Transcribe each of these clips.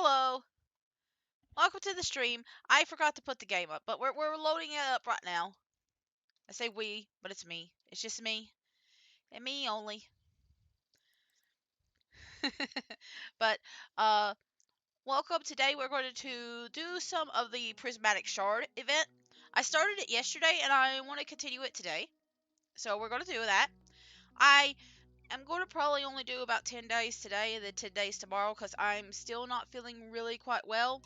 Hello. Welcome to the stream. I forgot to put the game up, but we're loading it up right now. I say we, but it's me. It's just me. And me only. But welcome. Today we're going to do some of the Prismatic Shard event. I started it yesterday and I want to continue it today. So we're going to do that. I am going to probably only do about 10 days today and then 10 days tomorrow because I'm still not feeling really quite well.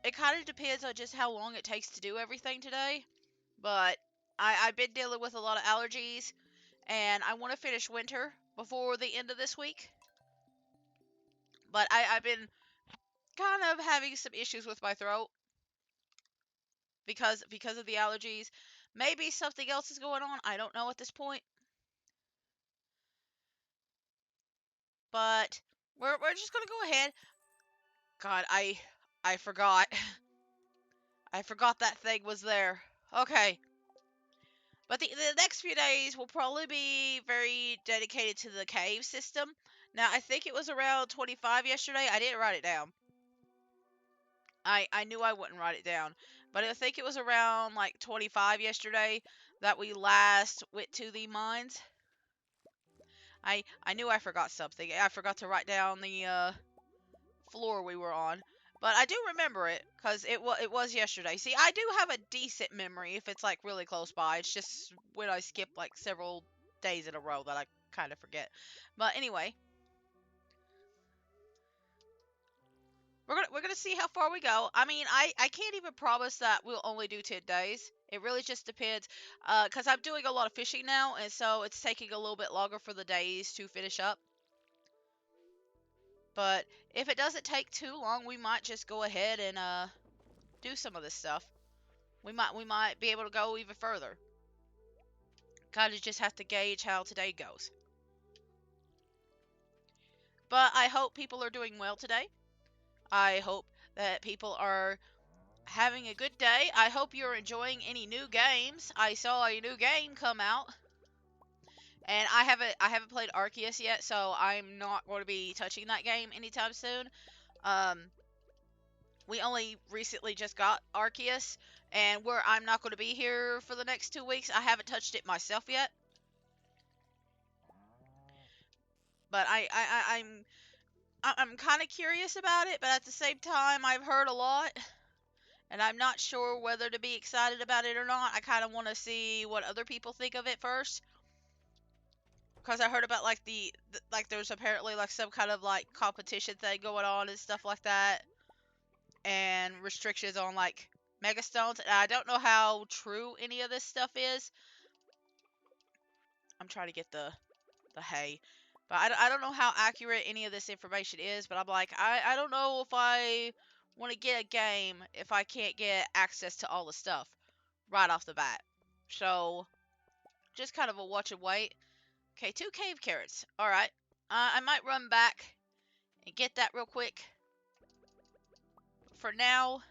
It kind of depends on just how long it takes to do everything today. But I've been dealing with a lot of allergies, and I want to finish winter before the end of this week. But I've been kind of having some issues with my throat because of the allergies. Maybe something else is going on. I don't know at this point. But we're just gonna go ahead. God, I forgot. I forgot that thing was there. Okay. But the next few days will probably be very dedicated to the cave system. Now, I think it was around 25 yesterday. I didn't write it down. I knew I wouldn't write it down. But I think it was around like 25 yesterday that we last went to the mines. I knew I forgot something. I forgot to write down the floor we were on. But I do remember it, because it was yesterday. See, I do have a decent memory if it's, like, really close by. It's just when I skip, like, several days in a row that I kind of forget. But anyway. We're gonna see how far we go. I mean, I can't even promise that we'll only do 10 days. It really just depends. Because I'm doing a lot of fishing now, and so it's taking a little bit longer for the days to finish up. But if it doesn't take too long, we might just go ahead and do some of this stuff. We might be able to go even further. Kind of just have to gauge how today goes. But I hope people are doing well today. I hope that people are having a good day. I hope you're enjoying any new games. I saw a new game come out. And I haven't played Arceus yet, so I'm not going to be touching that game anytime soon. We only recently just got Arceus, and where I'm not going to be here for the next 2 weeks, I haven't touched it myself yet. But I'm kind of curious about it, but at the same time, I've heard a lot, and I'm not sure whether to be excited about it or not. I kind of want to see what other people think of it first. Because I heard about, like, like, there's apparently, like, some kind of, like, competition thing going on and stuff like that. And restrictions on, like, megastones. And I don't know how true any of this stuff is. I'm trying to get the hay. But I don't know how accurate any of this information is. But I'm like, I don't know if I want to get a game if I can't get access to all the stuff right off the bat. So, just kind of a watch and wait. Okay, 2 cave carrots. Alright. I might run back and get that real quick. For now,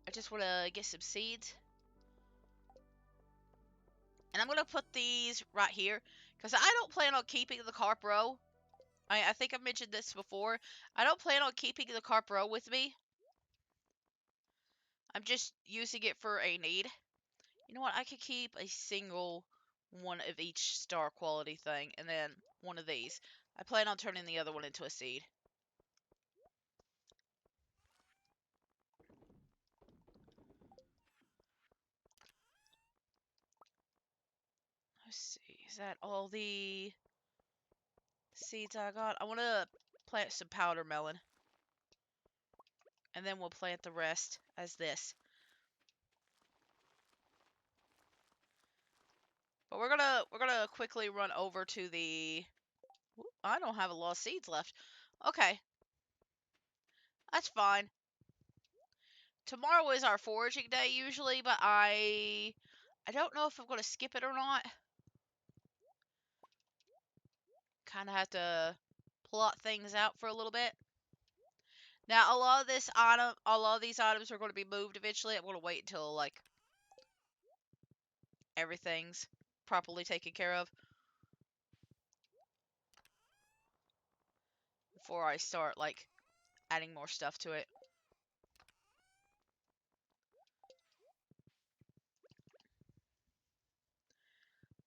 I just want to get some seeds. And I'm going to put these right here. Because I don't plan on keeping the carp roe. I think I've mentioned this before. I don't plan on keeping the carp roe with me. I'm just using it for a need. You know what? I could keep a single one of each star quality thing. And then one of these. I plan on turning the other one into a seed. Let's see. Is that all the seeds I got? I want to plant some powder melon. And then we'll plant the rest as this. But we're gonna quickly run over to the... I don't have a lot of seeds left. Okay. That's fine. Tomorrow is our foraging day usually, but I don't know if I'm gonna skip it or not. Kinda have to plot things out for a little bit. Now a lot of these items are gonna be moved eventually. I'm gonna wait until, like, everything's properly taken care of. before I start, like, adding more stuff to it.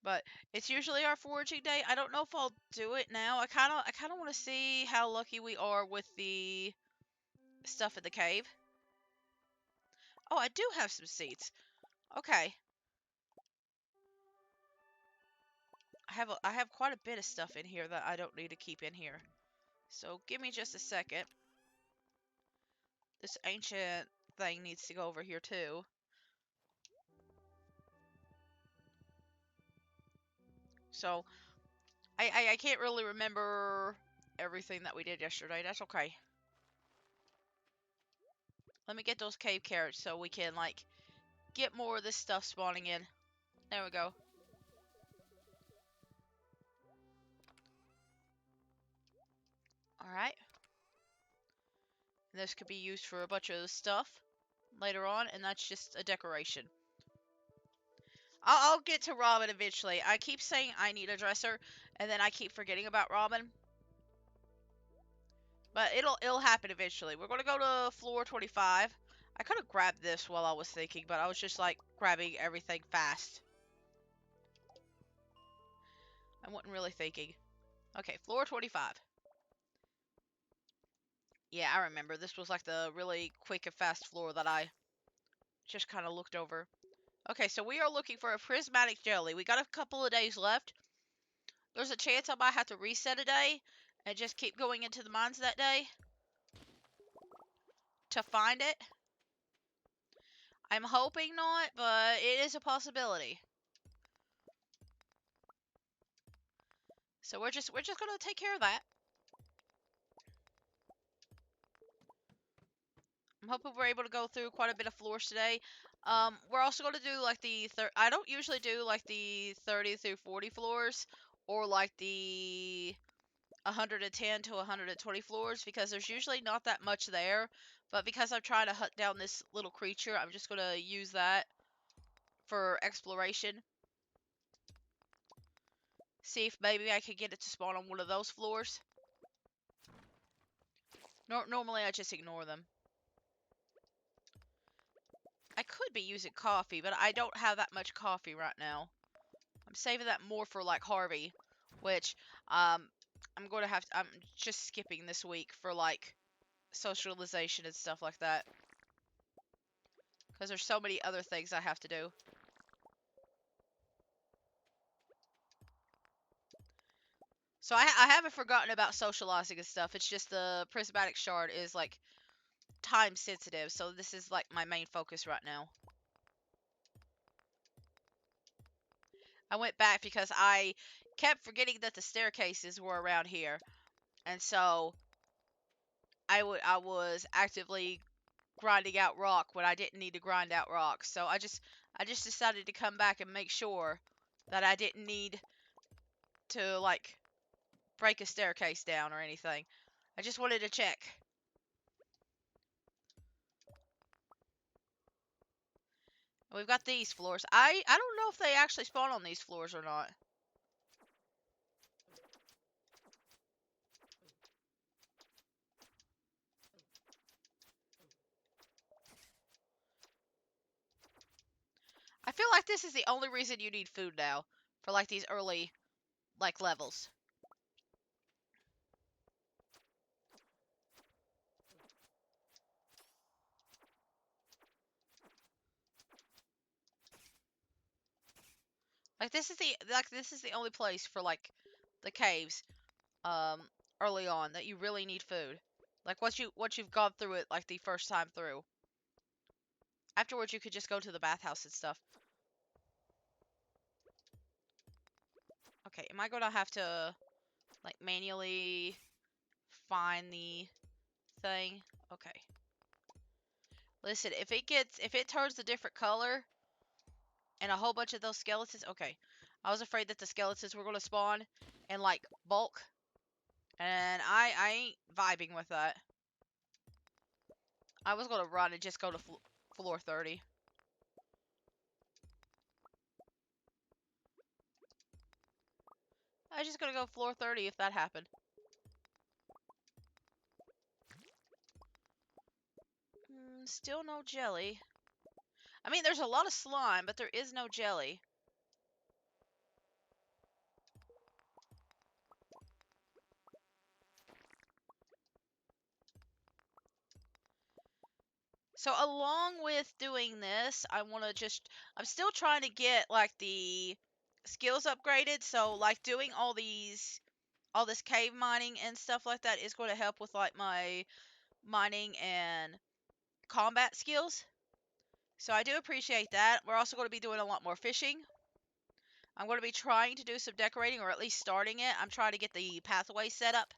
But it's usually our foraging day. I don't know if I'll do it now. I kind of want to see how lucky we are with the stuff in the cave. Oh, I do have some seeds. Okay. I have quite a bit of stuff in here that I don't need to keep in here. So give me just a second. This ancient thing needs to go over here too. So I can't really remember everything that we did yesterday. That's okay. Let me get those cave carrots so we can, like, get more of this stuff spawning in. There we go. Alright. This could be used for a bunch of stuff later on, and that's just a decoration. I'll get to Robin eventually. I keep saying I need a dresser, and then I keep forgetting about Robin. But it'll happen eventually. We're gonna go to floor 25. I could have grabbed this while I was thinking, but I was just, like, grabbing everything fast. I wasn't really thinking. Okay, floor 25. Yeah, I remember. This was, like, the really quick and fast floor that I just kind of looked over. Okay, so we are looking for a prismatic jelly. We got a couple of days left. There's a chance I might have to reset a day and just keep going into the mines that day to find it. I'm hoping not, but it is a possibility. So we're just gonna take care of that. I'm hoping we're able to go through quite a bit of floors today. We're also going to do, like, I don't usually do, like, the 30 through 40 floors or, like, the 110 to 120 floors because there's usually not that much there. But because I'm trying to hunt down this little creature, I'm just going to use that for exploration. See if maybe I can get it to spawn on one of those floors. Normally I just ignore them. I could be using coffee, but I don't have that much coffee right now. I'm saving that more for, like, Harvey, which I'm going to have I'm just skipping this week for, like, socialization and stuff like that. Because there's so many other things I have to do. So I haven't forgotten about socializing and stuff. It's just the prismatic shard is, like, time sensitive. So this is, like, my main focus right now. I went back because I kept forgetting that the staircases were around here. And so I was actively grinding out rock when I didn't need to grind out rock. So I just decided to come back and make sure that I didn't need to, like, break a staircase down or anything. I just wanted to check. We've got these floors. I don't know if they actually spawn on these floors or not. I feel like this is the only reason you need food now for, like, these early, like, levels. Like, this is the only place for, like, the caves early on that you really need food. Like, once you've gone through it, like, the first time through. Afterwards, you could just go to the bathhouse and stuff. Okay, am I gonna have to, like, manually find the thing? Okay. Listen, if it turns a different color and a whole bunch of those skeletons, okay. I was afraid that the skeletons were gonna spawn in, like, bulk, and I ain't vibing with that. I was gonna run and just go to floor 30. I was just gonna go floor 30 if that happened. Still no jelly. I mean, there's a lot of slime, but there is no jelly. So along with doing this, I'm still trying to get like the skills upgraded. So like doing all this cave mining and stuff like that is going to help with like my mining and combat skills. So I do appreciate that. We're also going to be doing a lot more fishing. I'm going to be trying to do some decorating, or at least starting it. I'm trying to get the pathways set up.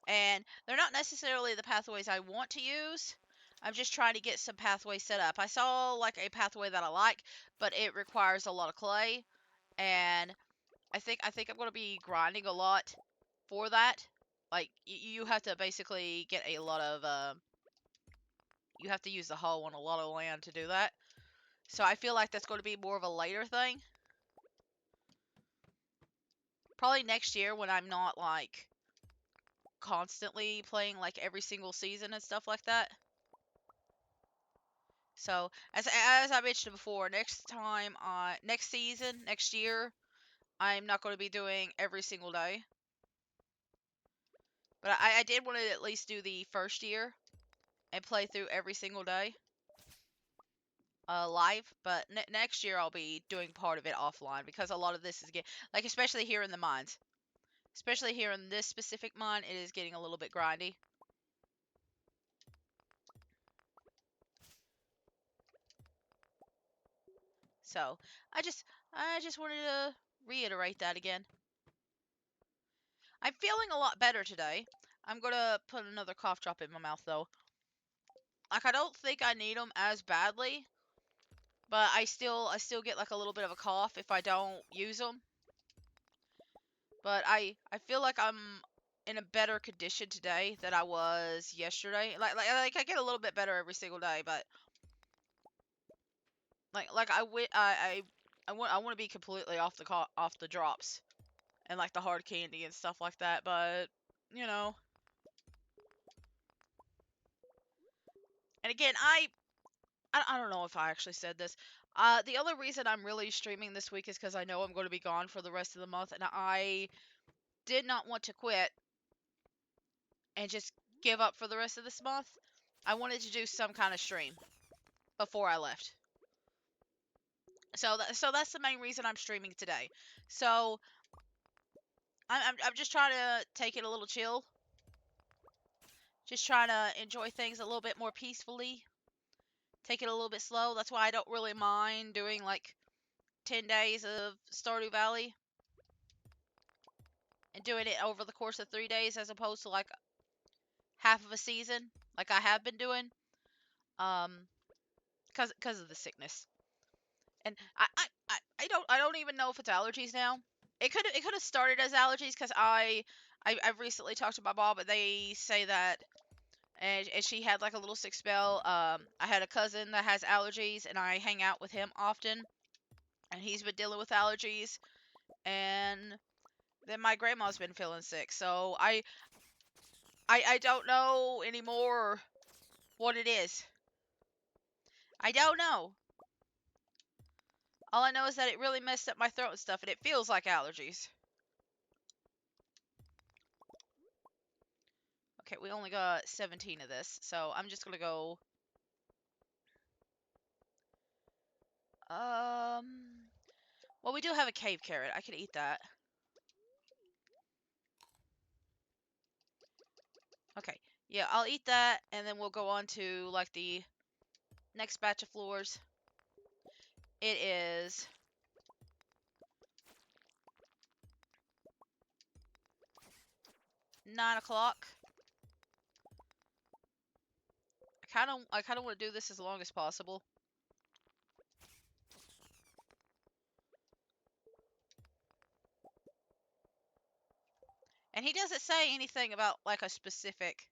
And they're not necessarily the pathways I want to use. I'm just trying to get some pathways set up. I saw like a pathway that I like, but it requires a lot of clay, and I think I'm going to be grinding a lot for that. Like you have to basically get a lot of you have to use the hoe on a lot of land to do that. So I feel like that's going to be more of a later thing. Probably next year when I'm not like constantly playing like every single season and stuff like that. So as I mentioned before, next season, next year, I'm not going to be doing every single day. But I did want to at least do the first year and play through every single day live. But next year I'll be doing part of it offline because a lot of this is like especially here in the mines, especially here in this specific mine, it is getting a little bit grindy. So I just wanted to reiterate that again. I'm feeling a lot better today. I'm gonna put another cough drop in my mouth though. Like I don't think I need them as badly, but I still get like a little bit of a cough if I don't use them. But I feel like I'm in a better condition today than I was yesterday. Like I get a little bit better every single day, but like I want to be completely off off the drops and like the hard candy and stuff like that, but you know. And again, I don't know if I actually said this. The only reason I'm really streaming this week is because I know I'm going to be gone for the rest of the month, and I did not want to quit and just give up for the rest of this month. I wanted to do some kind of stream before I left. So that's the main reason I'm streaming today. So I'm just trying to take it a little chill, just trying to enjoy things a little bit more peacefully, take it a little bit slow. That's why I don't really mind doing like 10 days of Stardew Valley and doing it over the course of 3 days as opposed to like half of a season like I have been doing. Um, because of the sickness. And I don't even know if it's allergies now. It could have started as allergies because I've recently talked to my mom, but they say that and she had like a little sick spell. I had a cousin that has allergies, and I hang out with him often, and he's been dealing with allergies. And then my grandma's been feeling sick, so I don't know anymore what it is. I don't know. All I know is that it really messed up my throat and stuff, and it feels like allergies. Okay, we only got 17 of this, so I'm just gonna go. Well, we do have a cave carrot. I could eat that. Okay, yeah, I'll eat that, and then we'll go on to like the next batch of floors. It is 9 o'clock. I kind of want to do this as long as possible. And he doesn't say anything about like a specific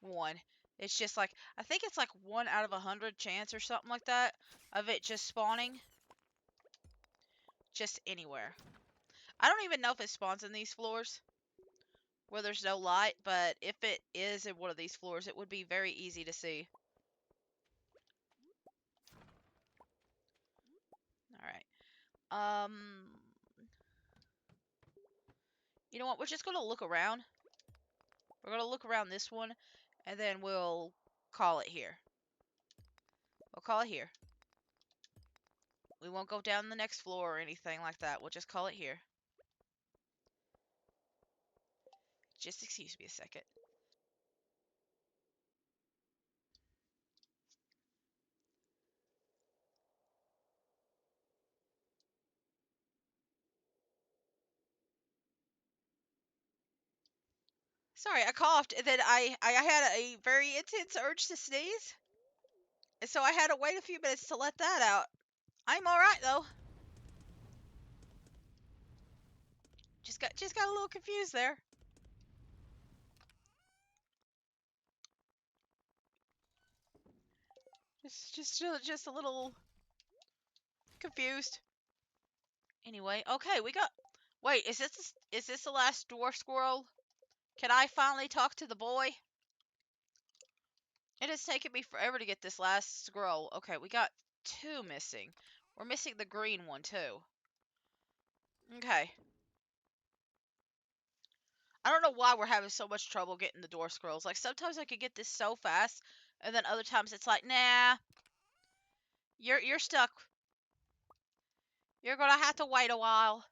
one. It's just like I think it's like 1 out of 100 chance or something like that of it just spawning just anywhere. I don't even know if it spawns in these floors where there's no light, but if it is in one of these floors, it would be very easy to see. Um, you know what? We're just gonna look around. We're gonna look around this one, and then we'll call it here. We'll call it here. We won't go down the next floor or anything like that. We'll just call it here. Just excuse me a second. Sorry, I coughed, and then I had a very intense urge to sneeze, and so I had to wait a few minutes to let that out. I'm all right though. Just got a little confused there. Just a little confused. Anyway, okay, we got. Wait, is this the last dwarf squirrel? Can I finally talk to the boy? It has taken me forever to get this last scroll. Okay, we got two missing. We're missing the green one too. Okay. I don't know why we're having so much trouble getting the dwarf scrolls. Like sometimes I could get this so fast, and then other times it's like, nah, you're stuck. You're gonna have to wait a while.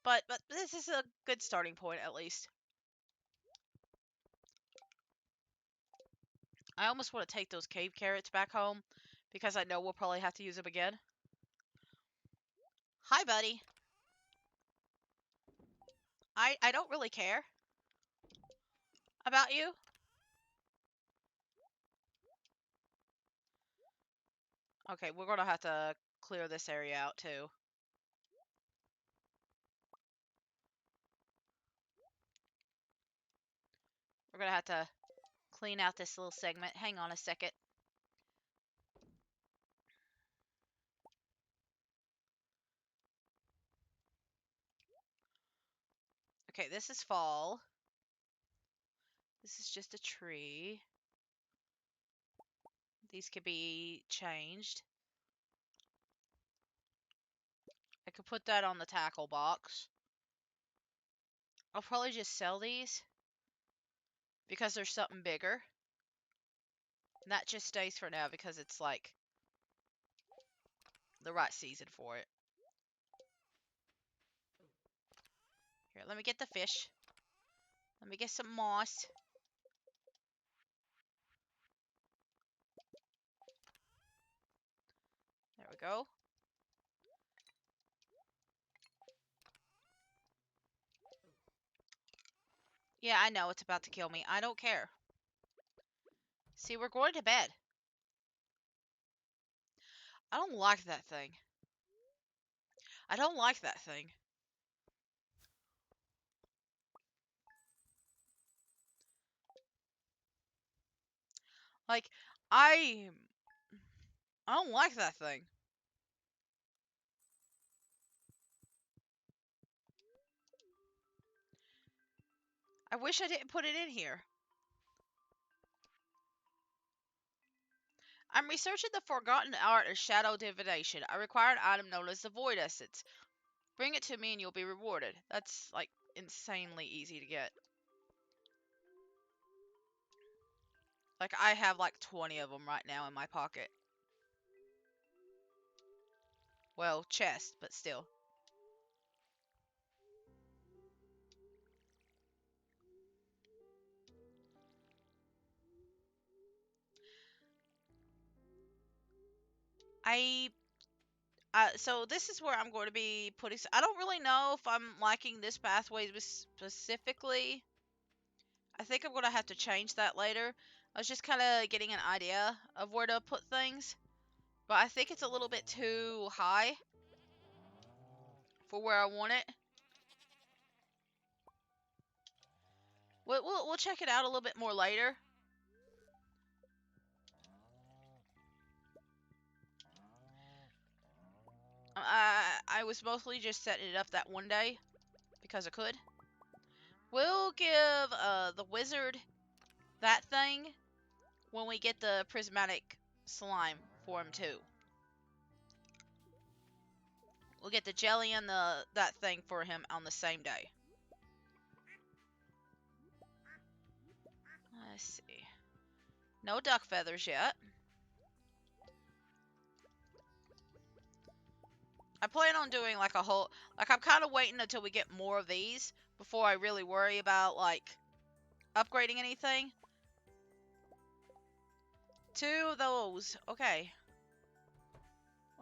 But this is a good starting point at least. I almost want to take those cave carrots back home because I know we'll probably have to use them again. Hi, buddy. I don't really care about you. Okay, we're gonna have to clear this area out too. We're gonna have to clean out this little segment. Hang on a second. Okay, this is fall. This is just a tree. These could be changed. I could put that on the tackle box. I'll probably just sell these because there's something bigger. And that just stays for now because it's like the right season for it. Here, let me get the fish. Let me get some moss. There we go. Yeah, I know it's about to kill me. I don't care. See, we're going to bed. I don't like that thing. I don't like that thing. Like, I... I don't like that thing. I wish I didn't put it in here. I'm researching the forgotten art of shadow divination. I require an item known as the Void Essence. Bring it to me and you'll be rewarded. That's, like, insanely easy to get. Like, I have, like, 20 of them right now in my pocket. Well, chest, but still. So this is where I'm going to be putting... I don't really know if I'm liking this pathway specifically. I think I'm going to have to change that later. I was just kind of getting an idea of where to put things. But I think it's a little bit too high for where I want it. We'll check it out a little bit more later. I was mostly just setting it up that one day because I could. We'll give the wizard that thing when we get the prismatic slime for him too. We'll get the jelly and that thing for him on the same day. Let's see. No duck feathers yet. I plan on doing like a whole, like I'm kind of waiting until we get more of these before I really worry about like upgrading anything. 2 of those. Okay.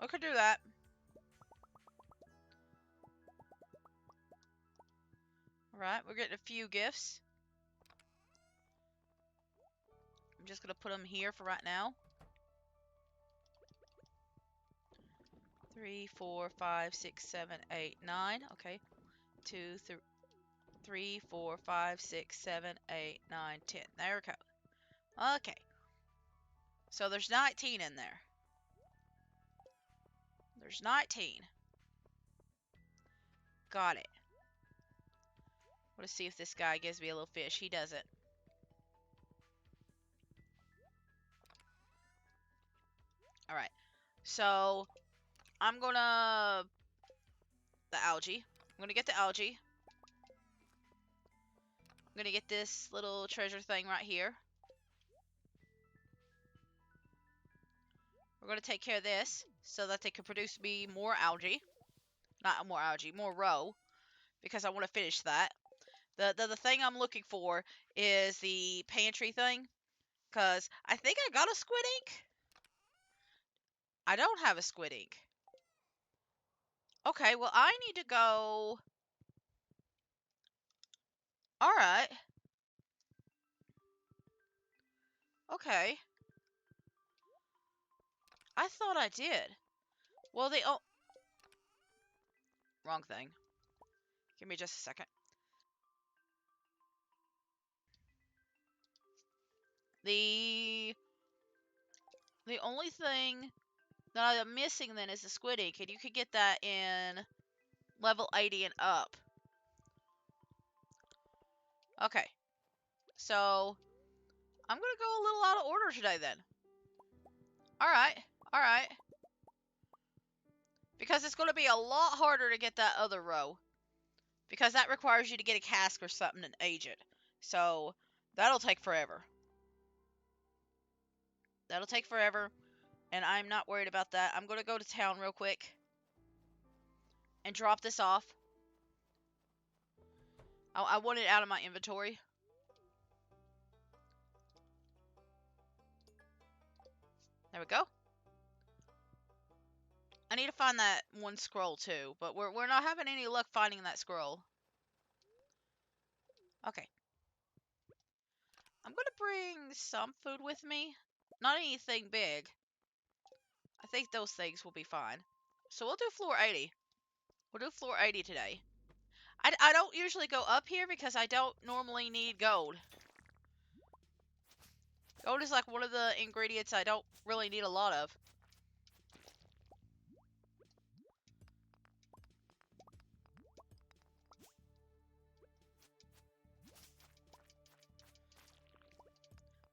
I could do that. Alright, we're getting a few gifts. I'm just going to put them here for right now. 3, 4, 5, 6, 7, 8, 9. Okay. 2, 3, 4, 5, 6, 7, 8, 9, 10. There we go. Okay. So there's 19 in there. There's 19. Got it. Let's see if this guy gives me a little fish. He doesn't. Alright. So, I'm gonna... the algae. I'm gonna get the algae. I'm gonna get this little treasure thing right here. We're gonna take care of this so that they can produce me more algae. Not more algae, more roe. Because I want to finish that. The thing I'm looking for is the pantry thing. Because I think I got a squid ink. I don't have a squid ink. Okay, well I need to go... Alright. Okay. I thought I did. Well, they... Oh. Wrong thing. Give me just a second. The only thing that I'm missing then is the squid ink, and you could get that in level 80 and up. Okay. So, I'm gonna go a little out of order today then. Alright. Alright. Because it's gonna be a lot harder to get that other row. Because that requires you to get a cask or something and age it. So, that'll take forever. That'll take forever. And I'm not worried about that. I'm gonna go to town real quick. And drop this off. I want it out of my inventory. There we go. I need to find that one scroll too, but we're not having any luck finding that scroll. Okay. I'm gonna bring some food with me. Not anything big. I think those things will be fine. So we'll do floor 80. We'll do floor 80 today. I don't usually go up here because I don't normally need gold. Gold is like one of the ingredients I don't really need a lot of.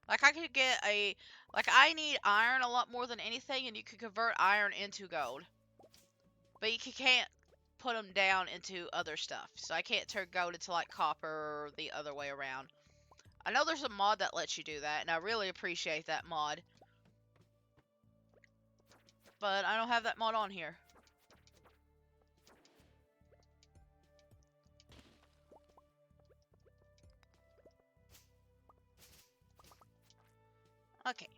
Like I could get a... Like I need iron a lot more than anything, and you could convert iron into gold. But you can't put them down into other stuff. So I can't turn gold into like copper or the other way around. I know there's a mod that lets you do that, and I really appreciate that mod. But I don't have that mod on here. Okay.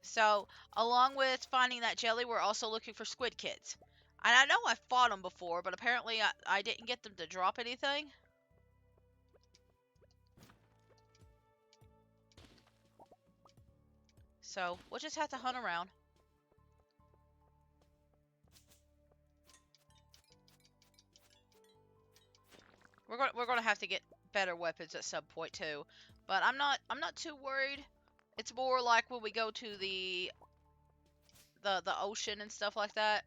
So, along with finding that jelly, we're also looking for squid kids. And I know I've fought them before, but apparently I didn't get them to drop anything. So, we'll just have to hunt around. We're gonna have to get better weapons at some point too. But I'm not too worried. It's more like when we go to the ocean and stuff like that.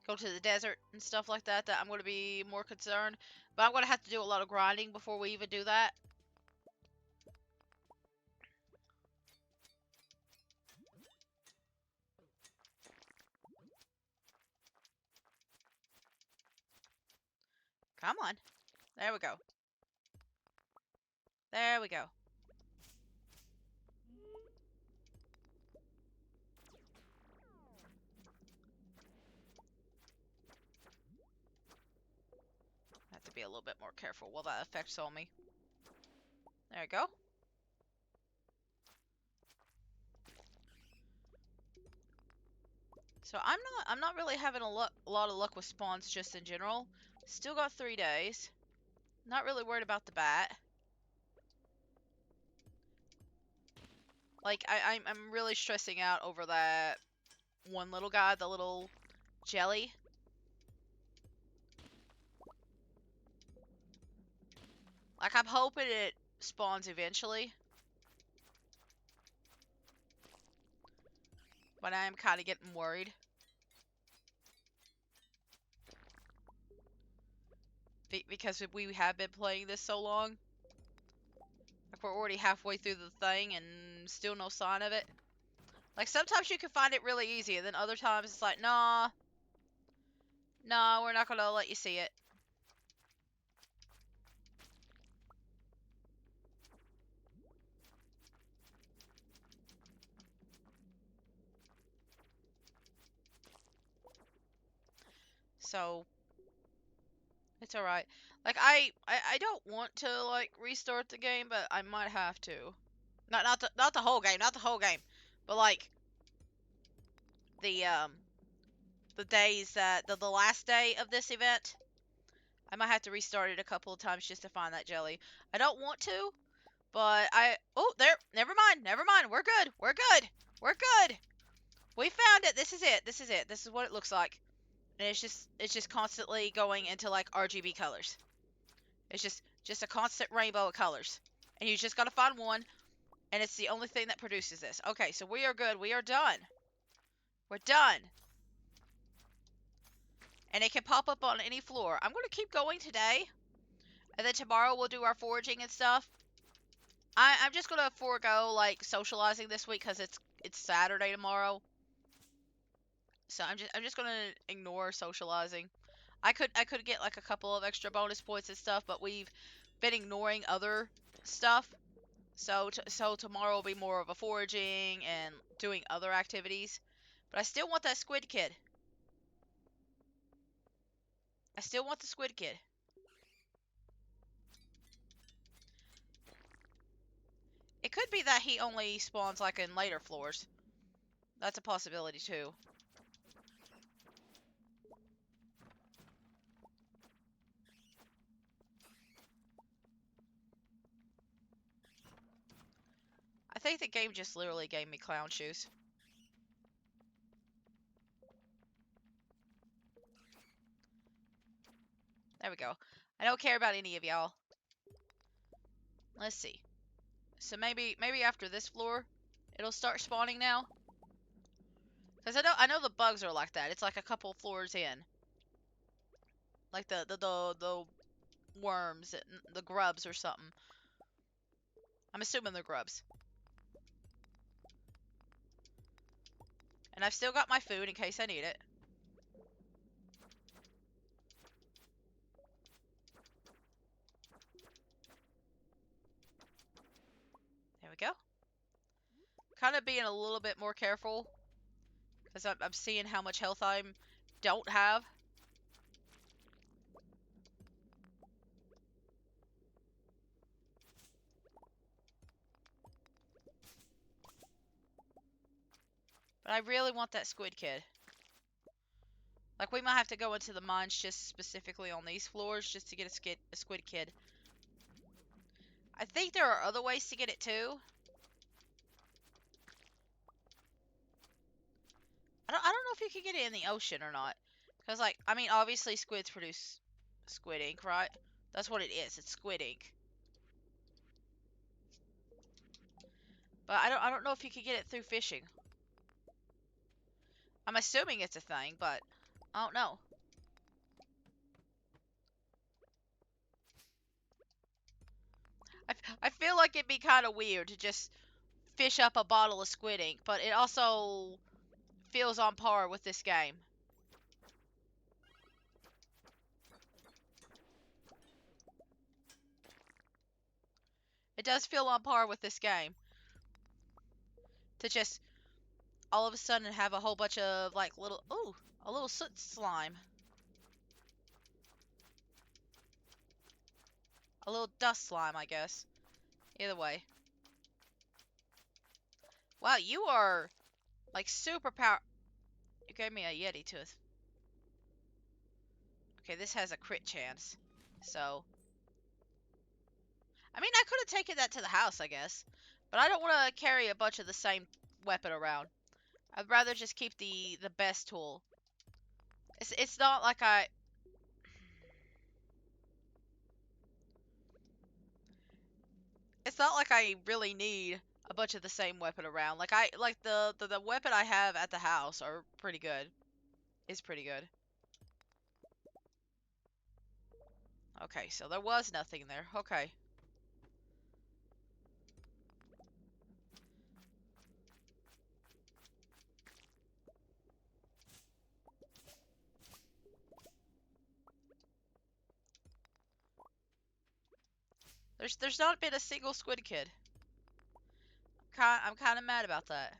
Go to the desert and stuff like that, that I'm going to be more concerned. But I'm going to have to do a lot of grinding before we even do that. Come on. There we go. There we go. I have to be a little bit more careful while that affects on me. There we go. So I'm not really having a lot of luck with spawns just in general. Still got 3 days. Not really worried about the bat. Like I'm really stressing out over that one little guy, the little jelly. Like I'm hoping it spawns eventually. But I am kind of getting worried. Because we have been playing this so long. Like we're already halfway through the thing and still no sign of it. Like sometimes you can find it really easy, and then other times it's like, nah, we're not gonna let you see it. So it's alright. Like I don't want to like restart the game, but I might have to. Not the whole game, not the whole game, but like the days that the last day of this event. I might have to restart it a couple of times just to find that jelly. I don't want to, but oh, there, never mind, we're good, we're good. We found it, this is it, this is what it looks like. And it's just constantly going into like RGB colors. It's just a constant rainbow of colors. And you just gotta find one, and it's the only thing that produces this. Okay, so we are good, we are done. We're done. And it can pop up on any floor. I'm gonna keep going today, and then tomorrow we'll do our foraging and stuff. I'm just gonna forego like socializing this week because it's Saturday tomorrow. So I'm just gonna ignore socializing. I could get like a couple of extra bonus points and stuff, but we've been ignoring other stuff. So tomorrow will be more of a foraging and doing other activities. But I still want that squid kid. I still want the squid kid. It could be that he only spawns like in later floors. That's a possibility too. I think the game just literally gave me clown shoes. There we go. I don't care about any of y'all. Let's see. So maybe after this floor, it'll start spawning now. Cause I know the bugs are like that. It's like a couple floors in. Like the worms, the grubs or something. I'm assuming they're grubs. And I've still got my food in case I need it. There we go. Kind of being a little bit more careful. Because I'm seeing how much health I don't have. But I really want that squid kid. Like, we might have to go into the mines just specifically on these floors just to get a squid kid. I think there are other ways to get it too. I don't know if you can get it in the ocean or not. Because, like, I mean, obviously squids produce squid ink, right? That's what it is. It's squid ink. But I don't know if you can get it through fishing. I'm assuming it's a thing, but I don't know. I feel like it'd be kind of weird to just fish up a bottle of squid ink, but it also feels on par with this game. does feel on par with this game. To just all of a sudden have a whole bunch of like little, ooh, a little soot slime. A little dust slime, I guess. Either way. Wow, you are like super power. You gave me a Yeti tooth. Okay, this has a crit chance. So, I mean, I could have taken that to the house, I guess. But I don't want to carry a bunch of the same weapon around. I'd rather just keep the best tool. It's not like I really need a bunch of the same weapon around. Like the weapon I have at the house are pretty good. Is pretty good. Okay, so there was nothing there. Okay. There's not been a single squid kid. I'm kind of mad about that.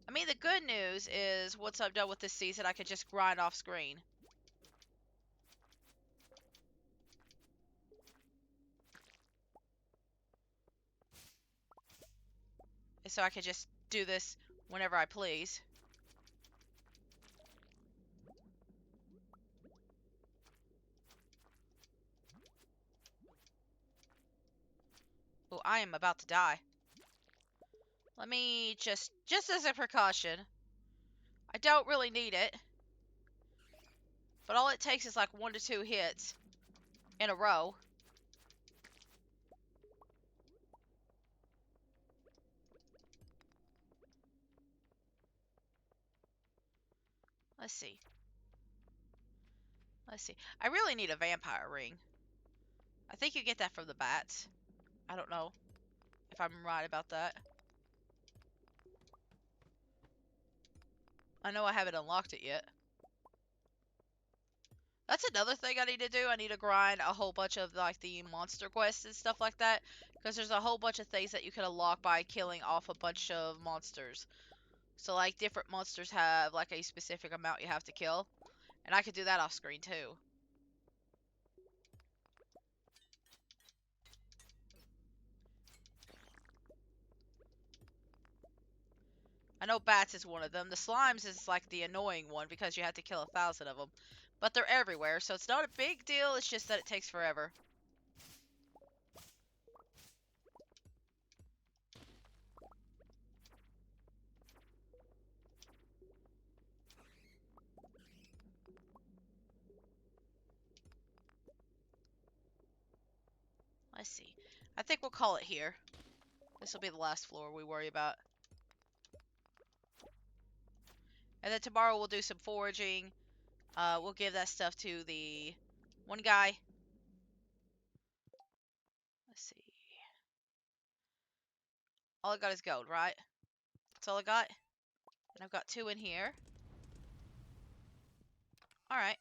I mean, the good news is once I'm done with this season, I can just grind off screen. So I can just do this whenever I please. Oh, I am about to die. Let me just as a precaution. I don't really need it. But all it takes is like 1 to 2 hits in a row. Let's see. Let's see. I really need a vampire ring. I think you get that from the bats. I don't know if I'm right about that. I know I haven't unlocked it yet. That's another thing I need to do. I need to grind a whole bunch of like the monster quests and stuff like that. Because there's a whole bunch of things that you can unlock by killing off a bunch of monsters. So like different monsters have like a specific amount you have to kill. And I could do that off screen too. I know bats is one of them. The slimes is like the annoying one because you have to kill 1,000 of them. But they're everywhere, so it's not a big deal. It's just that it takes forever. Let's see. I think we'll call it here. This will be the last floor we worry about. And then tomorrow we'll do some foraging. We'll give that stuff to the one guy. Let's see. All I got is gold, right? That's all I got. And I've got 2 in here. Alright.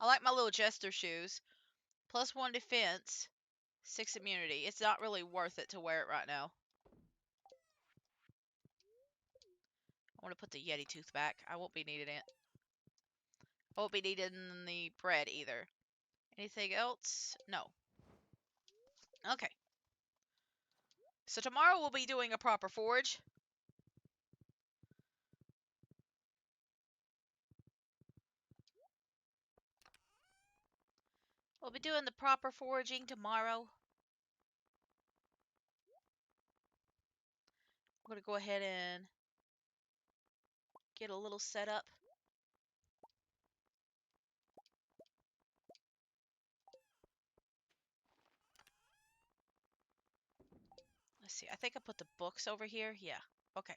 I like my little jester shoes. +1 defense. 6 immunity. It's not really worth it to wear it right now. I want to put the Yeti tooth back. I won't be needing it. I won't be needing the bread either. Anything else? No. Okay. So tomorrow we'll be doing a proper forage. We'll be doing the proper foraging tomorrow. I'm going to go ahead and get a little set up. Let's see. I think I put the books over here. Yeah. Okay.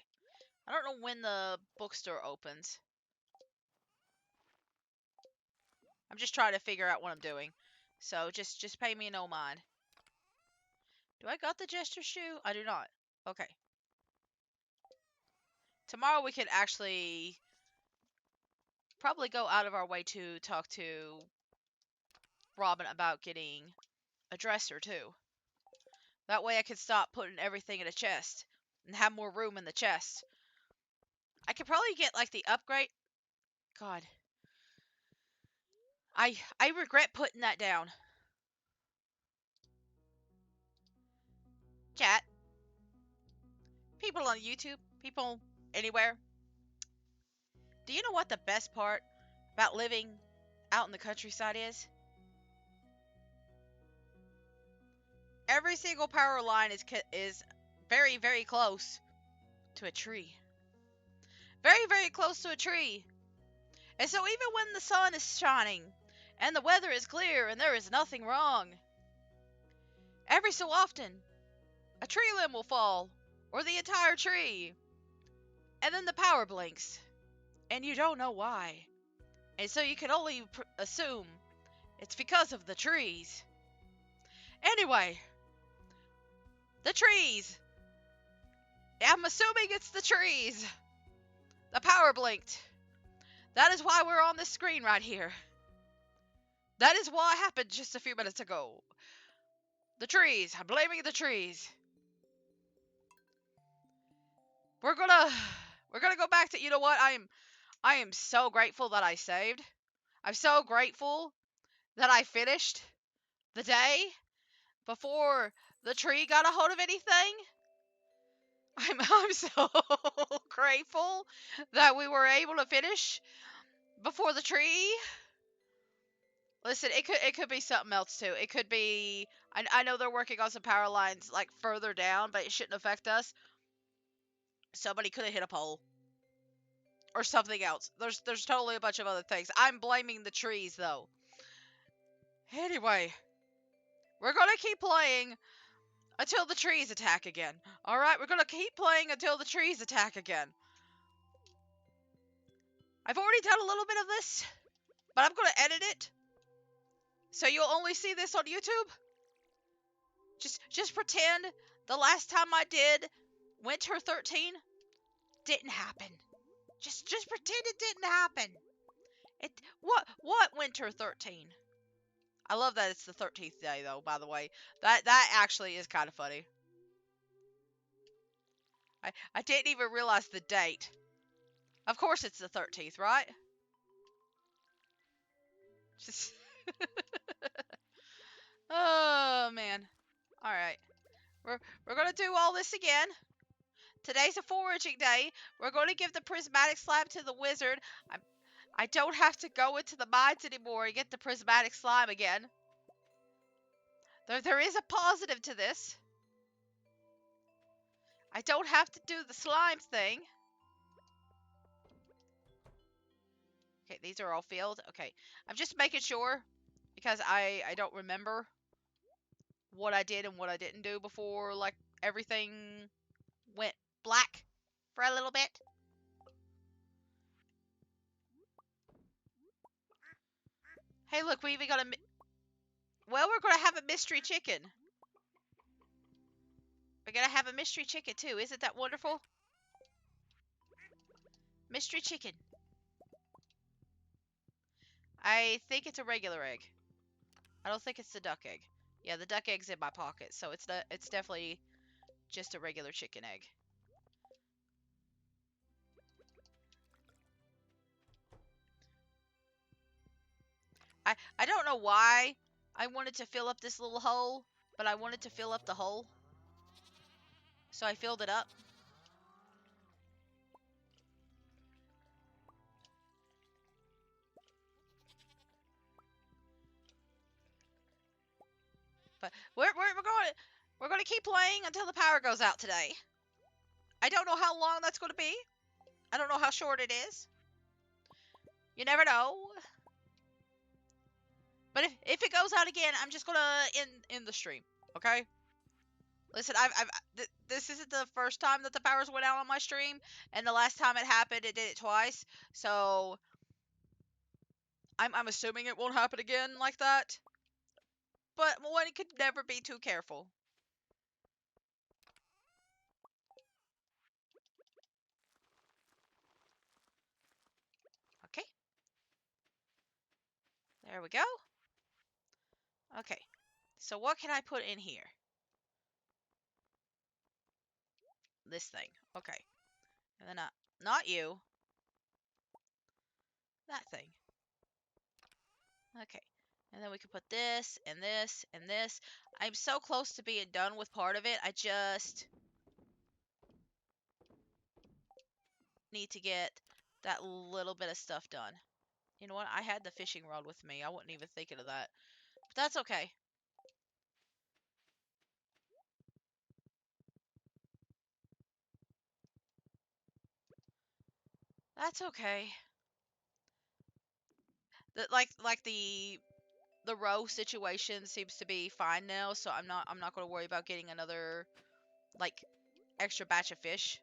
I don't know when the bookstore opens. I'm just trying to figure out what I'm doing. So just pay me no mind. Do I got the gesture shoe? I do not. Okay. Tomorrow we could actually probably go out of our way to talk to Robin about getting a dresser too. That way I could stop putting everything in a chest and have more room in the chest. I could probably get like the upgrade. God, I regret putting that down. Chat, people on YouTube, people anywhere. Do you know what the best part about living out in the countryside is? Every single power line is very very close to a tree. Very very close to a tree. And so even when the sun is shining and the weather is clear and there is nothing wrong, every so often a tree limb will fall or the entire tree, and then the power blinks and you don't know why. And so you can only assume it's because of the trees. Anyway, the trees. I'm assuming it's the trees. The power blinked. That is why we're on this screen right here. That is what happened just a few minutes ago. The trees. I'm blaming the trees. We're gonna go back to, you know what? I am so grateful that I saved. I'm so grateful that I finished the day before the tree got a hold of anything. I'm so grateful that we were able to finish before the tree. Listen, it could be something else too. It could be, I know they're working on some power lines like further down, but it shouldn't affect us. Somebody could have hit a pole or something else. There's totally a bunch of other things. I'm blaming the trees though. Anyway, we're gonna keep playing until the trees attack again. Alright, we're gonna keep playing until the trees attack again. I've already done a little bit of this, but I'm gonna edit it. So you'll only see this on YouTube. Just pretend the last time I did Winter 13 didn't happen. Just pretend it didn't happen. It what Winter 13? I love that it's the 13th day though, by the way. That actually is kind of funny. I didn't even realize the date. Of course it's the 13th, right? Just oh man. All right. We're going to do all this again. Today's a foraging day. We're going to give the prismatic slime to the wizard. I don't have to go into the mines anymore and get the prismatic slime again. There is a positive to this. I don't have to do the slime thing. Okay, these are all filled. Okay, I'm just making sure because I don't remember what I did and what I didn't do before, like, everything went black for a little bit. Hey, look, we even got a... Well, we're going to have a mystery chicken. We're going to have a mystery chicken, too. Isn't that wonderful? Mystery chicken. I think it's a regular egg. I don't think it's the duck egg. Yeah, the duck egg's in my pocket, so it's definitely just a regular chicken egg. I don't know why I wanted to fill up this little hole, but I wanted to fill up the hole. So I filled it up. But we're going to keep playing until the power goes out today. I don't know how long that's going to be. I don't know how short it is. You never know. But if it goes out again, I'm just gonna end the stream. Okay. Listen, this isn't the first time that the powers went out on my stream, and the last time it happened, it did it twice. So I'm assuming it won't happen again like that. But one could never be too careful. Okay. There we go. Okay. So what can I put in here? This thing. Okay. And then not you. That thing. Okay. And then we can put this and this and this. I'm so close to being done with part of it. I just need to get that little bit of stuff done. You know what? I had the fishing rod with me. I wasn't even thinking of that. But that's okay. That's okay. The row situation seems to be fine now, so I'm not going to worry about getting another like extra batch of fish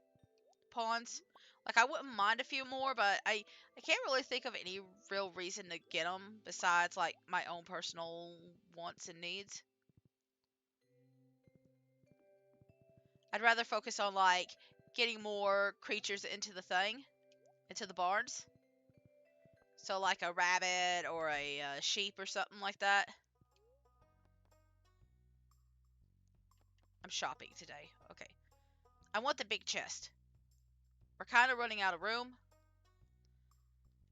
pawns. Like I wouldn't mind a few more, but I can't really think of any real reason to get them besides like my own personal wants and needs. I'd rather focus on like getting more creatures into the barns. So like a rabbit or a sheep or something like that. I'm shopping today. Okay. I want the big chest. We're kind of running out of room.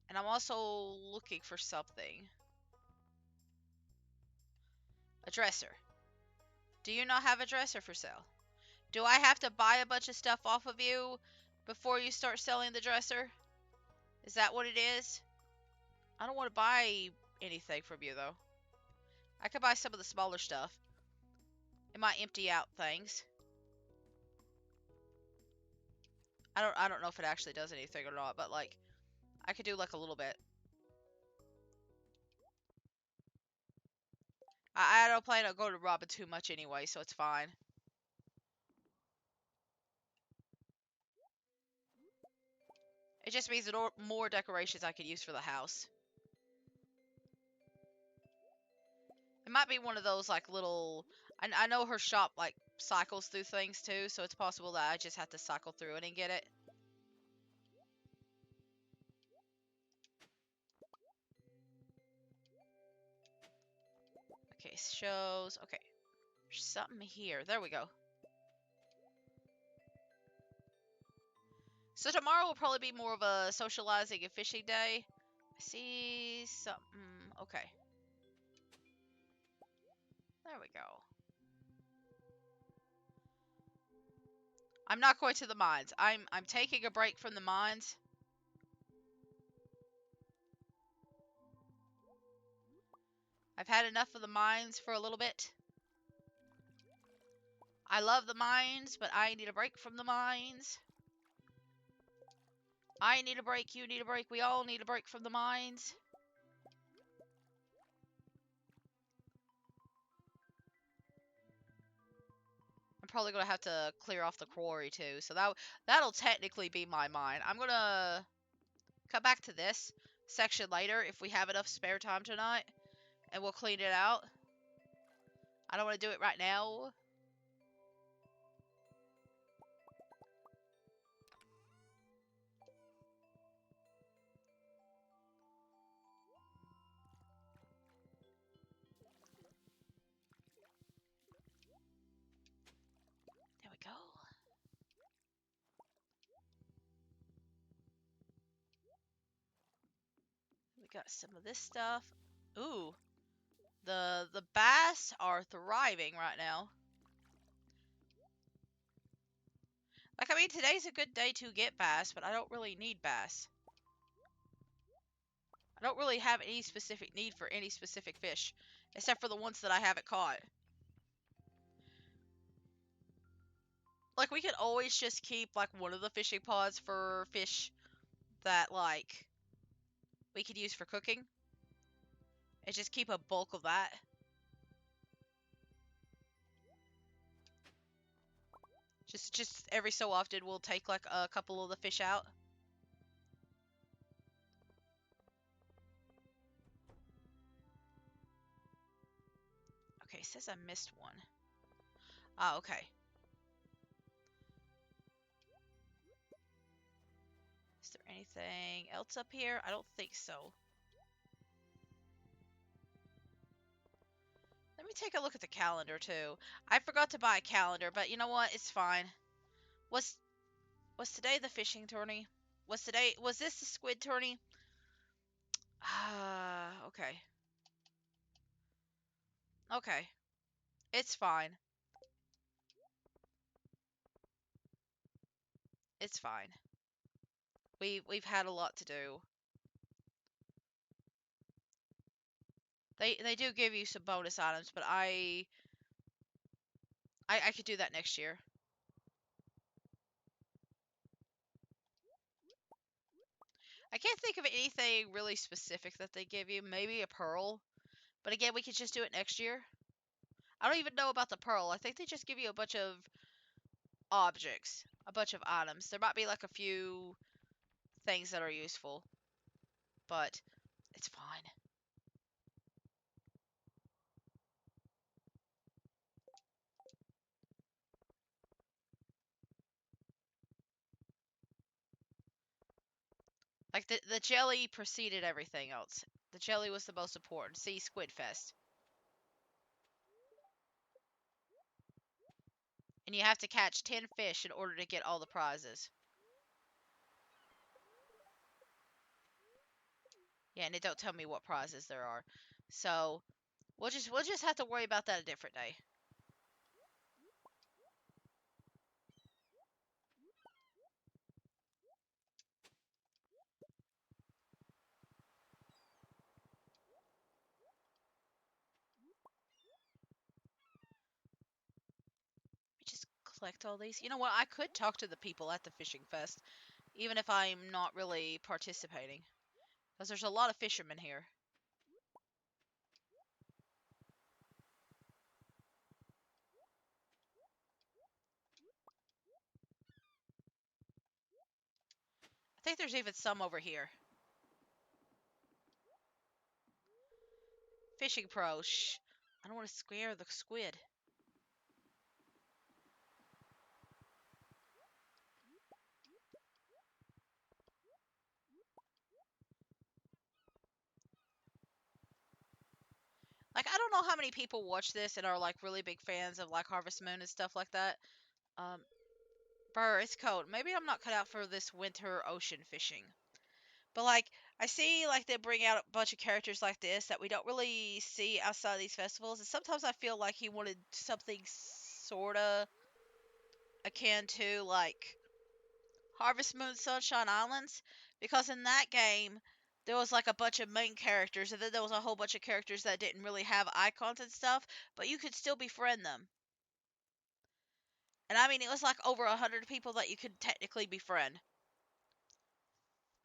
And I'm also looking for something. A dresser. Do you not have a dresser for sale? Do I have to buy a bunch of stuff off of you before you start selling the dresser? Is that what it is? I don't want to buy anything from you though. I could buy some of the smaller stuff. It might empty out things. I don't know if it actually does anything or not, but like I could do like a little bit. I don't plan on going to Robin too much anyway, so it's fine. It just means more decorations I could use for the house. It might be one of those like little. I know her shop like cycles through things too, so it's possible that I just have to cycle through it and get it. Okay, shows. Okay, there's something here. There we go. So tomorrow will probably be more of a socializing and fishing day. I see something. Okay, there we go. I'm not going to the mines. I'm taking a break from the mines. I've had enough of the mines for a little bit. I love the mines, but I need a break from the mines. I need a break, you need a break, we all need a break from the mines. I'm probably going to have to clear off the quarry too, so that'll technically be my mine. I'm going to come back to this section later if we have enough spare time tonight, and we'll clean it out. I don't want to do it right now. There we go. We got some of this stuff. Ooh, the bass are thriving right now. Like, I mean, today's a good day to get bass, but I don't really need bass. I don't really have any specific need for any specific fish, except for the ones that I haven't caught. Like, we could always just keep, like, one of the fishing pods for fish that, like, we could use for cooking. And just keep a bulk of that. Just every so often, we'll take, like, a couple of the fish out. Okay, it says I missed one. Ah, okay. Is there anything else up here? I don't think so. Let me take a look at the calendar too. I forgot to buy a calendar, but you know what? It's fine. Was was today the fishing tourney? Was this the squid tourney? Ah, okay. Okay. It's fine. It's fine. We've had a lot to do. They do give you some bonus items, but I could do that next year. I can't think of anything really specific that they give you. Maybe a pearl. But again, we could just do it next year. I don't even know about the pearl. I think they just give you a bunch of objects, a bunch of items. There might be like a few things that are useful, but it's fine. Like the jelly preceded everything else. The jelly was the most important. See Squid Fest. And you have to catch 10 fish in order to get all the prizes. Yeah, and it don't tell me what prizes there are. So, we'll just have to worry about that a different day. Let me just collect all these. You know what? I could talk to the people at the fishing fest, even if I'm not really participating. Because there's a lot of fishermen here. I think there's even some over here. Fishing pro. Shh. I don't want to scare the squid. Like, I don't know how many people watch this and are like really big fans of like Harvest Moon and stuff like that. Um, Brr, it's cold. Maybe I'm not cut out for this winter ocean fishing. But like, I see like they bring out a bunch of characters like this that we don't really see outside of these festivals, and sometimes I feel like he wanted something sorta akin to like Harvest Moon Sunshine Islands, because in that game there was like a bunch of main characters, and then there was a whole bunch of characters that didn't really have icons and stuff, but you could still befriend them. And I mean, it was like over 100 people that you could technically befriend.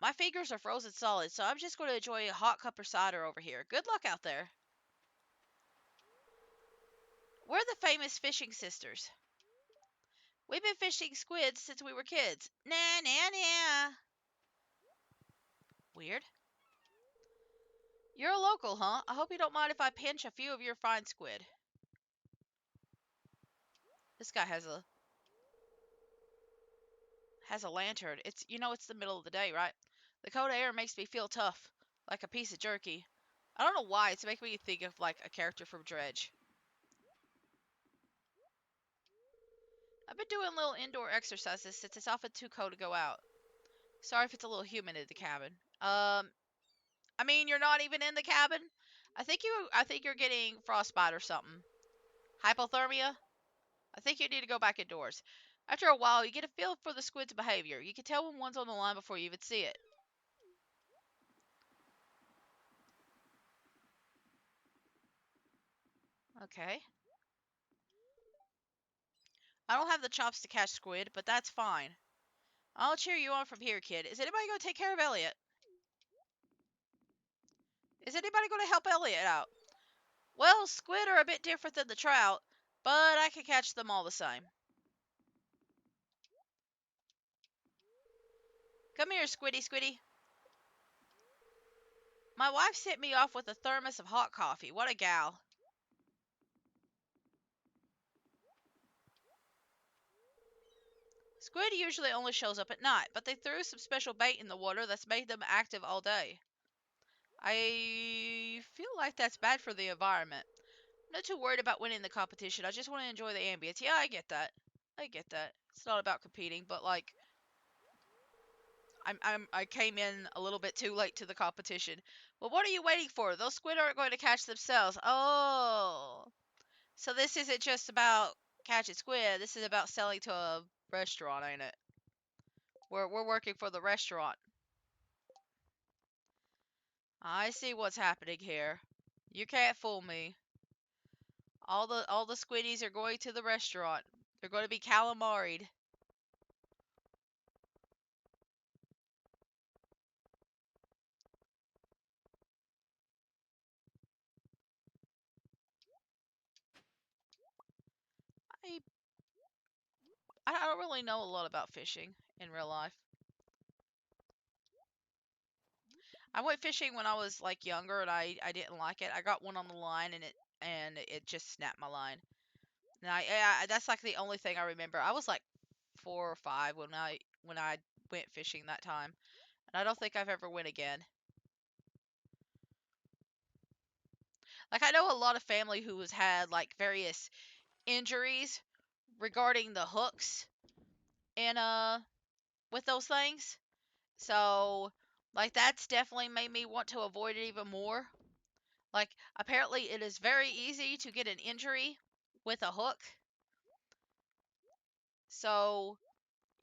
My fingers are frozen solid, so I'm just going to enjoy a hot cup of cider over here. Good luck out there. We're the famous fishing sisters. We've been fishing squids since we were kids. Nah, nah, nah. Weird. You're a local, huh? I hope you don't mind if I pinch a few of your fine squid. This guy has a lantern. It's the middle of the day, right? The cold air makes me feel tough, like a piece of jerky. I don't know why, it's making me think of like a character from Dredge. I've been doing little indoor exercises since it's often too cold to go out. Sorry if it's a little humid in the cabin. I mean, you're not even in the cabin. I think you're getting frostbite or something. Hypothermia. I think you need to go back indoors. After a while, you get a feel for the squid's behavior. You can tell when one's on the line before you even see it. Okay. I don't have the chops to catch squid, but that's fine. I'll cheer you on from here, kid. Is anybody going to take care of Elliot? Is anybody going to help Elliot out? Well, squid are a bit different than the trout, but I can catch them all the same. Come here, squiddy squiddy. My wife sent me off with a thermos of hot coffee. What a gal. Squid usually only shows up at night, but they threw some special bait in the water that's made them active all day. I feel like that's bad for the environment. not too worried about winning the competition. I just want to enjoy the ambience. Yeah, I get that. I get that. It's not about competing, but like I came in a little bit too late to the competition. Well, what are you waiting for? Those squid aren't going to catch themselves. Oh. So this isn't just about catching squid. This is about selling to a restaurant, ain't it? We're working for the restaurant. I see what's happening here. You can't fool me. All the squiddies are going to the restaurant. They're going to be calamaried. I I don't really know a lot about fishing in real life. I went fishing when I was like younger and I didn't like it. I got one on the line and it just snapped my line. And that's like the only thing I remember. I was like 4 or 5 when I went fishing that time. And I don't think I've ever went again. Like I know a lot of family who has had like various injuries regarding the hooks and with those things. So like that's definitely made me want to avoid it even more. Like apparently it is very easy to get an injury with a hook. So,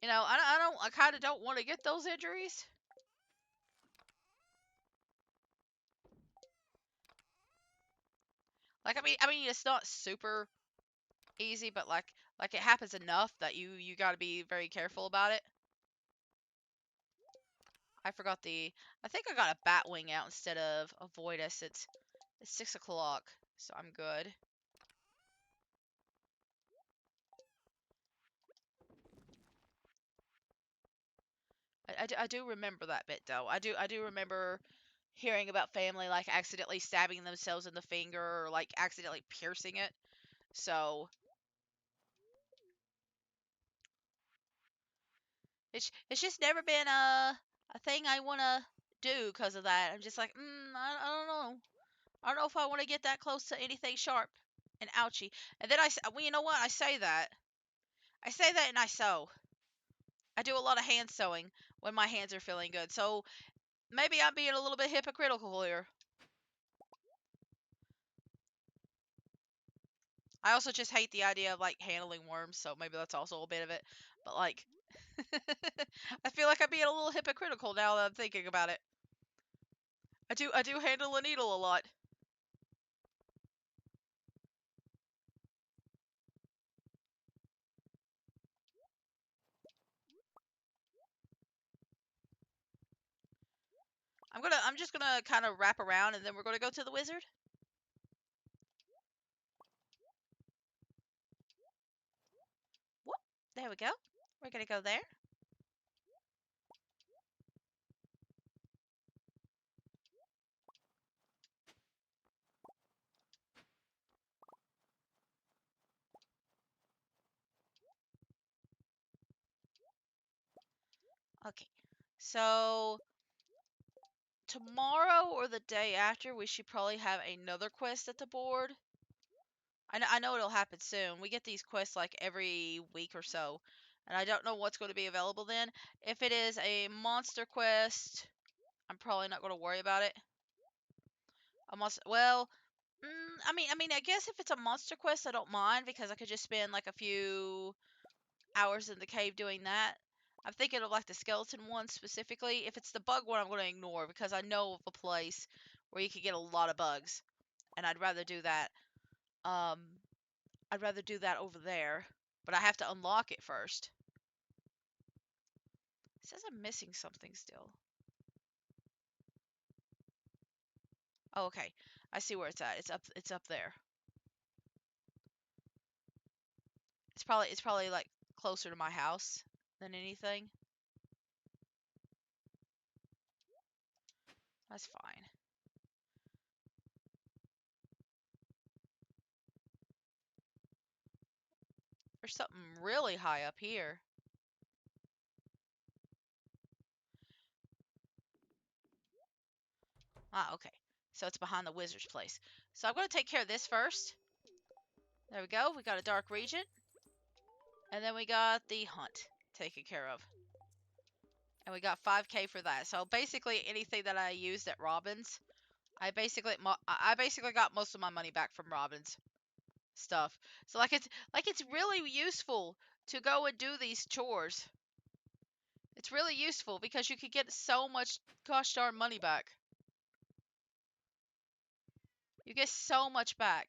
I kind of don't want to get those injuries. Like I mean it's not super easy, but like it happens enough that you got to be very careful about it. I forgot I think I got a bat wing out instead of a voidus. It's 6 o'clock, so I'm good. I do remember that bit though. I do remember hearing about family like accidentally stabbing themselves in the finger or like accidentally piercing it. So it's just never been a thing I want to do because of that. I'm just like, I don't know. I don't know if I want to get that close to anything sharp and ouchy. And then well, you know what? I say that and I sew. I do a lot of hand sewing when my hands are feeling good. So maybe I'm being a little bit hypocritical here. I also just hate the idea of like handling worms, so maybe that's also a bit of it. But like, I feel like I'm being a little hypocritical now that I'm thinking about it. I do handle a needle a lot. I'm just gonna kind of wrap around and then we're gonna go to the wizard. Whoop, there we go. We're gonna go there. Okay. So tomorrow or the day after, we should probably have another quest at the board. I know it'll happen soon. We get these quests like every week or so, and I don't know what's going to be available then. If it is a monster quest, I'm probably not going to worry about it. A monster, well, I guess if it's a monster quest, I don't mind because I could just spend like a few hours in the cave doing that. I'm thinking of like the skeleton one specifically. If it's the bug one, I'm going to ignore because I know of a place where you can get a lot of bugs, and I'd rather do that. Um, I'd rather do that over there, but I have to unlock it first. It says I'm missing something still. Oh, okay. I see where it's at. It's up there. It's probably like closer to my house than anything. That's fine. There's something really high up here. Ah, okay. So it's behind the wizard's place. So I'm going to take care of this first. There we go. We got a dark region. And then we got the hunt taken care of. And we got 5k for that. So basically anything that I used at Robin's, I basically got most of my money back from Robin's stuff. So it's really useful to go and do these chores. It's really useful because you could get so much gosh darn money back. You get so much back.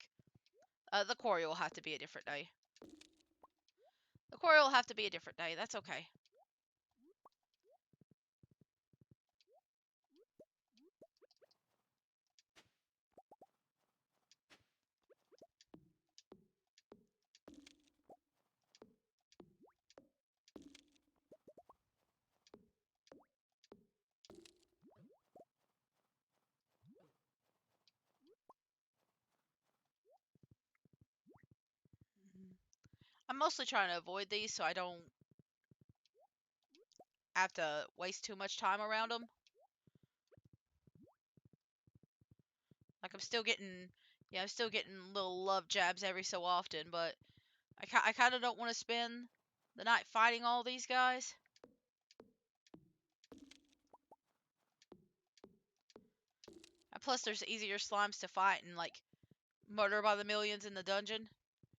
The quarry will have to be a different day. The quarry will have to be a different day. That's okay. I'm mostly trying to avoid these so I don't have to waste too much time around them. Like I'm still getting little love jabs every so often, but I kind of don't want to spend the night fighting all these guys. And plus, there's easier slimes to fight and like murder by the millions in the dungeon,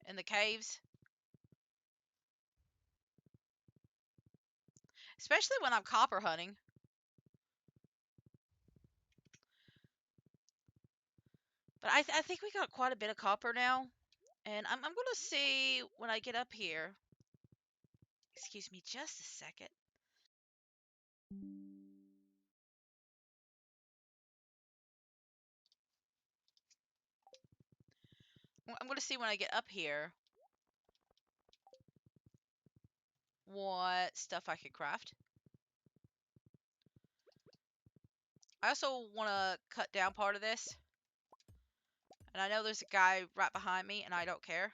in the caves. Especially when I'm copper hunting. But I think we got quite a bit of copper now. And I'm going to see when I get up here. Excuse me just a second. I'm going to see when I get up here what stuff I can craft. I also want to cut down part of this. And I know there's a guy right behind me, and I don't care.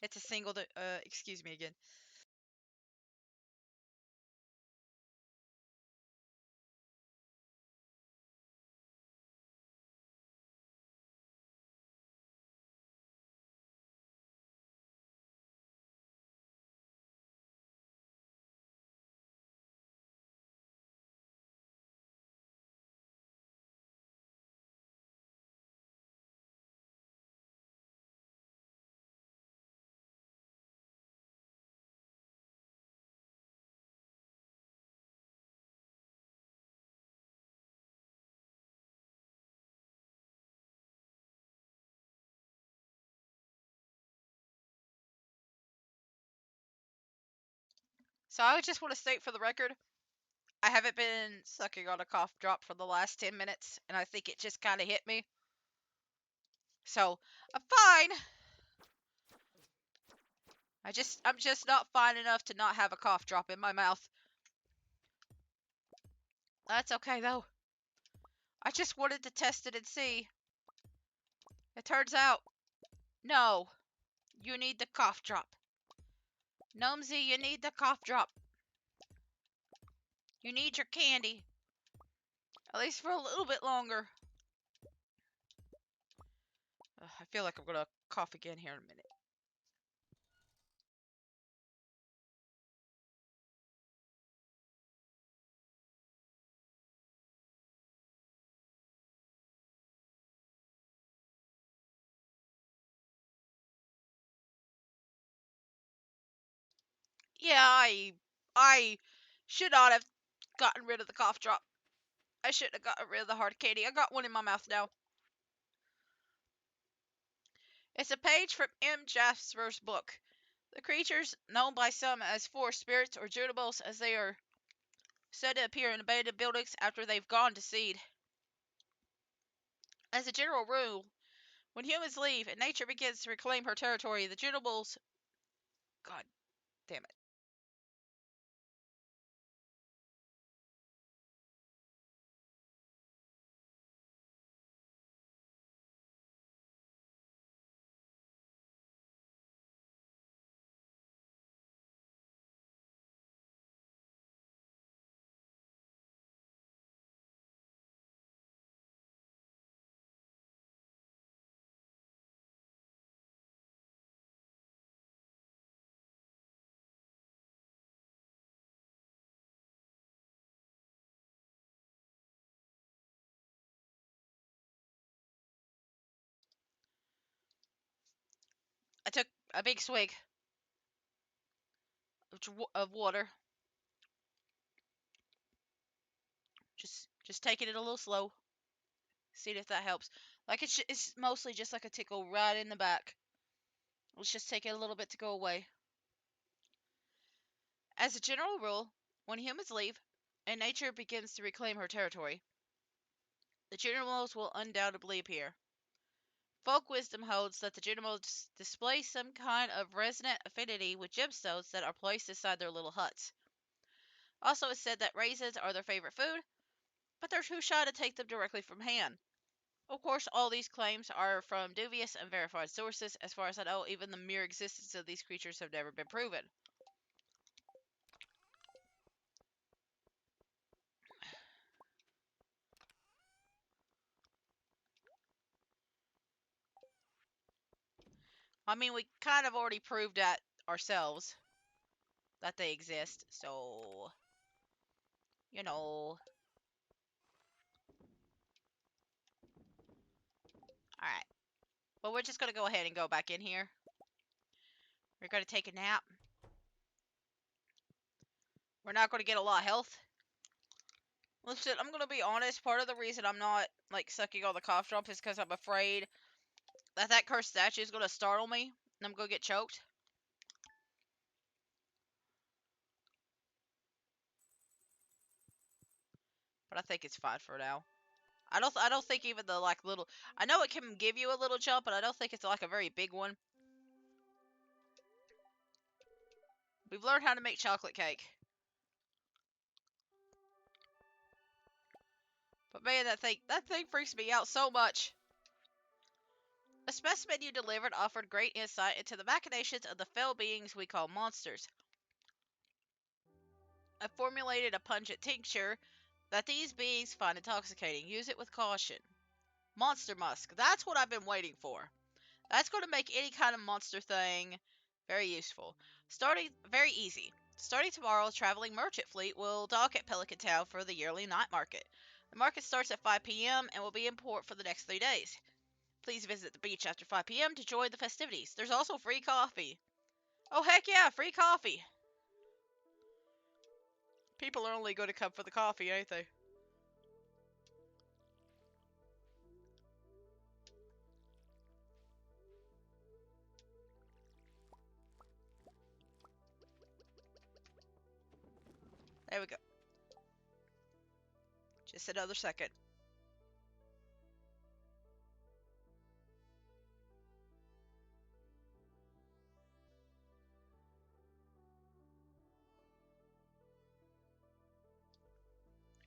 It's a single, excuse me again. So I just want to state for the record, I haven't been sucking on a cough drop for the last 10 minutes, and I think it just kind of hit me. So, I'm fine. I'm just not fine enough to not have a cough drop in my mouth. That's okay though. I just wanted to test it and see. It turns out, no. You need the cough drop. Gnomesy, you need the cough drop. You need your candy. At least for a little bit longer. I feel like I'm gonna cough again here in a minute. Yeah, I should not have gotten rid of the cough drop. I shouldn't have gotten rid of the hard candy. I got one in my mouth now. It's a page from M. Jasper's book. The creatures, known by some as forest spirits or junibles, as they are said to appear in abandoned buildings after they've gone to seed. As a general rule, when humans leave and nature begins to reclaim her territory, the junibles... God damn it. a big swig of water. Just taking it a little slow. See if that helps. Like it's mostly just like a tickle right in the back. Let's just take it a little bit to go away. As a general rule, when humans leave and nature begins to reclaim her territory, the Junimals will undoubtedly appear. Folk wisdom holds that the Junimals display some kind of resonant affinity with gemstones that are placed inside their little huts. Also, it's said that raisins are their favorite food, but they're too shy to take them directly from hand. Of course, all these claims are from dubious and verified sources. As far as I know, even the mere existence of these creatures have never been proven. I mean, we kind of already proved that ourselves, that they exist, so, you know. Alright, but we're just going to go ahead and go back in here. We're going to take a nap. We're not going to get a lot of health. Listen, I'm going to be honest, part of the reason I'm not, like, sucking all the cough drops is because I'm afraid that cursed statue is going to startle me, and I'm going to get choked. But I think it's fine for now. I don't think even the, like, little... I know it can give you a little jump, but I don't think it's, like, a very big one. We've learned how to make chocolate cake. But man, that thing freaks me out so much. A specimen you delivered offered great insight into the machinations of the fell beings we call monsters. I formulated a pungent tincture that these beings find intoxicating. Use it with caution. Monster musk. That's what I've been waiting for. That's going to make any kind of monster thing very useful. Very easy. Starting tomorrow, traveling merchant fleet will dock at Pelican Town for the yearly night market. The market starts at 5 p.m. and will be in port for the next 3 days. Please visit the beach after 5 p.m. to join the festivities. There's also free coffee. Oh, heck yeah, free coffee. People are only going to come for the coffee, ain't they? There we go. Just another second.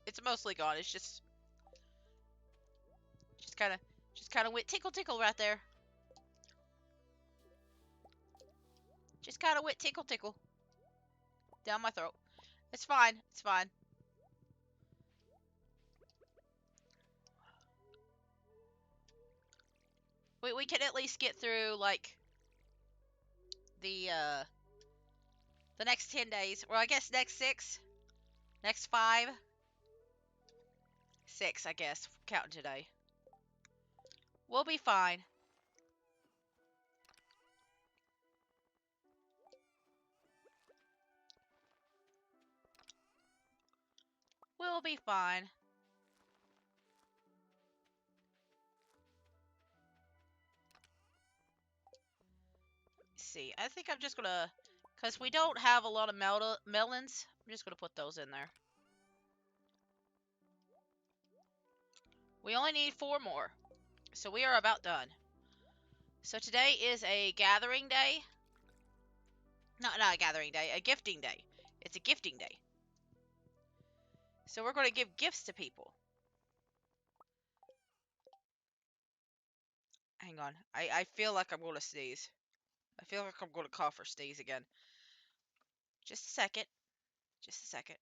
It's mostly gone. It's kind of went tickle tickle right there. Just kind of went tickle tickle down my throat. It's fine. It's fine. We can at least get through like the next 10 days. Well, I guess next 6, next 5, 6, I guess, counting today. We'll be fine. We'll be fine. See, I think I'm just gonna, because we don't have a lot of melons, I'm just gonna put those in there. We only need 4 more, so we are about done. So today is a gathering day. No, not a gathering day, a gifting day. It's a gifting day. So we're gonna give gifts to people. Hang on, I feel like I'm gonna sneeze. I feel like I'm gonna cough or sneeze again. Just a second. Just a second.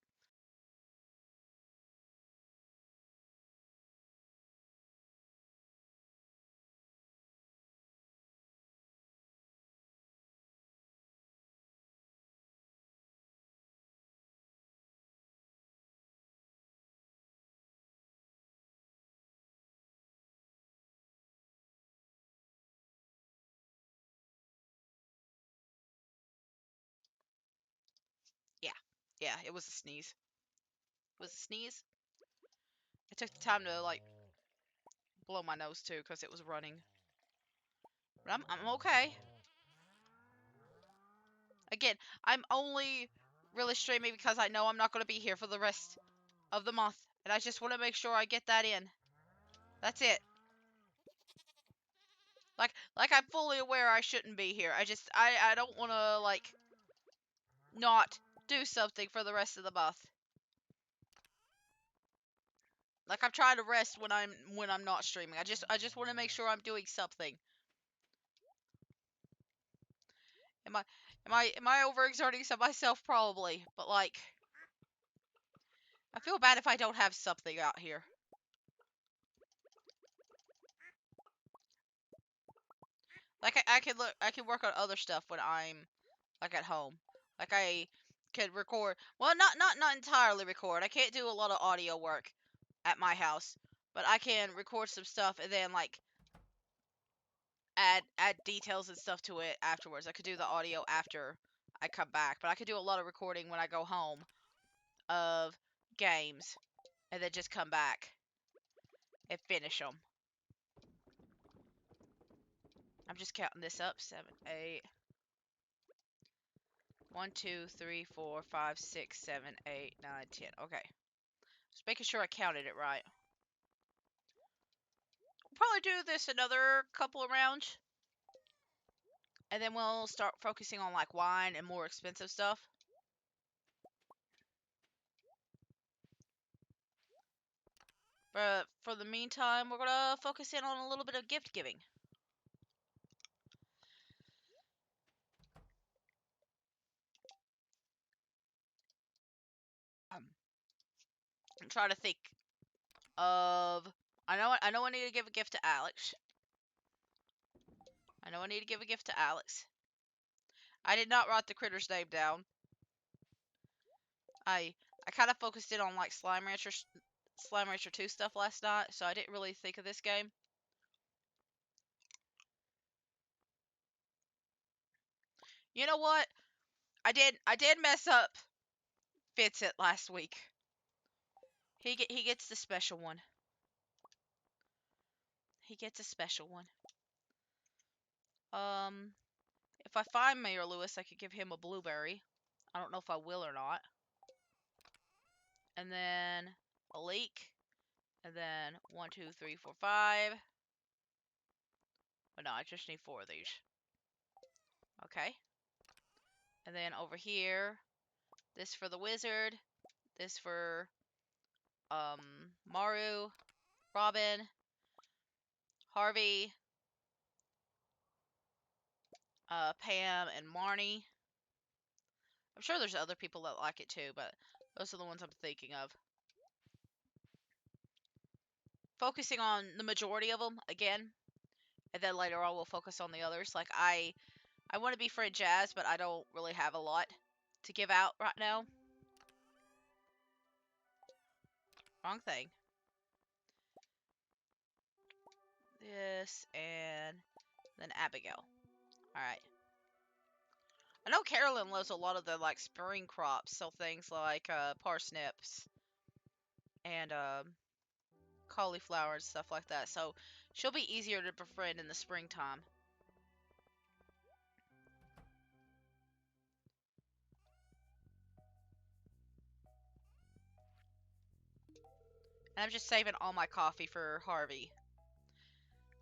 Yeah, it was a sneeze. It was a sneeze. I took the time to, like, blow my nose, too, because it was running. But I'm okay. Again, I'm only really streaming because I know I'm not going to be here for the rest of the month. And I just want to make sure I get that in. That's it. Like I'm fully aware I shouldn't be here. I don't want to, like, not do something for the rest of the month. Like, I'm trying to rest when I'm not streaming. I just want to make sure I'm doing something. Am I overexerting myself? Probably, but, like, I feel bad if I don't have something out here. Like, I can work on other stuff when I'm, like, at home. Like, I could record. Well, not entirely record. I can't do a lot of audio work at my house, but I can record some stuff and then, like, add details and stuff to it afterwards. I could do the audio after I come back, but I could do a lot of recording when I go home of games and then just come back and finish them. I'm just counting this up. 7, 8. 1, 2, 3, 4, 5, 6, 7, 8, 9, 10. Okay. Just making sure I counted it right. We'll probably do this another couple of rounds. And then we'll start focusing on, like, wine and more expensive stuff. But for the meantime, we're gonna focus in on a little bit of gift giving. I'm trying to think of. I know I need to give a gift to Alex. I know I need to give a gift to Alex. I did not write the critter's name down. I kind of focused in on, like, Slime Rancher 2 stuff last night, so I didn't really think of this game. You know what? I did mess up Vincent last week. He gets the special one. He gets a special one. If I find Mayor Lewis, I could give him a blueberry. I don't know if I will or not. And then a leek. And then 1, 2, 3, 4, 5. But no, I just need 4 of these. Okay. And then over here, this for the wizard. This for Maru, Robin, Harvey, Pam, and Marnie. I'm sure there's other people that like it too, but those are the ones I'm thinking of. Focusing on the majority of them again, and then later on we'll focus on the others. Like, I want to be friend Jazz, but I don't really have a lot to give out right now. Wrong thing. This and then Abigail. Alright. I know Carolyn loves a lot of the, like, spring crops, so things like parsnips and cauliflower and stuff like that. So she'll be easier to befriend in the springtime. And I'm just saving all my coffee for Harvey.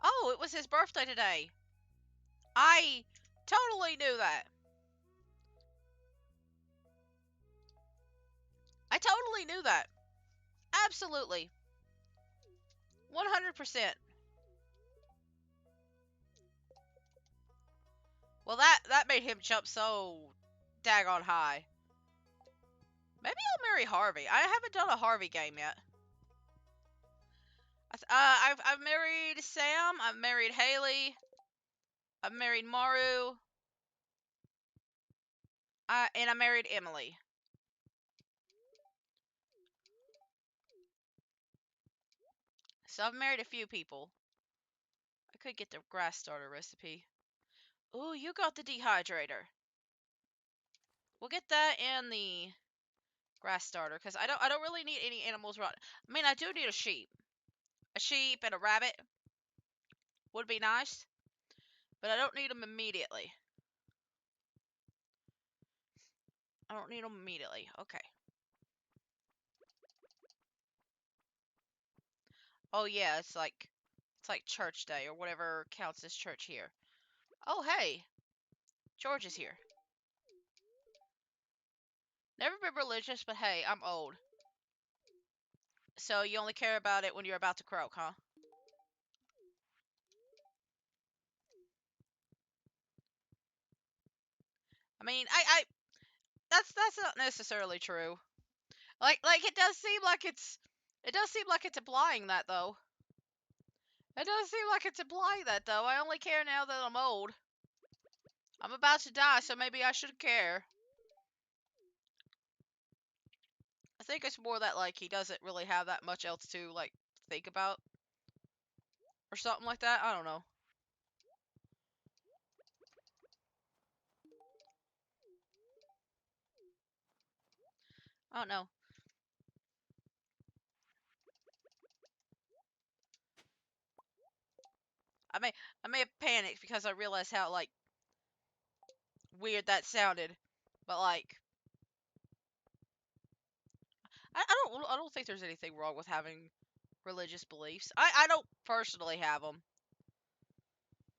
Oh, it was his birthday today. I totally knew that. I totally knew that. Absolutely. 100%. Well, that made him jump so daggone high. Maybe I'll marry Harvey. I haven't done a Harvey game yet. I've married Sam. I've married Haley. I've married Maru. And I married Emily. So I've married a few people. I could get the grass starter recipe. Ooh, you got the dehydrator. We'll get that and the Grass starter, because I don't really need any animals right. I mean, I do need a sheep. A sheep and a rabbit would be nice, but I don't need them immediately. I don't need them immediately. Okay. Oh yeah, it's like church day or whatever counts as church here. Oh hey, George is here. Never been religious, but hey, I'm old. So you only care about it when you're about to croak, huh? I mean, that's not necessarily true. Like it does seem like it's implying that though. It does seem like it's implying that though. I only care now that I'm old. I'm about to die, so maybe I should care. I think it's more that like he doesn't really have that much else to like think about or something like that. I don't know. I don't know. I may I may have panicked because I realized how like weird that sounded. But like I don't think there's anything wrong with having religious beliefs. I don't personally have them,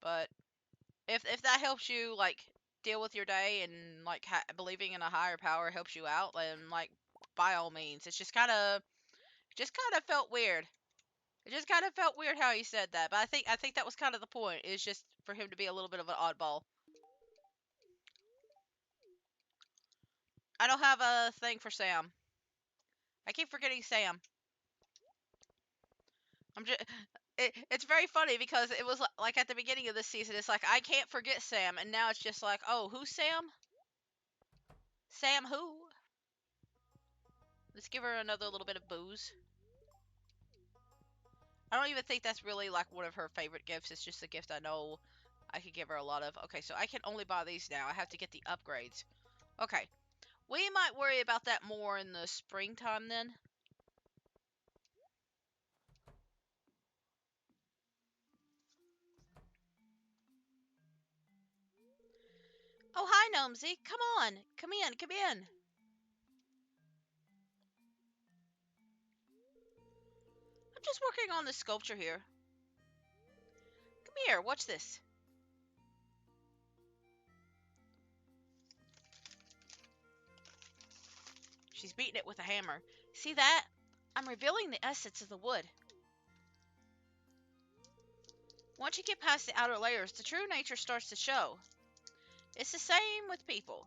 but if that helps you like deal with your day and like believing in a higher power helps you out, then like by all means. It's just kind of felt weird. It just kind of felt weird how he said that, but I think that was kind of the point. Is just for him to be a little bit of an oddball. I don't have a thing for Sam. I keep forgetting Sam. I'm just it's very funny because it was like at the beginning of this season, it's like I can't forget Sam, and now it's just like, oh, who's Sam? Sam who? Let's give her another little bit of booze. I don't even think that's really like one of her favorite gifts. It's just a gift I know I could give her a lot of. Okay, so I can only buy these now. I have to get the upgrades. Okay, we might worry about that more in the springtime then. Oh, hi, Gnomesy. Come on. Come in. Come in. I'm just working on this sculpture here. Come here. Watch this. She's beating it with a hammer. See that? I'm revealing the essence of the wood. Once you get past the outer layers, the true nature starts to show. It's the same with people.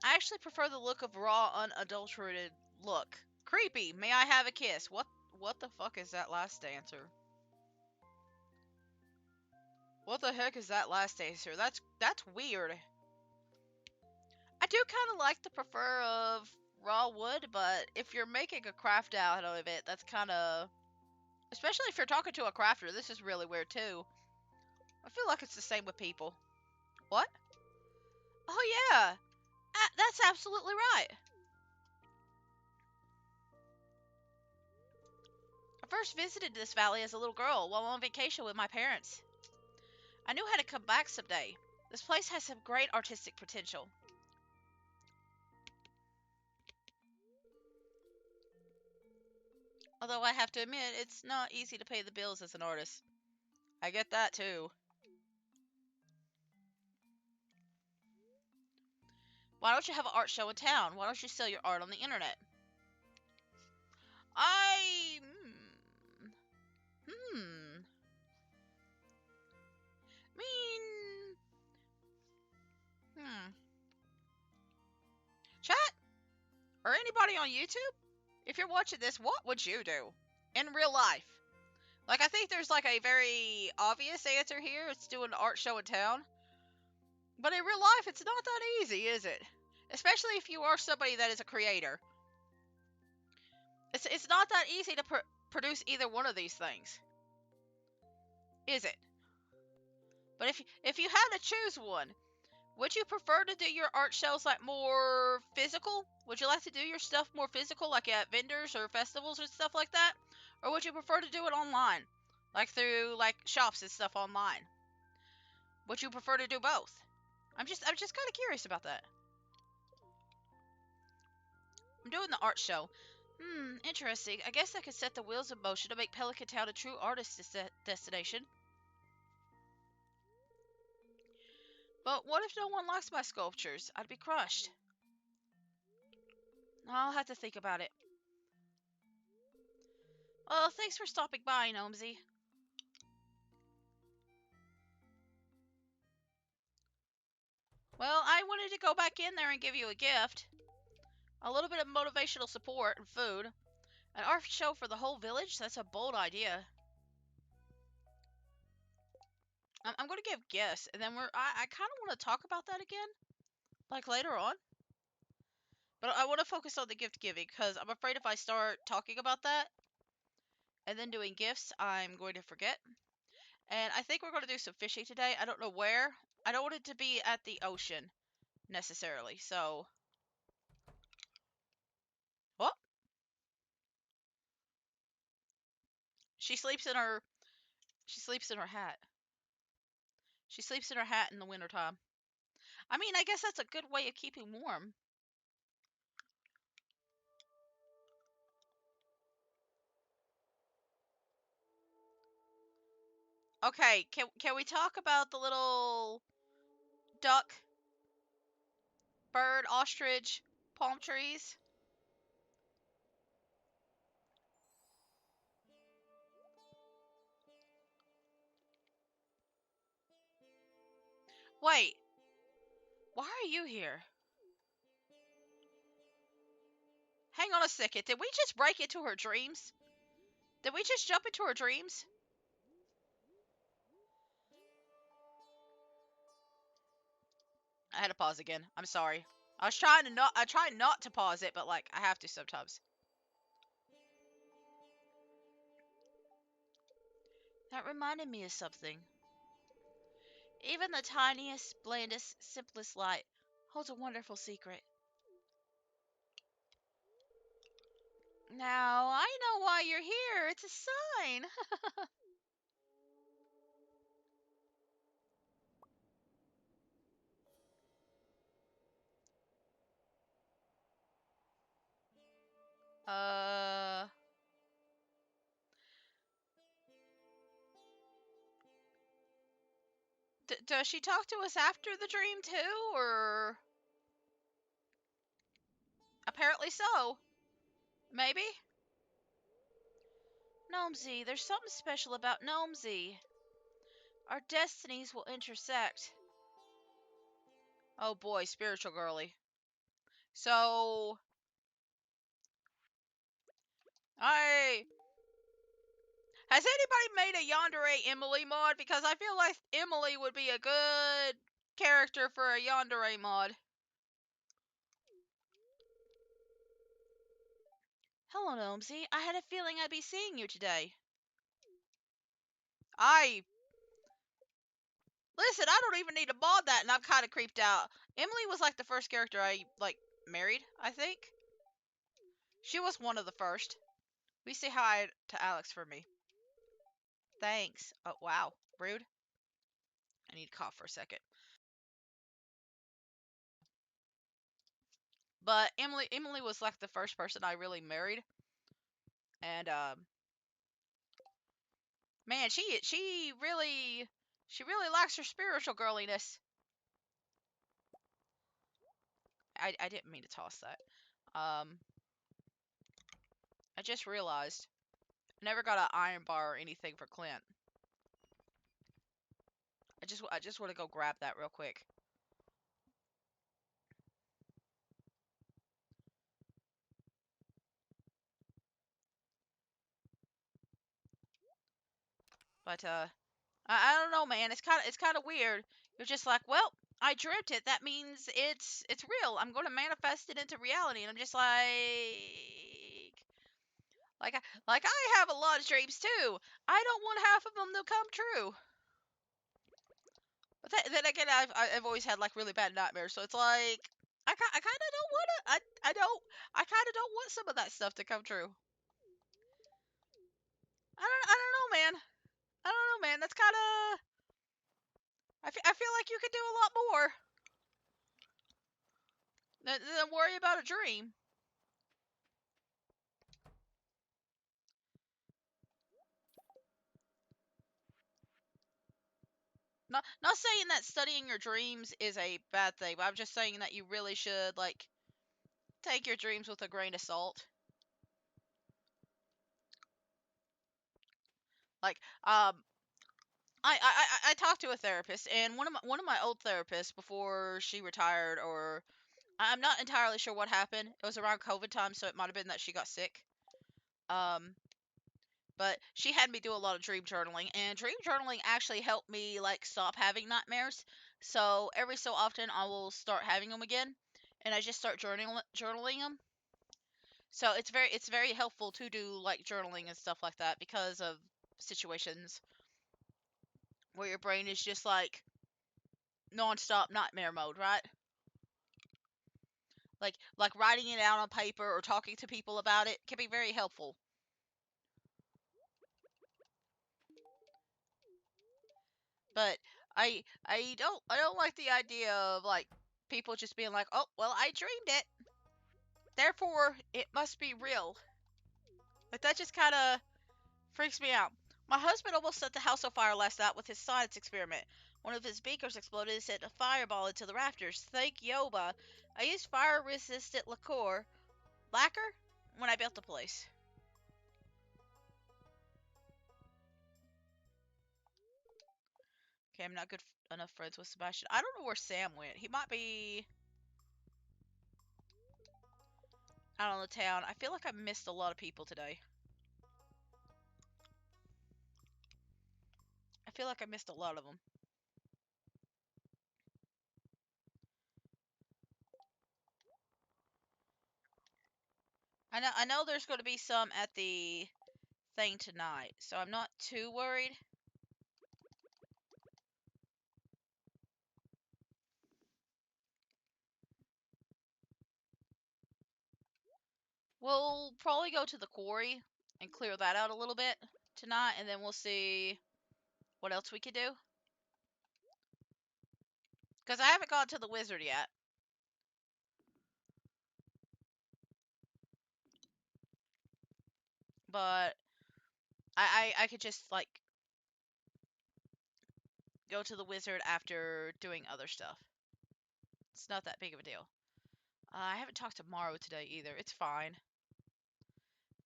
I actually prefer the look of raw, unadulterated look. Creepy. May I have a kiss? What the fuck is that last answer? What the heck is that last answer? That's weird. I do kind of like the prefer of raw wood, but if you're making a craft out of it, that's kind of, especially if you're talking to a crafter, this is really weird too. I feel like it's the same with people. What? Oh yeah, that's absolutely right. I first visited this valley as a little girl while on vacation with my parents. I knew how to come back someday. This place has some great artistic potential. Although I have to admit, it's not easy to pay the bills as an artist. I get that too. Why don't you have an art show in town? Why don't you sell your art on the internet? I. Hmm. Mean. Hmm. Chat? Or anybody on YouTube? If you're watching this, what would you do? In real life? Like, I think there's like a very obvious answer here. It's doing an art show in town. But in real life, it's not that easy, is it? Especially if you are somebody that is a creator. It's not that easy to produce either one of these things, is it? But if you had to choose one, Would you prefer to do your art shows like more physical? Would you like to do your stuff more physical, like at vendors or festivals or stuff like that? Or would you prefer to do it online? Like through like shops and stuff online? Would you prefer to do both? I'm just kind of curious about that. I'm doing the art show. Interesting. I guess I could set the wheels in motion to make Pelican Town a true artist destination. But what if no one likes my sculptures? I'd be crushed. I'll have to think about it. Well, thanks for stopping by, Gnomesy. Well, I wanted to go back in there and give you a gift. A little bit of motivational support and food. An art show for the whole village? That's a bold idea. I'm going to give gifts, and then I kind of want to talk about that again, like later on. But I want to focus on the gift giving, because I'm afraid if I start talking about that, and then doing gifts, I'm going to forget. And I think we're going to do some fishing today. I don't know where. I don't want it to be at the ocean, necessarily, so... What? She sleeps in her... She sleeps in her hat. She sleeps in her hat in the wintertime. I mean, I guess that's a good way of keeping warm. Okay, can we talk about the little duck, bird, ostrich, palm trees? Wait, why are you here? Hang on a second. Did we just break into her dreams? Did we just jump into her dreams? I had to pause again. I'm sorry. I try not to pause it, but like I have to sometimes. That reminded me of something. Even the tiniest, blandest, simplest light holds a wonderful secret. Now, I know why you're here. It's a sign. uh, does she talk to us after the dream too, or apparently so? Maybe. Gnomesy, there's something special about Gnomesy. Our destinies will intersect. Oh boy, spiritual girly. So, I has anybody made a Yandere Emily mod? Because I feel like Emily would be a good character for a Yandere mod. Hello, Gnomesy. I had a feeling I'd be seeing you today. I Listen, I don't even need to mod that, and I'm kind of creeped out. Emily was like the first character I like married, I think. She was one of the first. We say hi to Alex for me. Thanks. Oh wow, rude. I need to cough for a second. But Emily was like the first person I really married, and man, she really likes her spiritual girliness. I didn't mean to toss that. Um, I just realized I never got an iron bar or anything for Clint. I just want to go grab that real quick. But I don't know, man. It's kind of weird. You're just like, well, I dreamt it. That means it's real. I'm going to manifest it into reality. And I'm just like I have a lot of dreams too. I don't want half of them to come true. Then again, I've always had like really bad nightmares, so it's like I kind of don't want to. I kind of don't want some of that stuff to come true. I don't know, man. I don't know, man. That's kind of. I feel like you could do a lot more than worry about a dream. Not saying that studying your dreams is a bad thing, but I'm just saying that you really should like take your dreams with a grain of salt. Like, I talked to a therapist, and one of my old therapists before she retired, or I'm not entirely sure what happened. It was around COVID time, so it might have been that she got sick. Um, but she had me do a lot of dream journaling, and dream journaling actually helped me like stop having nightmares. So every so often I will start having them again, and I just start journaling them. So it's very helpful to do like journaling and stuff like that because of situations where your brain is just like nonstop nightmare mode, right? Like writing it out on paper or talking to people about it can be very helpful. But I don't like the idea of like people just being like, "Oh, well, I dreamed it. Therefore, it must be real." Like that just kind of freaks me out. My husband almost set the house on fire last night with his science experiment. One of his beakers exploded and sent a fireball into the rafters. Thank Yoba. I used fire-resistant lacquer when I built the place. Okay, I'm not good enough friends with Sebastian. I don't know where Sam went. He might be out on the town. I feel like I missed a lot of people today. I feel like I missed a lot of them. I know there's going to be some at the thing tonight, so I'm not too worried. We'll probably go to the quarry and clear that out a little bit tonight, and then we'll see what else we could do. Because I haven't gone to the wizard yet. But I could just, like, go to the wizard after doing other stuff. It's not that big of a deal. I haven't talked to Morrow today either. It's fine.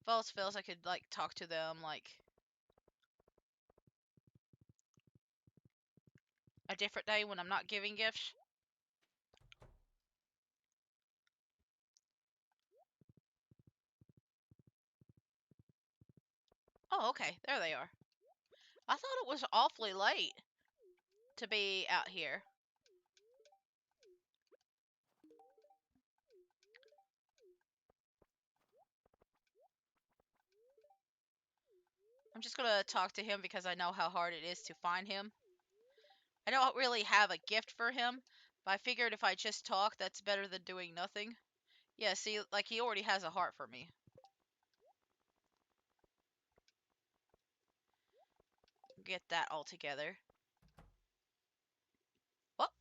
If else fails, I could, like, talk to them, like, a different day when I'm not giving gifts. Oh, okay. There they are. I thought it was awfully late to be out here. I'm just gonna talk to him because I know how hard it is to find him. I don't really have a gift for him, but I figured if I just talk, that's better than doing nothing. Yeah, see, like, he already has a heart for me. Get that all together. Well,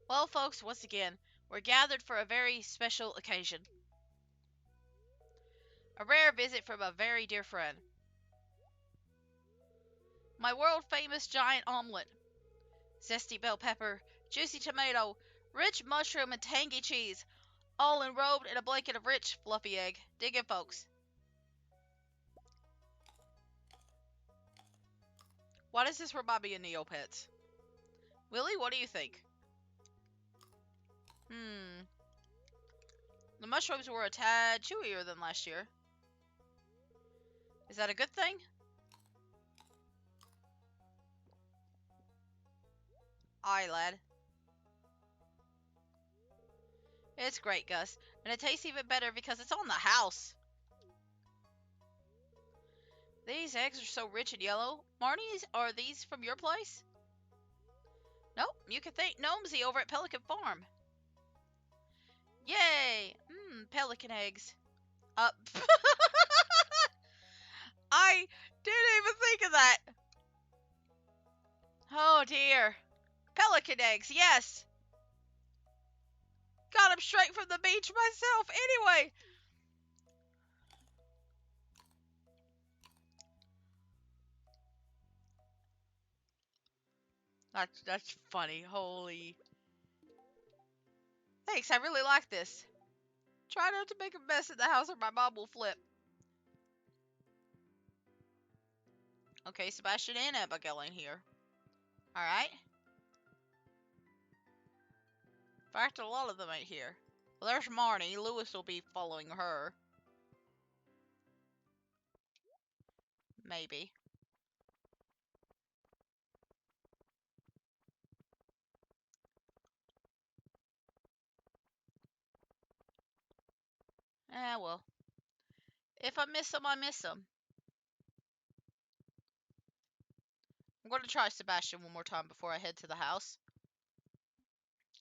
well, folks, once again, we're gathered for a very special occasion. A rare visit from a very dear friend. My world-famous giant omelet. Zesty bell pepper, juicy tomato, rich mushroom, and tangy cheese, all enrobed in a blanket of rich, fluffy egg. Dig in, folks. Why does this remind me of Neopets? Willie, what do you think? Hmm. The mushrooms were a tad chewier than last year. Is that a good thing? Aye, lad. It's great, Gus. And it tastes even better because it's on the house. These eggs are so rich and yellow. Marnie's, are these from your place? Nope, you can thank Gnomesy over at Pelican Farm. Yay! Mmm, pelican eggs. I didn't even think of that. Oh dear. Pelican eggs, yes. Got them straight from the beach myself. Anyway. That's funny. Holy. Thanks, I really like this. Try not to make a mess in the house or my mom will flip. Okay, Sebastian and Abigail in here. Alright. In fact, a lot of them ain't here. Well, there's Marnie. Lewis will be following her. Maybe. Well. If I miss them, I miss them. I'm going to try Sebastian one more time before I head to the house.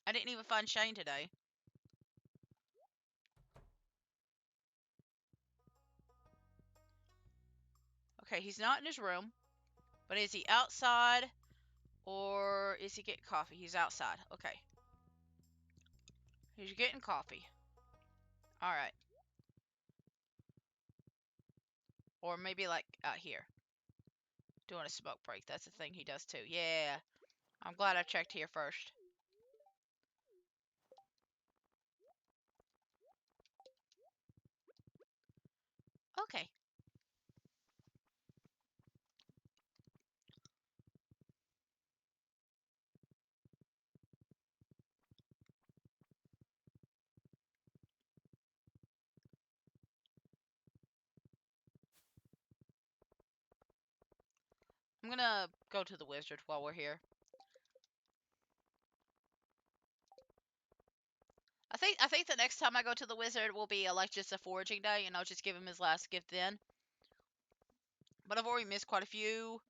I didn't even find Shane today. Okay, he's not in his room. But is he outside? Or is he getting coffee? He's outside. Okay. He's getting coffee. Alright. Or maybe like out here. Doing a smoke break. That's a thing he does too. Yeah. I'm glad I checked here first. Okay. I'm gonna go to the wizard while we're here. I think the next time I go to the wizard will be like just a foraging day, and I'll just give him his last gift then. But I've already missed quite a few,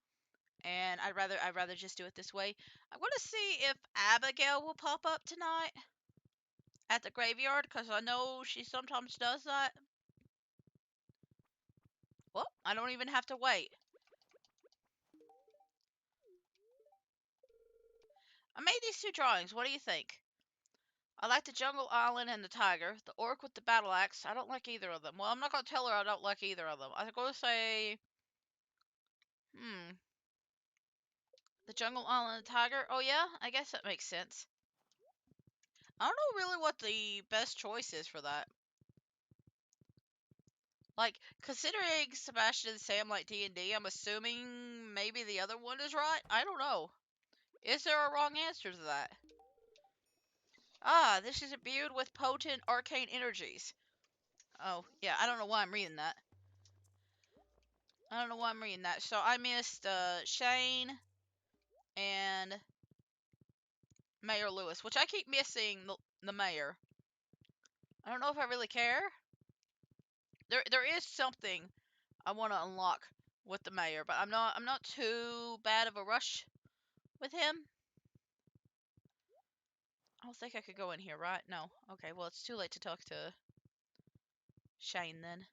and I'd rather just do it this way. I'm gonna see if Abigail will pop up tonight at the graveyard, because I know she sometimes does that. Well, I don't even have to wait. I made these two drawings. What do you think? I like the jungle island and the tiger. The orc with the battle axe. I don't like either of them. Well, I'm not going to tell her I don't like either of them. I'm going to say... The jungle island and the tiger? Oh, yeah? I guess that makes sense. I don't know really what the best choice is for that. Like, considering Sebastian and Sam like D&D, I'm assuming maybe the other one is right? I don't know. Is there a wrong answer to that? Ah, this is imbued with potent arcane energies. Oh, yeah, I don't know why I'm reading that. I don't know why I'm reading that. So I missed Shane and Mayor Lewis, which I keep missing the mayor. I don't know if I really care. There is something I want to unlock with the mayor, but I'm not too bad of a rush with him. I don't think I could go in here, right? No. Okay, well, it's too late to talk to Shane then.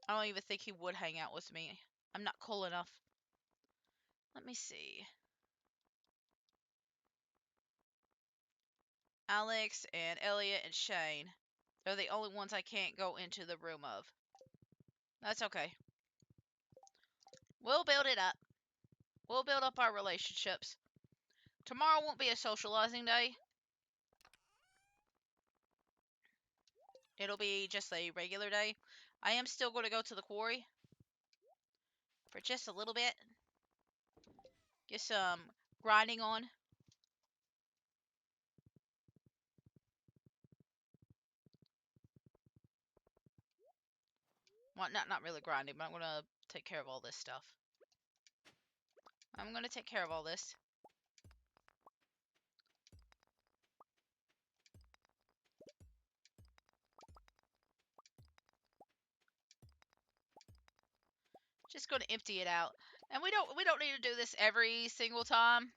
I don't even think he would hang out with me. I'm not cool enough. Let me see. Alex and Elliot and Shane. They're the only ones I can't go into the room of. That's okay. We'll build it up. We'll build up our relationships. Tomorrow won't be a socializing day. It'll be just a regular day. I am still going to go to the quarry for just a little bit. Get some grinding on. Well, not really grinding, but I'm going to take care of all this stuff. I'm going to take care of all this. Just going to empty it out. And we don't need to do this every single time.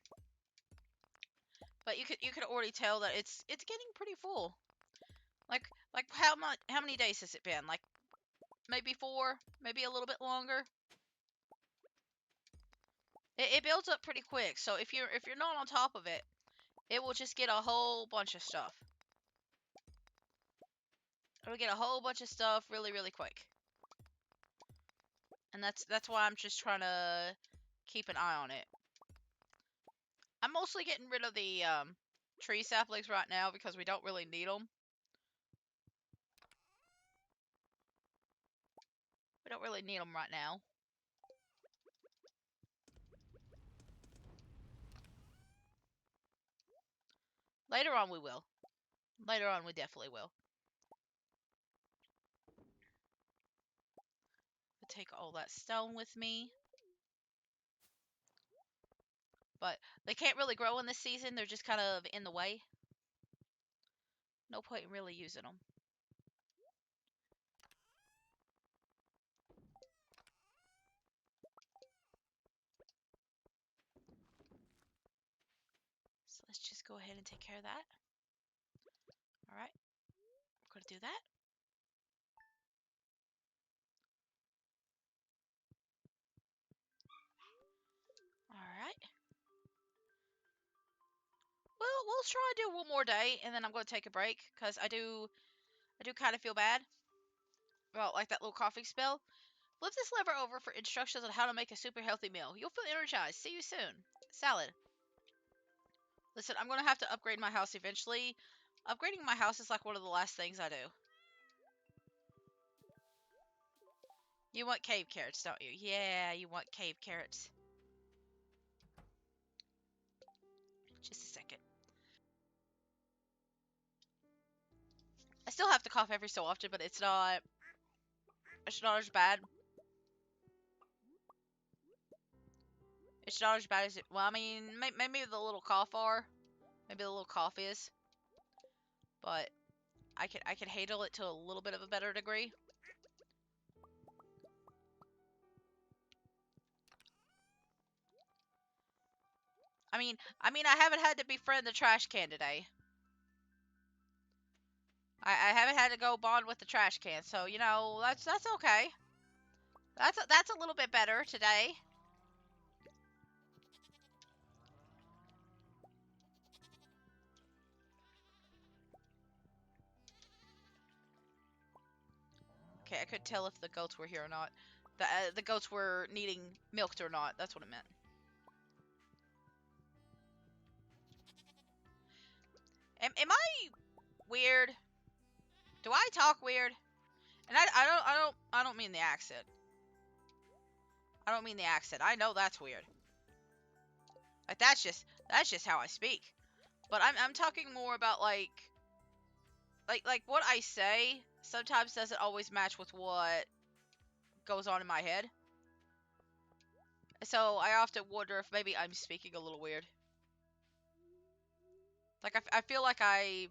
But you could already tell that it's getting pretty full. Like how many days has it been? Like maybe 4, maybe a little bit longer. It builds up pretty quick. So if you're not on top of it, it will just get a whole bunch of stuff. It'll get a whole bunch of stuff really, really quick. And that's why I'm just trying to keep an eye on it. I'm mostly getting rid of the tree saplings right now because we don't really need them. We don't really need them right now. Later on we will. Later on we definitely will. I'll take all that stone with me. But they can't really grow in this season. They're just kind of in the way. No point in really using them. So let's just go ahead and take care of that. Alright. We're going to do that. Alright. Well, we'll try to do one more day, and then I'm going to take a break, because I do kind of feel bad about, like, that little coughing spell. Flip this lever over for instructions on how to make a super healthy meal. You'll feel energized. See you soon. Salad. Listen, I'm going to have to upgrade my house eventually. Upgrading my house is like one of the last things I do. You want cave carrots, don't you? Yeah, you want cave carrots. Just a second. I still have to cough every so often, but it's not as bad. It's not as bad as it. Well, I mean, maybe the little cough are, maybe the little cough is, but I can handle it to a little bit of a better degree. I haven't had to befriend the trash can today. I haven't had to go bond with the trash can, so you know that's okay. That's a little bit better today. Okay, I couldn't tell if the goats were here or not. The goats were needing milked or not. That's what it meant. Am I weird? Do I talk weird? And I don't mean the accent. I don't mean the accent. I know that's weird. Like that's just how I speak. But I'm talking more about like what I say sometimes doesn't always match with what goes on in my head. So I often wonder if maybe I'm speaking a little weird. Like I feel like I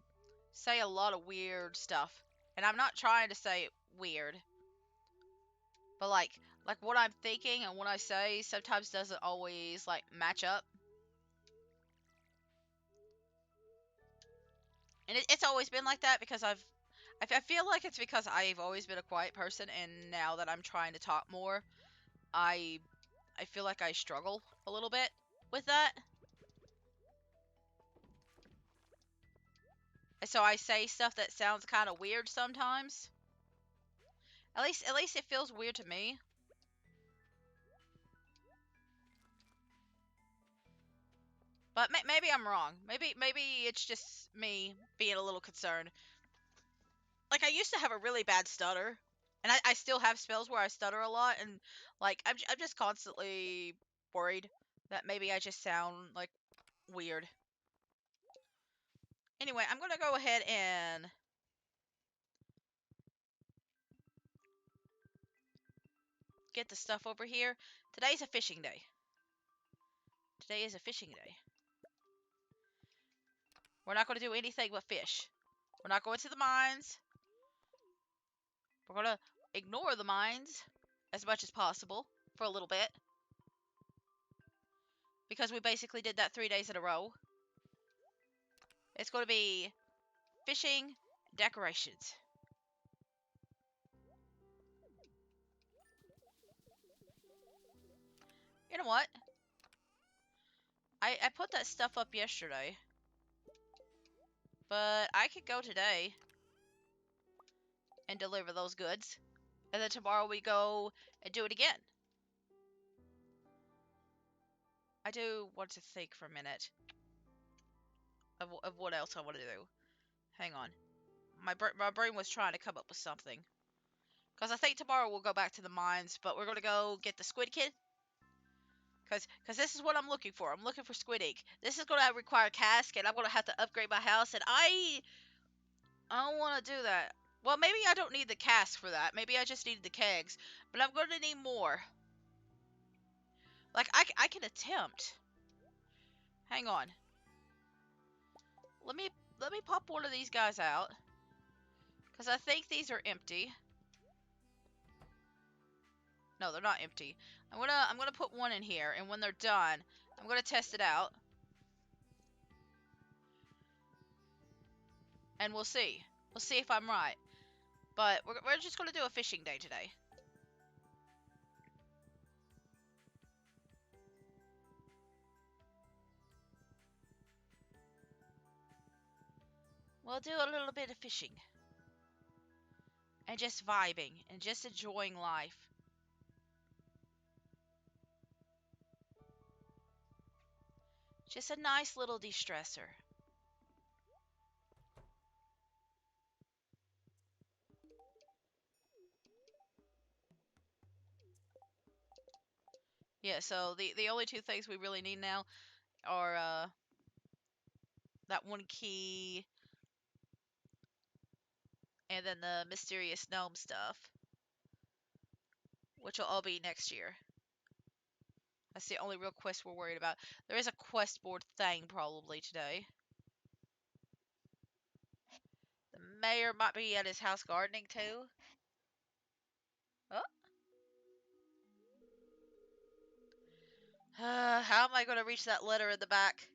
say a lot of weird stuff, and I'm not trying to say weird, but like what I'm thinking and what I say sometimes doesn't always like match up. And it's always been like that because I feel like it's because I've always been a quiet person, and now that I'm trying to talk more, I I feel like I struggle a little bit with that. And so I say stuff that sounds kind of weird sometimes. At least it feels weird to me. But maybe I'm wrong. Maybe it's just me being a little concerned. Like I used to have a really bad stutter, and I still have spells where I stutter a lot, and like I'm just constantly worried that maybe I just sound like weird. Anyway, I'm gonna go ahead and get the stuff over here. Today's a fishing day. Today is a fishing day. We're not going to do anything but fish. We're not going to the mines. We're going to ignore the mines as much as possible. for a little bit. Because we basically did that 3 days in a row. It's going to be fishing, decorations. You know what? I put that stuff up yesterday. But I could go today and deliver those goods. And then tomorrow we go and do it again. I do want to think for a minute of what else I want to do. Hang on. My brain was trying to come up with something. Because I think tomorrow we'll go back to the mines, but we're going to go get the squid kid. Because this is what I'm looking for. I'm looking for squid ink. This is going to require cask, and I'm going to have to upgrade my house, and I don't want to do that. Well, maybe I don't need the cask for that. Maybe I just need the kegs. But I'm going to need more. Like, I can attempt. Hang on. Let me pop one of these guys out. Because I think these are empty. No, they're not empty. I'm gonna put one in here, and when they're done, I'm gonna test it out. And we'll see. We'll see if I'm right. But we're just gonna do a fishing day today. We'll do a little bit of fishing. And just vibing, and just enjoying life. Just a nice little de-stressor. Yeah, so the only two things we really need now are that one key and then the mysterious gnome stuff, which will all be next year. That's the only real quest we're worried about. There is a quest board thing probably today. The mayor might be at his house gardening too. Oh. How am I going to reach that letter in the back?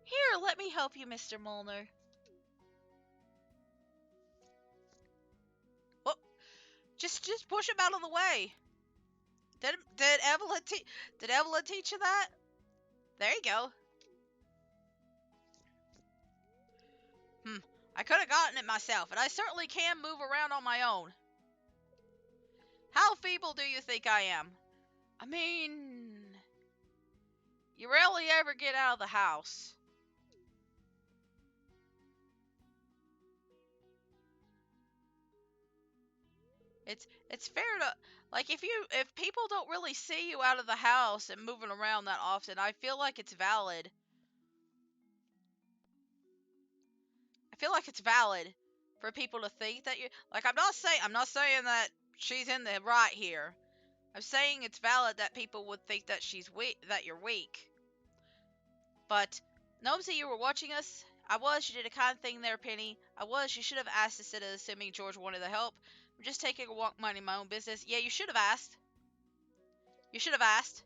Here, let me help you, Mr. Molnar. Oh, just push him out of the way. Did Evelyn teach you that? There you go. I could have gotten it myself, and I certainly can move around on my own. How feeble do you think I am? I mean, you rarely ever get out of the house. It's fair to, like, if people don't really see you out of the house and moving around that often, I feel like it's valid. I feel like it's valid for people to think that you, like, I'm not saying that she's in the right here. I'm saying it's valid that people would think that she's weak, that you're weak. But Gnomesy, you were watching us. I was. You did a kind thing there, Penny. I was. You should have asked instead of assuming George wanted the help. I'm just taking a walk, minding my own business. Yeah, you should have asked. You should have asked.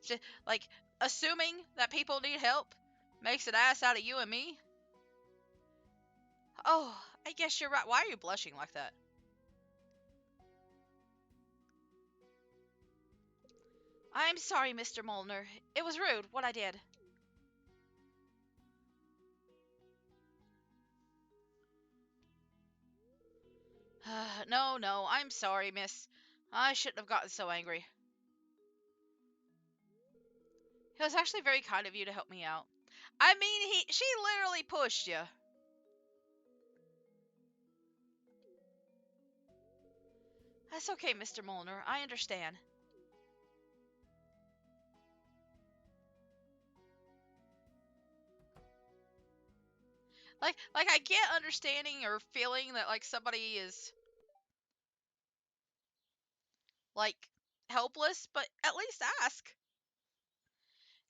Just, like, assuming that people need help makes an ass out of you and me. Oh, I guess you're right. Why are you blushing like that? I'm sorry, Mr. Molnar. It was rude, what I did. No, I'm sorry, miss. I shouldn't have gotten so angry. It was actually very kind of you to help me out. I mean, she literally pushed you. That's okay, Mr. Molnar. I understand. Like I get understanding or feeling that, like, somebody is, like, helpless, but at least ask.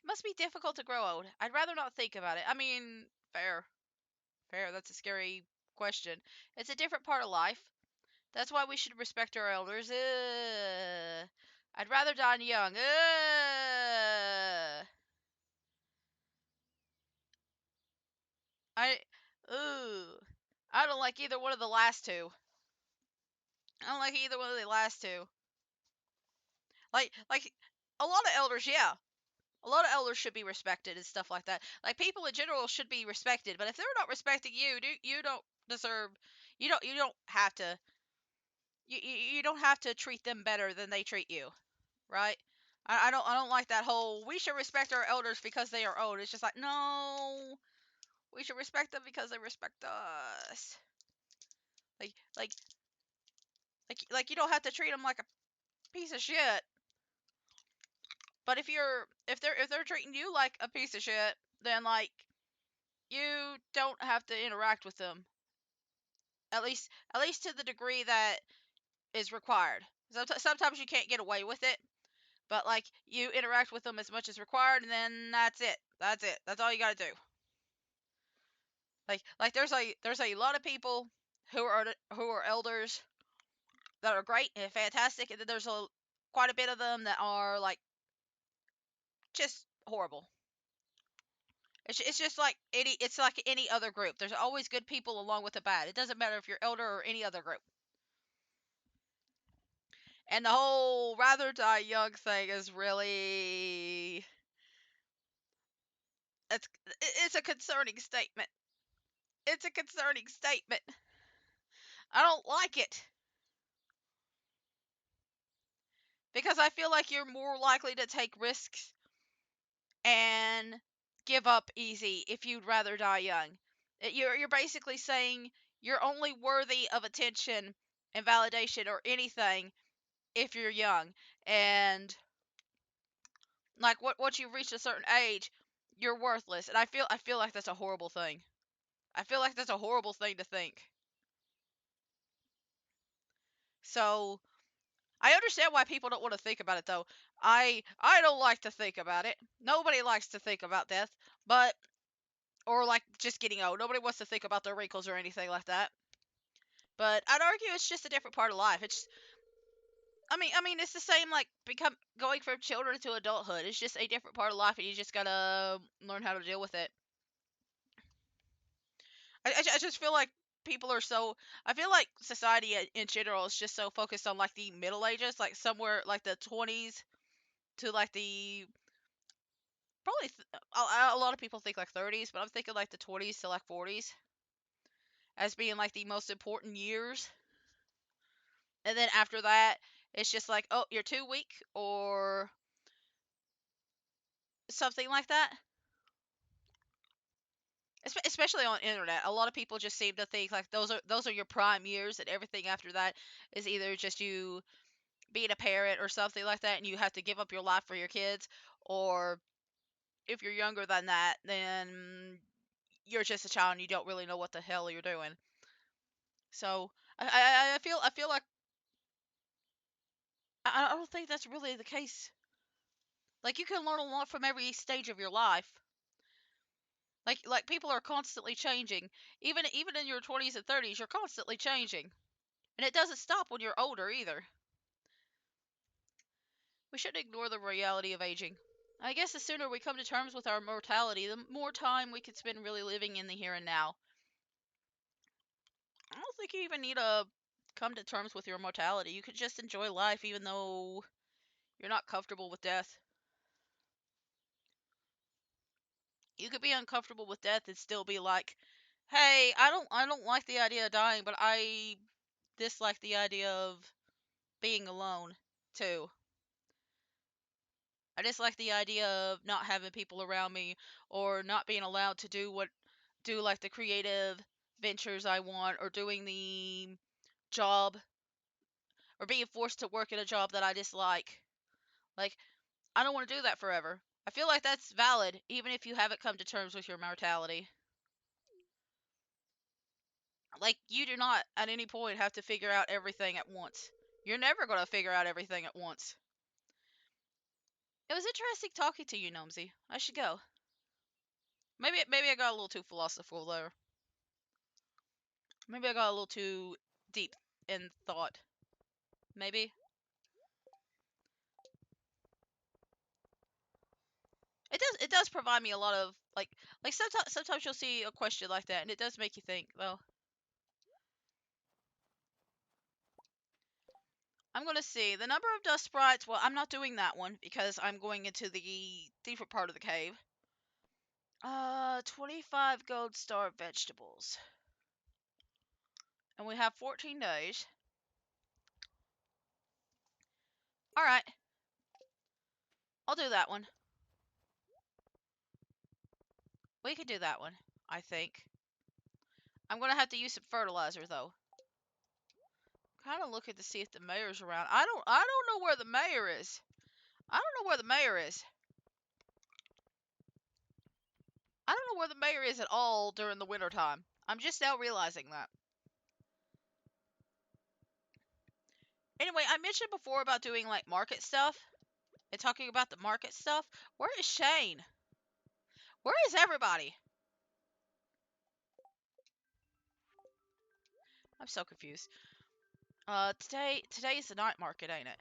Must be difficult to grow old. I'd rather not think about it. I mean, fair. Fair. That's a scary question. It's a different part of life. That's why we should respect our elders. I'd rather die young. I. Ooh. I don't like either one of the last two. I don't like either one of the last two. Like a lot of elders, yeah. A lot of elders should be respected and stuff like that. Like people in general should be respected, but if they're not respecting you, you don't deserve. You don't have to. You don't have to treat them better than they treat you, right? I don't like that whole we should respect our elders because they are old. It's just like no, we should respect them because they respect us. Like like like you don't have to treat them like a piece of shit. But if they're treating you like a piece of shit, then like you don't have to interact with them. At least to the degree that is required. Sometimes you can't get away with it, but like you interact with them as much as required, and then that's it. That's it. That's all you got to do. Like there's a lot of people who are elders that are great and fantastic, and then there's a quite a bit of them that are like just horrible. It's just like any other group. There's always good people along with the bad. It doesn't matter if you're elder or any other group. And the whole rather die young thing is really it's it's a concerning statement. It's a concerning statement. I don't like it because I feel like you're more likely to take risks and give up easy if you'd rather die young. You're basically saying you're only worthy of attention and validation or anything if you're young. And like once you've reached a certain age, you're worthless. And I feel like that's a horrible thing. I feel like that's a horrible thing to think. So I understand why people don't want to think about it though. I don't like to think about it. Nobody likes to think about death, but or like just getting old. Nobody wants to think about their wrinkles or anything like that. But I'd argue it's just a different part of life. I mean it's the same like become going from children to adulthood. It's just a different part of life and you just got to learn how to deal with it. I just feel like people are so I feel like society in general is just so focused on like the middle ages, like somewhere like the 20s to like the probably a lot of people think like 30s, but I'm thinking like the 20s to like 40s as being like the most important years. And then after that, it's just like, oh, you're too weak or something like that. Especially on internet, a lot of people just seem to think like those are your prime years, and everything after that is either just you being a parent or something like that, and you have to give up your life for your kids, or if you're younger than that, then you're just a child and you don't really know what the hell you're doing. So I feel like I don't think that's really the case. Like you can learn a lot from every stage of your life. Like people are constantly changing. Even in your 20s and 30s, you're constantly changing. And it doesn't stop when you're older either. We shouldn't ignore the reality of aging. I guess the sooner we come to terms with our mortality, the more time we could spend really living in the here and now. I don't think you even need to come to terms with your mortality. You could just enjoy life even though you're not comfortable with death. You could be uncomfortable with death and still be like, "Hey, I don't like the idea of dying, but I dislike the idea of being alone too. I dislike the idea of not having people around me or not being allowed to do like the creative ventures I want or doing the job or being forced to work at a job that I dislike. Like I don't want to do that forever. I feel like that's valid even if you haven't come to terms with your mortality. Like you do not at any point have to figure out everything at once. You're never going to figure out everything at once. It was interesting talking to you, Gnomesy. I should go. Maybe I got a little too philosophical there. Maybe I got a little too deep in thought. Maybe. It does provide me a lot of like sometimes you'll see a question like that and it does make you think, well, I'm gonna see the number of dust sprites. Well, I'm not doing that one because I'm going into the deeper part of the cave. 25 gold star vegetables. And we have 14 days. Alright, I'll do that one. We could do that one, I think. I'm gonna have to use some fertilizer though. Kind of looking to see if the mayor's around. I don't know where the mayor is. I don't know where the mayor is. I don't know where the mayor is at all during the winter time. I'm just now realizing that. Anyway, I mentioned before about doing like market stuff and talking about the market stuff. Where is Shane? Where is everybody? I'm so confused. Today's the night market, ain't it?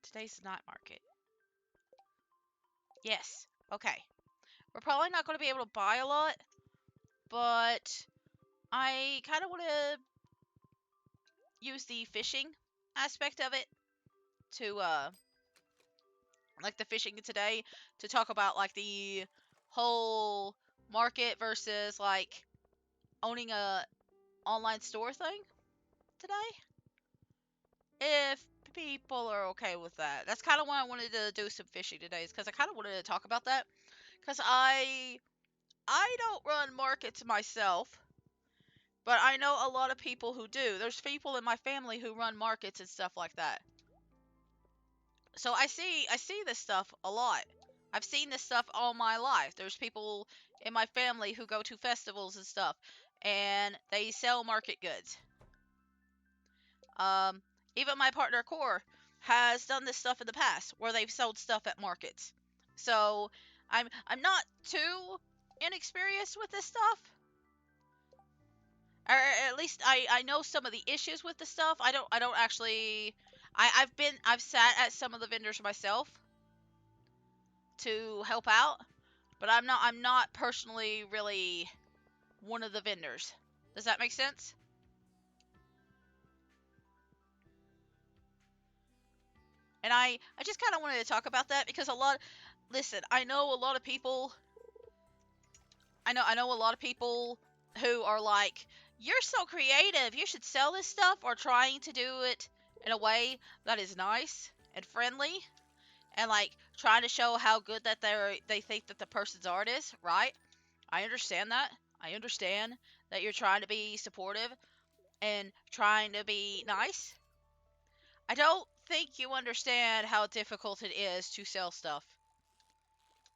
Today's the night market. Yes. Okay. We're probably not going to be able to buy a lot, but I kind of want to use the fishing aspect of it to like the fishing today to talk about like the whole market versus like owning a online store thing today. If people are okay with that. That's kind of why I wanted to do some fishing today, is because I kind of wanted to talk about that. Because I don't run markets myself, but I know a lot of people who do. There's people in my family who run markets and stuff like that. So I see this stuff a lot. I've seen this stuff all my life. There's people in my family who go to festivals and stuff, and they sell market goods. Um, Even my partner Core has done this stuff in the past where they've sold stuff at markets. So I'm not too inexperienced with this stuff. Or at least I know some of the issues with the stuff. I don't actually I've sat at some of the vendors myself to help out, but I'm not personally really one of the vendors. Does that make sense? And I just kind of wanted to talk about that because a lot listen, I know a lot of people who are like, "You're so creative. You should sell this stuff," or trying to do it in a way that is nice and friendly and like trying to show how good that they think that the person's art is, right? I understand that. I understand that you're trying to be supportive and trying to be nice. I don't think you understand how difficult it is to sell stuff.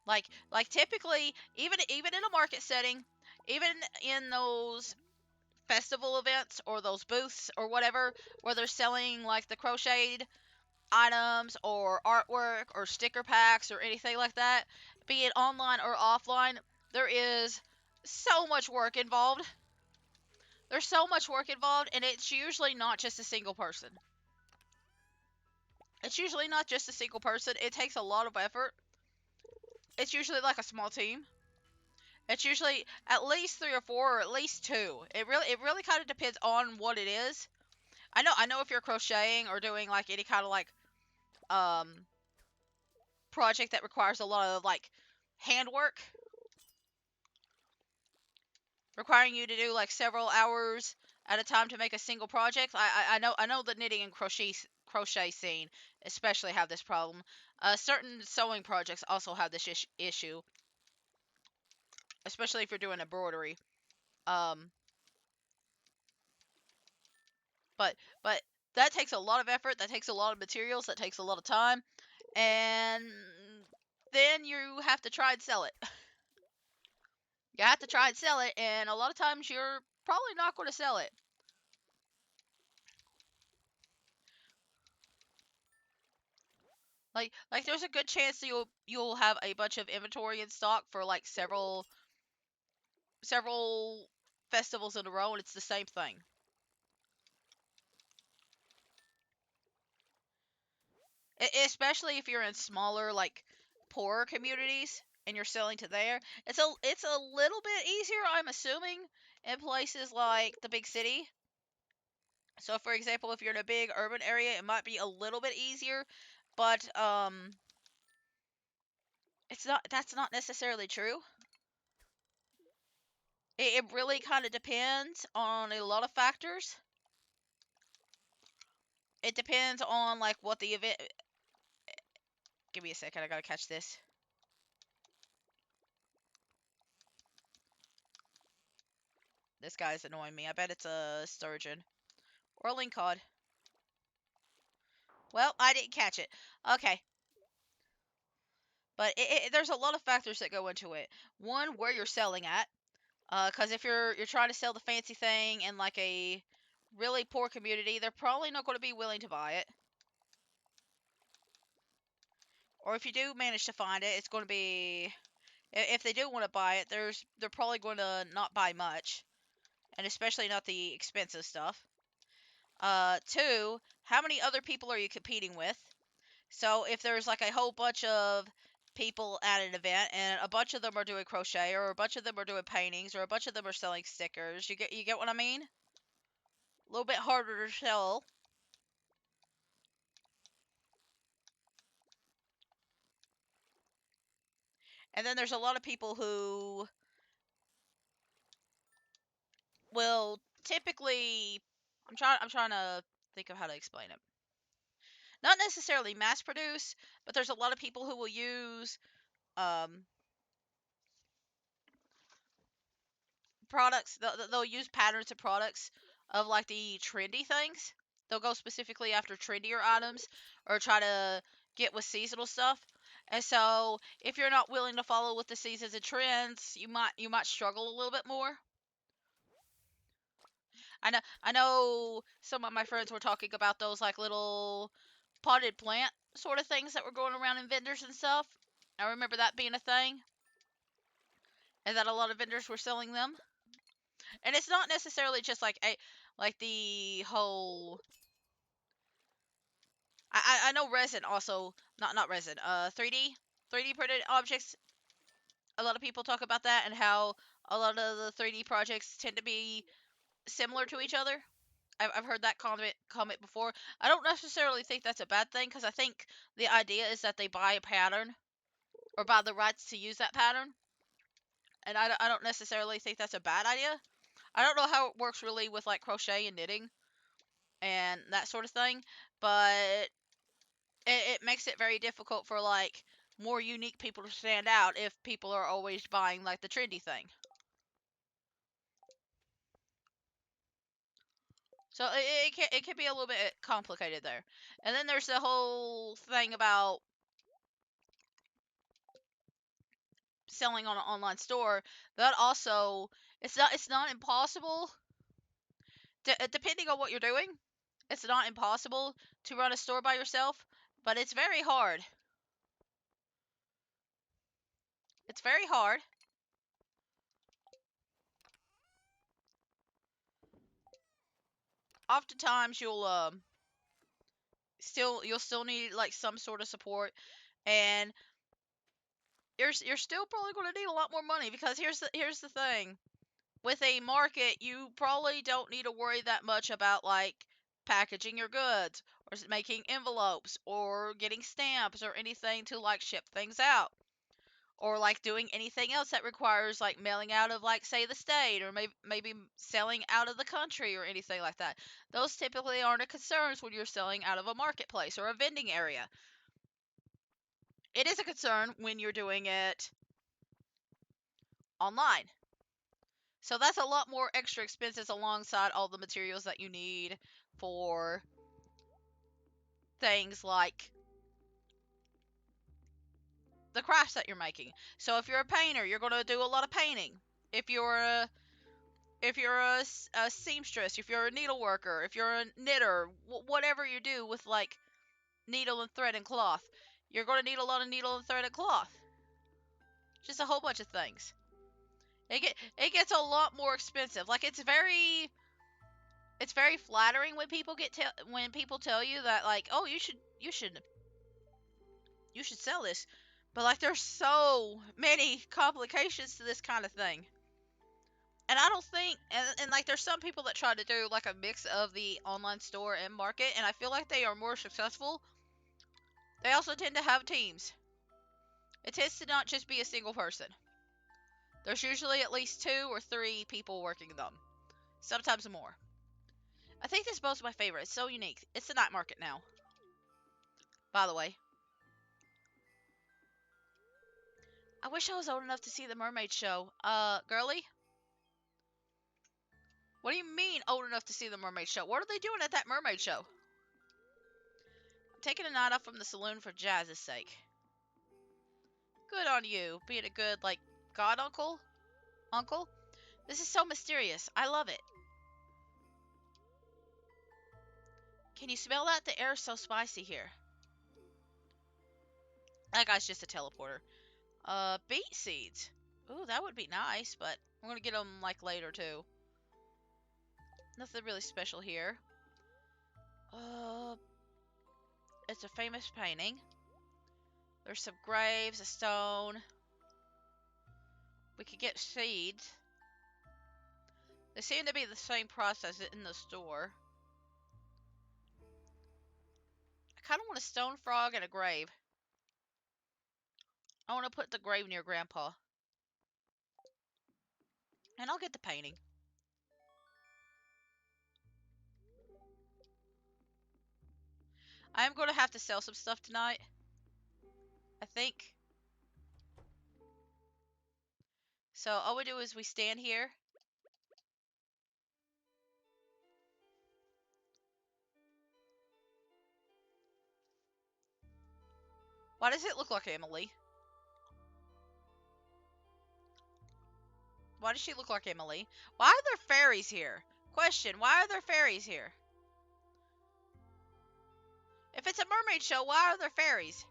Like typically, even in a market setting, even in those festival events or those booths or whatever where they're selling like the crocheted items or artwork or sticker packs or anything like that, be it online or offline, there is so much work involved. There's so much work involved, and it's usually not just a single person. It's usually not just a single person. It takes a lot of effort. It's usually like a small team. It's usually at least 3 or 4, or at least 2. It really kind of depends on what it is. I know if you're crocheting or doing like any kind of like um project that requires a lot of like handwork, requiring you to do like several hours at a time to make a single project. I know the knitting and crochet scene especially have this problem. Certain sewing projects also have this issue, especially if you're doing embroidery. Um, but that takes a lot of effort. That takes a lot of materials. That takes a lot of time, and then you have to try and sell it. You have to try and sell it, and a lot of times you're probably not going to sell it. Like there's a good chance that you'll have a bunch of inventory in stock for like several festivals in a row, and it's the same thing. Especially if you're in smaller, like poorer communities and you're selling to there. It's a little bit easier, I'm assuming, in places like the big city. So, for example, if you're in a big urban area, it might be a little bit easier, but it's not. That's not necessarily true. It really kind of depends on a lot of factors. It depends on like what the event. Give me a second. I gotta catch this. This guy's annoying me. I bet it's a sturgeon or a lingcod. Well, I didn't catch it. Okay, but there's a lot of factors that go into it. One, where you're selling at, because if you're trying to sell the fancy thing in like a really poor community, they're probably not going to be willing to buy it. Or if you do manage to find it, it's going to be, if they do want to buy it, they're probably going to not buy much, and especially not the expensive stuff. Two, how many other people are you competing with? So if there's like a whole bunch of people at an event and a bunch of them are doing crochet or a bunch of them are doing paintings or a bunch of them are selling stickers, you get what I mean? A little bit harder to sell. And then there's a lot of people who will typically I'm trying to think of how to explain it. Not necessarily mass produce, but there's a lot of people who will use um products. They'll use patterns of products of like the trendy things. They'll go specifically after trendier items or try to get with seasonal stuff. And so, if you're not willing to follow with the seasons and trends, you might struggle a little bit more. I know some of my friends were talking about those like little potted plant sort of things that were going around in vendors and stuff. I remember that being a thing, and that a lot of vendors were selling them. And it's not necessarily just like the whole. I know resin also, not resin. 3D printed objects. A lot of people talk about that and how a lot of the 3D projects tend to be similar to each other. I've heard that comment before. I don't necessarily think that's a bad thing because I think the idea is that they buy a pattern or buy the rights to use that pattern, and I don't necessarily think that's a bad idea. I don't know how it works really with like crochet and knitting and that sort of thing, but it makes it very difficult for like more unique people to stand out if people are always buying like the trendy thing. So it can be a little bit complicated there. And then there's the whole thing about selling on an online store. That also, it's not impossible. Depending on what you're doing, it's not impossible to run a store by yourself, but it's very hard. It's very hard. Oftentimes you'll still need like some sort of support, and you're still probably going to need a lot more money because here's the thing. With a market, you probably don't need to worry that much about like packaging your goods or making envelopes or getting stamps or anything to like ship things out or like doing anything else that requires like mailing out of like say the state or maybe selling out of the country or anything like that. Those typically aren't a concern when you're selling out of a marketplace or a vending area. It is a concern when you're doing it online. So that's a lot more extra expenses alongside all the materials that you need for things like the crafts that you're making. So if you're a painter, you're going to do a lot of painting. If you're a seamstress, if you're a needle worker, if you're a knitter, whatever you do with like needle and thread and cloth, You're going to need a lot of needle and thread and cloth. Just a whole bunch of things. It gets a lot more expensive. Like it's very flattering when people when people tell you that like, oh, you should sell this. But like there's so many complications to this kind of thing. And I don't think and like there's some people that try to do like a mix of the online store and market, and I feel like they are more successful. They also tend to have teams. It tends to not just be a single person. There's usually at least 2 or 3 people working them. Sometimes more. I think this boat's my favorite. It's so unique. It's the night market now. By the way. I wish I was old enough to see the mermaid show. Girly? What do you mean old enough to see the mermaid show? What are they doing at that mermaid show? I'm taking a night off from the saloon for Jazz's sake. Good on you. Being a good, like, god uncle? Uncle? This is so mysterious. I love it. Can you smell that? The air is so spicy here. That guy's just a teleporter. Beet seeds. Ooh, that would be nice, but I'm gonna get them, like, later, too. Nothing really special here. It's a famous painting. There's some graves, a stone. We could get seeds. They seem to be the same process in the store. I kind of want a stone frog and a grave. I want to put the grave near Grandpa. And I'll get the painting. I am going to have to sell some stuff tonight. I think. So all we do is we stand here. Why does it look like Emily? Why does she look like Emily? Why are there fairies here? Question, why are there fairies here? If it's a mermaid show, why are there fairies?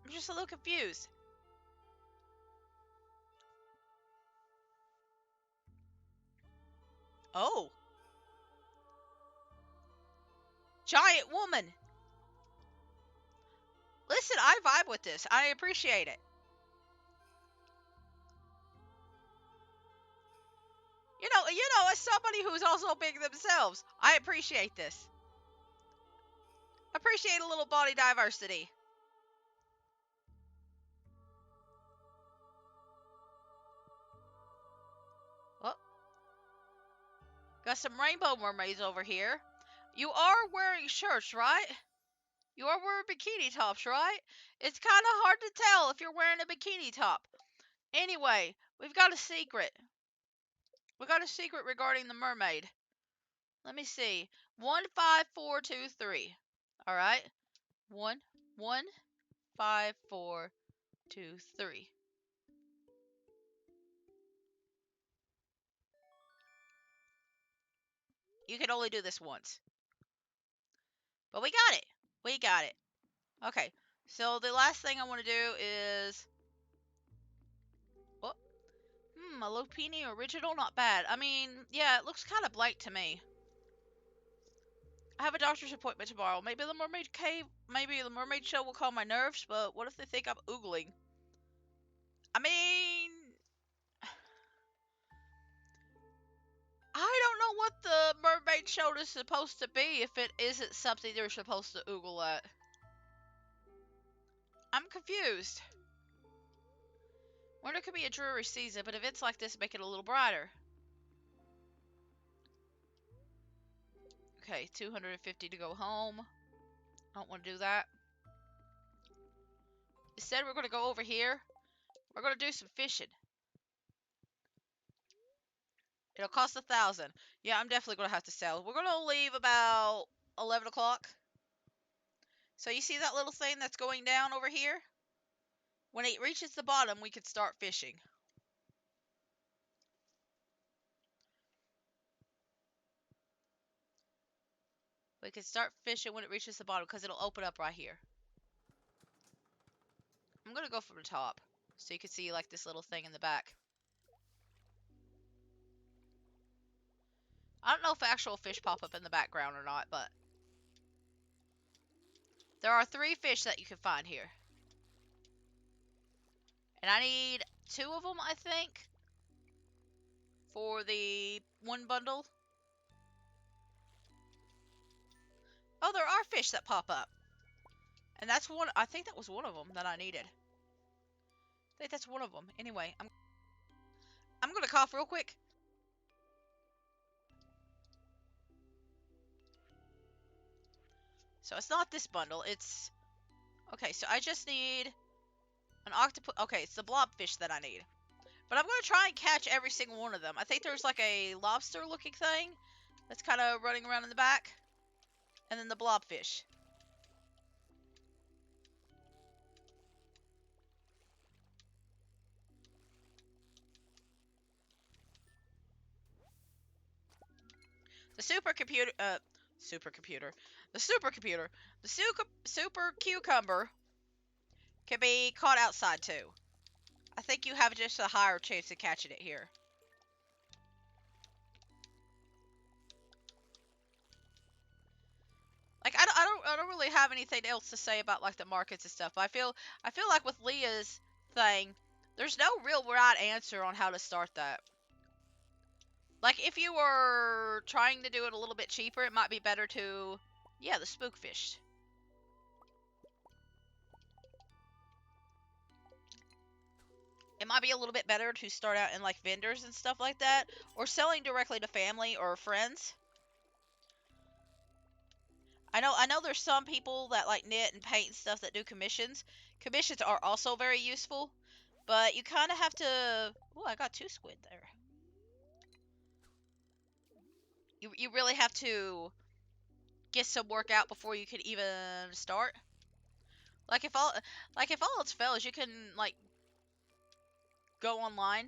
I'm just a little confused. Oh. Giant woman. Listen, I vibe with this. I appreciate it. You know, as somebody who's also big themselves, I appreciate this. Appreciate a little body diversity. Oh, got some rainbow mermaids over here. You are wearing shirts, right? You are wearing bikini tops, right? It's kind of hard to tell if you're wearing a bikini top. Anyway, we've got a secret. We got a secret regarding the mermaid. Let me see. 15423. All right. 15423. You can only do this once. But we got it. We got it. Okay. So the last thing I want to do is... Oh, a Lupini original? Not bad. I mean, yeah, it looks kind of blank to me. I have a doctor's appointment tomorrow. Maybe the mermaid cave... Maybe the mermaid show will calm my nerves, but what if they think I'm oogling? I mean... I don't know what the mermaid show is supposed to be if it isn't something they're supposed to oogle at. I'm confused. Winter could be a dreary season, but events like this make it a little brighter. Okay, 250 to go home. I don't want to do that. Instead, we're going to go over here. We're going to do some fishing. It'll cost 1,000. Yeah, I'm definitely going to have to sell. We're going to leave about 11 o'clock. So you see that little thing that's going down over here? When it reaches the bottom, we can start fishing. We can start fishing when it reaches the bottom because it'll open up right here. I'm gonna go from the top so you can see like this little thing in the back. I don't know if actual fish pop up in the background or not, but there are 3 fish that you can find here. And I need 2 of them, I think, for the 1 bundle. Oh, there are fish that pop up. And that's one, I think that was one of them that I needed. I think that's one of them. Anyway, I'm gonna cough real quick. So it's not this bundle, it's... Okay, so I just need an octopus. Okay, it's the blobfish that I need. But I'm gonna try and catch every single one of them. I think there's like a lobster looking thing that's kind of running around in the back. And then the blobfish. The supercomputer, the super cucumber can be caught outside too. I think you have just a higher chance of catching it here. Like I don't really have anything else to say about like the markets and stuff. But I feel like with Leah's thing, there's no real right answer on how to start that. Like if you were trying to do it a little bit cheaper, it might be better to, yeah, the spookfish. It might be a little bit better to start out in like vendors and stuff like that, or selling directly to family or friends. I know there's some people that like knit and paint and stuff that do commissions. Commissions are also very useful, but you kind of have to... Oh, I got 2 squid there. You really have to get some work out before you can even start. Like if all else fails, you can like go online.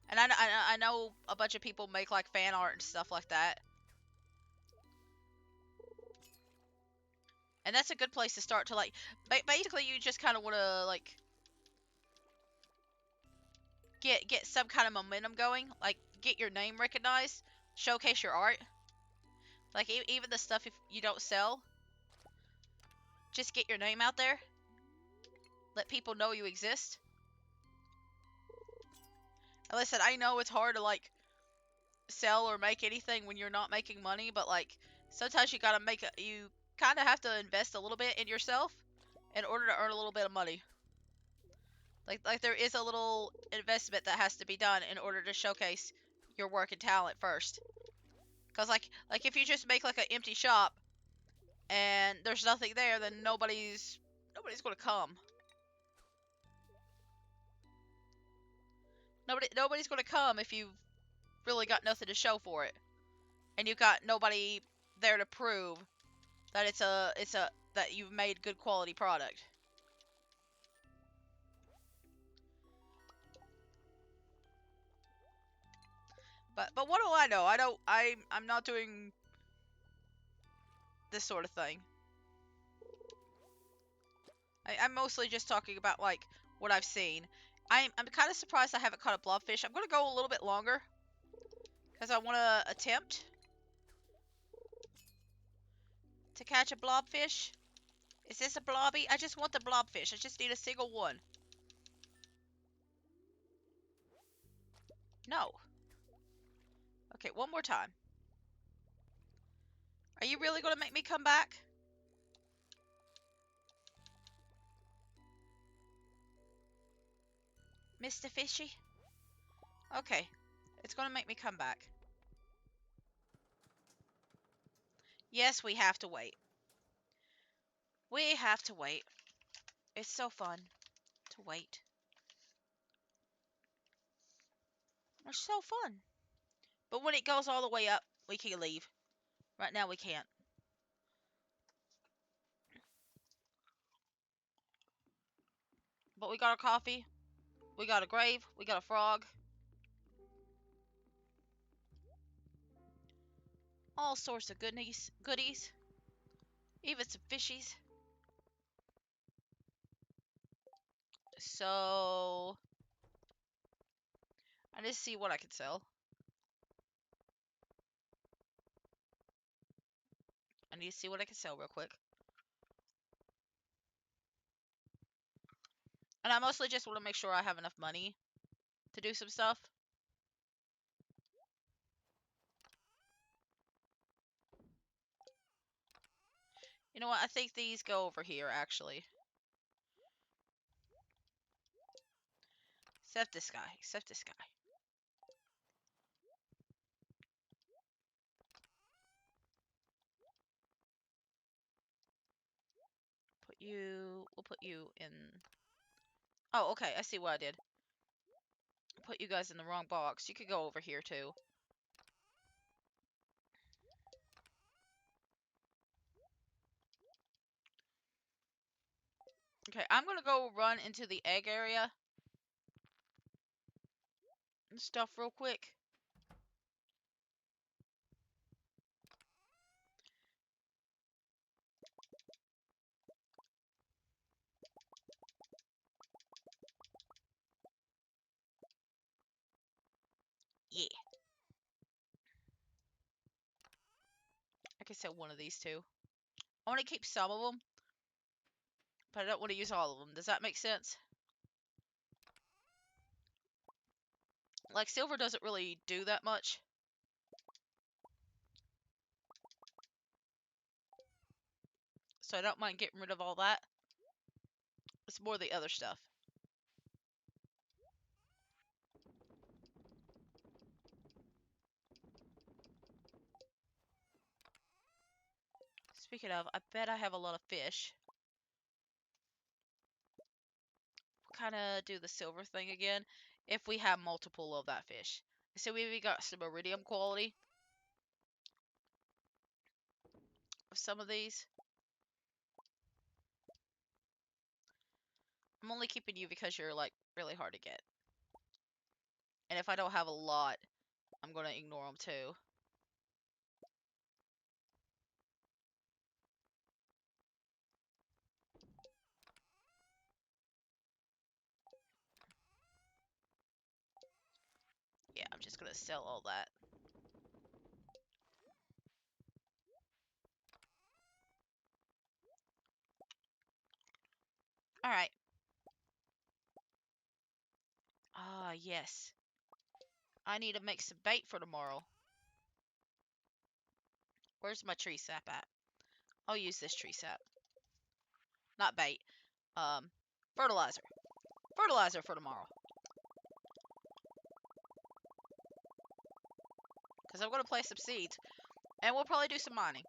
And I know a bunch of people make like fan art and stuff like that. And that's a good place to start to like basically you just kind of want to like get some kind of momentum going, like get your name recognized, showcase your art. Like even the stuff if you don't sell, just get your name out there. Let people know you exist. And listen, I know it's hard to like sell or make anything when you're not making money, but like sometimes you gotta you kind of have to invest a little bit in yourself in order to earn a little bit of money. Like there is a little investment that has to be done in order to showcase your work and talent first. Cause like if you just make like an empty shop and there's nothing there, then nobody's gonna come. Nobody's gonna come if you've really got nothing to show for it, and you've got nobody there to prove that it's a that you've made good quality product. But what do I know? I'm not doing this sort of thing. I'm mostly just talking about like what I've seen. I'm kind of surprised I haven't caught a blobfish. I'm gonna go a little bit longer because I want to attempt to catch a blobfish. Is this a blobby? I just want the blobfish. I just need a single one. No. Okay, one more time. Are you really gonna make me come back? Mr. Fishy? Okay. It's gonna make me come back. Yes, we have to wait. We have to wait. It's so fun to wait. It's so fun. But when it goes all the way up, we can leave. Right now we can't. But we got our coffee. We got a grave. We got a frog. All sorts of goodies. Even some fishies. So I need to see what I can sell. I need to see what I can sell real quick. And I mostly just want to make sure I have enough money to do some stuff. You know what? I think these go over here, actually. Except this guy. Except this guy. We'll put you in. Oh, okay. I see what I did. Put you guys in the wrong box. You could go over here, too. Okay, I'm gonna go run into the egg area and stuff real quick. Yeah. I can sell one of these, too. I want to keep some of them, but I don't want to use all of them. Does that make sense? Like, silver doesn't really do that much. So I don't mind getting rid of all that. It's more the other stuff. Speaking of, I bet I have a lot of fish. Kind of do the silver thing again if we have multiple of that fish. So we got some iridium quality of some of these. I'm only keeping you because you're like really hard to get. And if I don't have a lot, I'm going to ignore them too. Yeah, I'm just going to sell all that. Alright. Ah, yes. I need to make some bait for tomorrow. Where's my tree sap at? I'll use this tree sap. Not bait. Fertilizer. Fertilizer for tomorrow. Because I'm going to place some seeds. And we'll probably do some mining.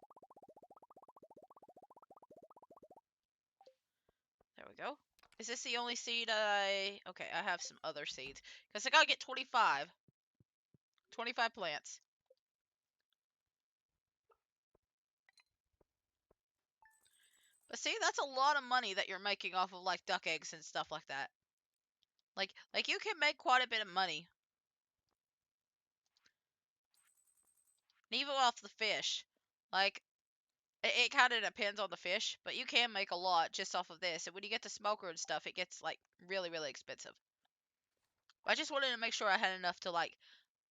There we go. Is this the only seed Okay, I have some other seeds. Because I gotta get 25. 25 plants. But see, that's a lot of money that you're making off of, like, duck eggs and stuff like that. Like you can make quite a bit of money. And even off the fish. Like, it kind of depends on the fish. But you can make a lot just off of this. And when you get the smoker and stuff, it gets, like, really, really expensive. I just wanted to make sure I had enough to, like,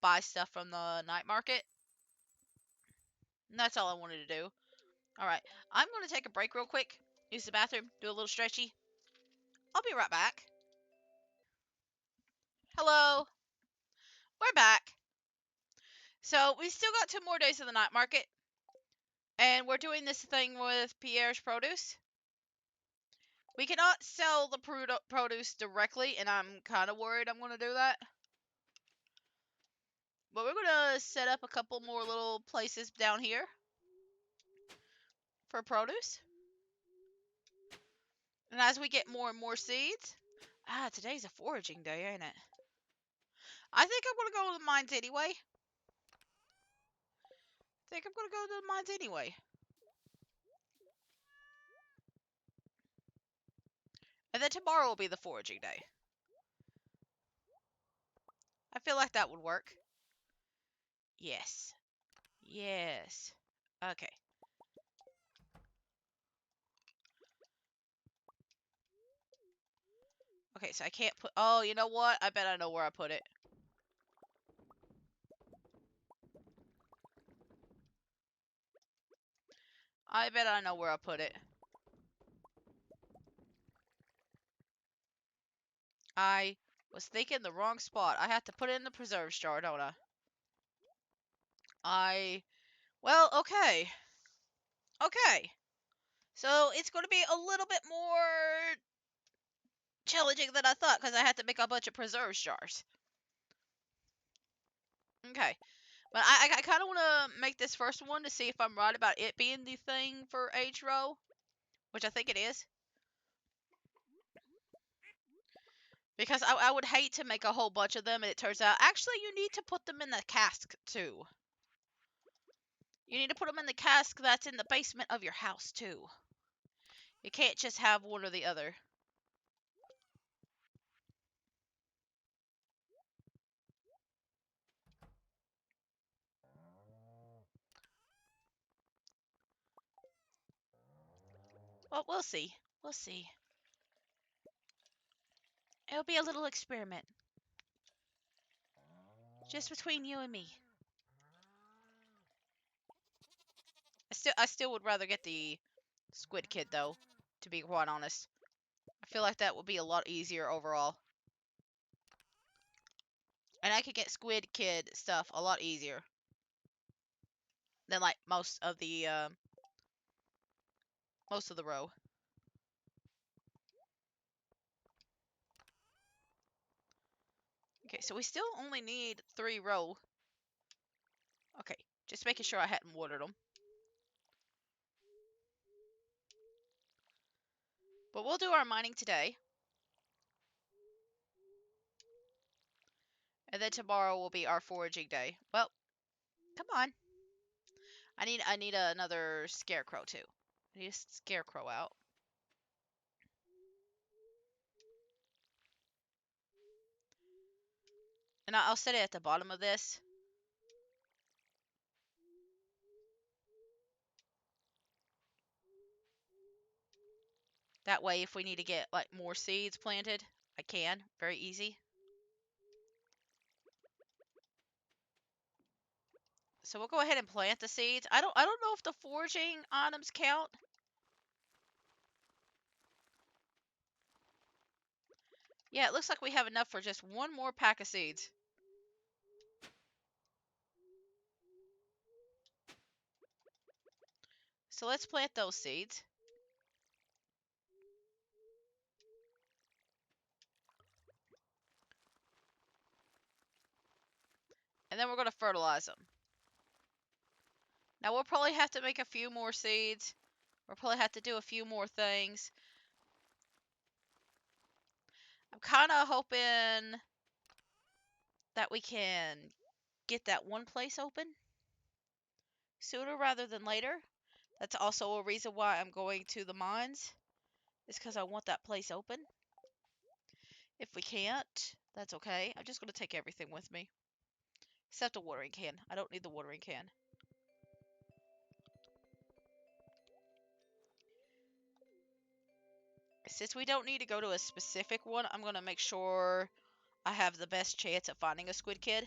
buy stuff from the night market. And that's all I wanted to do. Alright, I'm going to take a break real quick. Use the bathroom, do a little stretchy. I'll be right back. Hello. We're back. So, we still got 2 more days of the night market. And we're doing this thing with Pierre's produce. We cannot sell the produce directly, and I'm kind of worried I'm going to do that. But we're going to set up a couple more little places down here for produce. And as we get more and more seeds... today's a foraging day, ain't it? I think I'm going to go to the mines anyway. And then tomorrow will be the foraging day. I feel like that would work. Yes. Yes. Okay. Okay, so I can't put... Oh, you know what? I bet I know where I put it. I bet I know where I put it. I was thinking the wrong spot. I have to put it in the preserves jar, don't I? Well, okay. Okay. So it's going to be a little bit more challenging than I thought because I had to make a bunch of preserves jars. Okay. But I kind of want to make this first one to see if I'm right about it being the thing for age row, which I think it is. Because I would hate to make a whole bunch of them and it turns out, actually, you need to put them in the cask too. You need to put them in the cask that's in the basement of your house too. You can't just have one or the other. Well, we'll see. We'll see. It'll be a little experiment. Just between you and me. I still would rather get the Squid Kid though, to be quite honest. I feel like that would be a lot easier overall. And I could get Squid Kid stuff a lot easier than like most of the row. Okay, so we still only need 3 row. Okay, just making sure I hadn't watered them. But we'll do our mining today. And then tomorrow will be our foraging day. Well, come on. I need another scarecrow too. I need a scarecrow out. And I'll set it at the bottom of this. That way, if we need to get like more seeds planted, I can. Very easy. So we'll go ahead and plant the seeds. I don't know if the foraging items count. Yeah, it looks like we have enough for just one more pack of seeds. So let's plant those seeds. And then we're going to fertilize them. Now we'll probably have to make a few more seeds. We'll probably have to do a few more things. I'm kind of hoping that we can get that one place open sooner rather than later. That's also a reason why I'm going to the mines. Is because I want that place open. If we can't, that's okay. I'm just going to take everything with me. Except a watering can. I don't need the watering can. Since we don't need to go to a specific one, I'm going to make sure I have the best chance at finding a Squid Kid.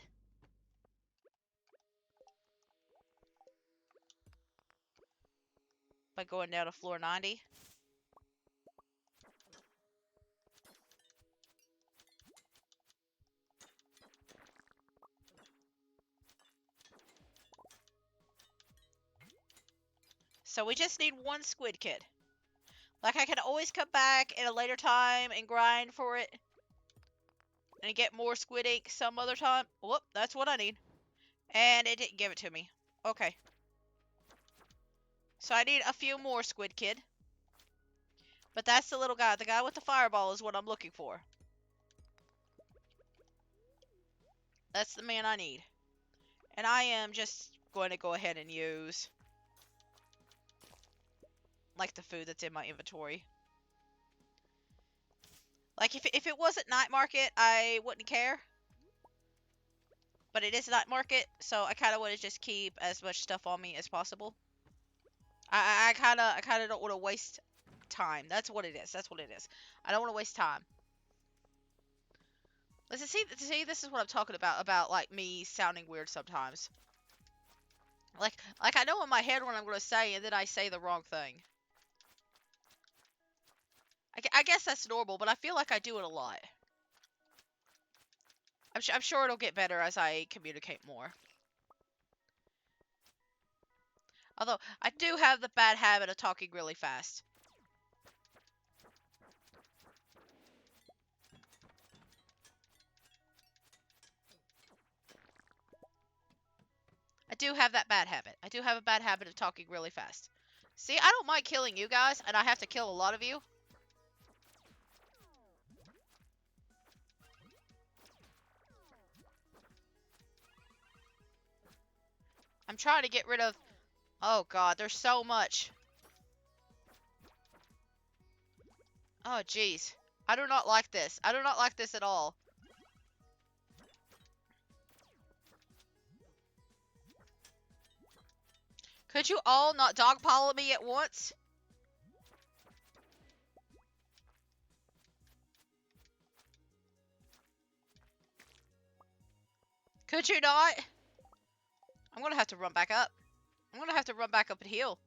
By going down to floor 90. So we just need one Squid Kid. Like, I can always come back at a later time and grind for it. And get more squid ink some other time. Whoop, that's what I need. And it didn't give it to me. Okay. So I need a few more Squid Kid. But that's the little guy. The guy with the fireball is what I'm looking for. That's the man I need. And I am just going to go ahead and use like the food that's in my inventory. Like if it wasn't night market, I wouldn't care. But it is night market, so I kind of want to just keep as much stuff on me as possible. I kind of don't want to waste time. That's what it is. That's what it is. I don't want to waste time. Listen, see, this is what I'm talking about like me sounding weird sometimes. Like I know in my head what I'm gonna say, and then I say the wrong thing. I guess that's normal, but I feel like I do it a lot. I'm sure it'll get better as I communicate more. Although, I do have the bad habit of talking really fast. I do have that bad habit. I do have a bad habit of talking really fast. See, I don't mind killing you guys, and I have to kill a lot of you. I'm trying to get rid of... Oh god, there's so much. Oh jeez. I do not like this. I do not like this at all. Could you all not dogpile me at once? Could you not? I'm gonna have to run back up. I'm gonna have to run back up and heal.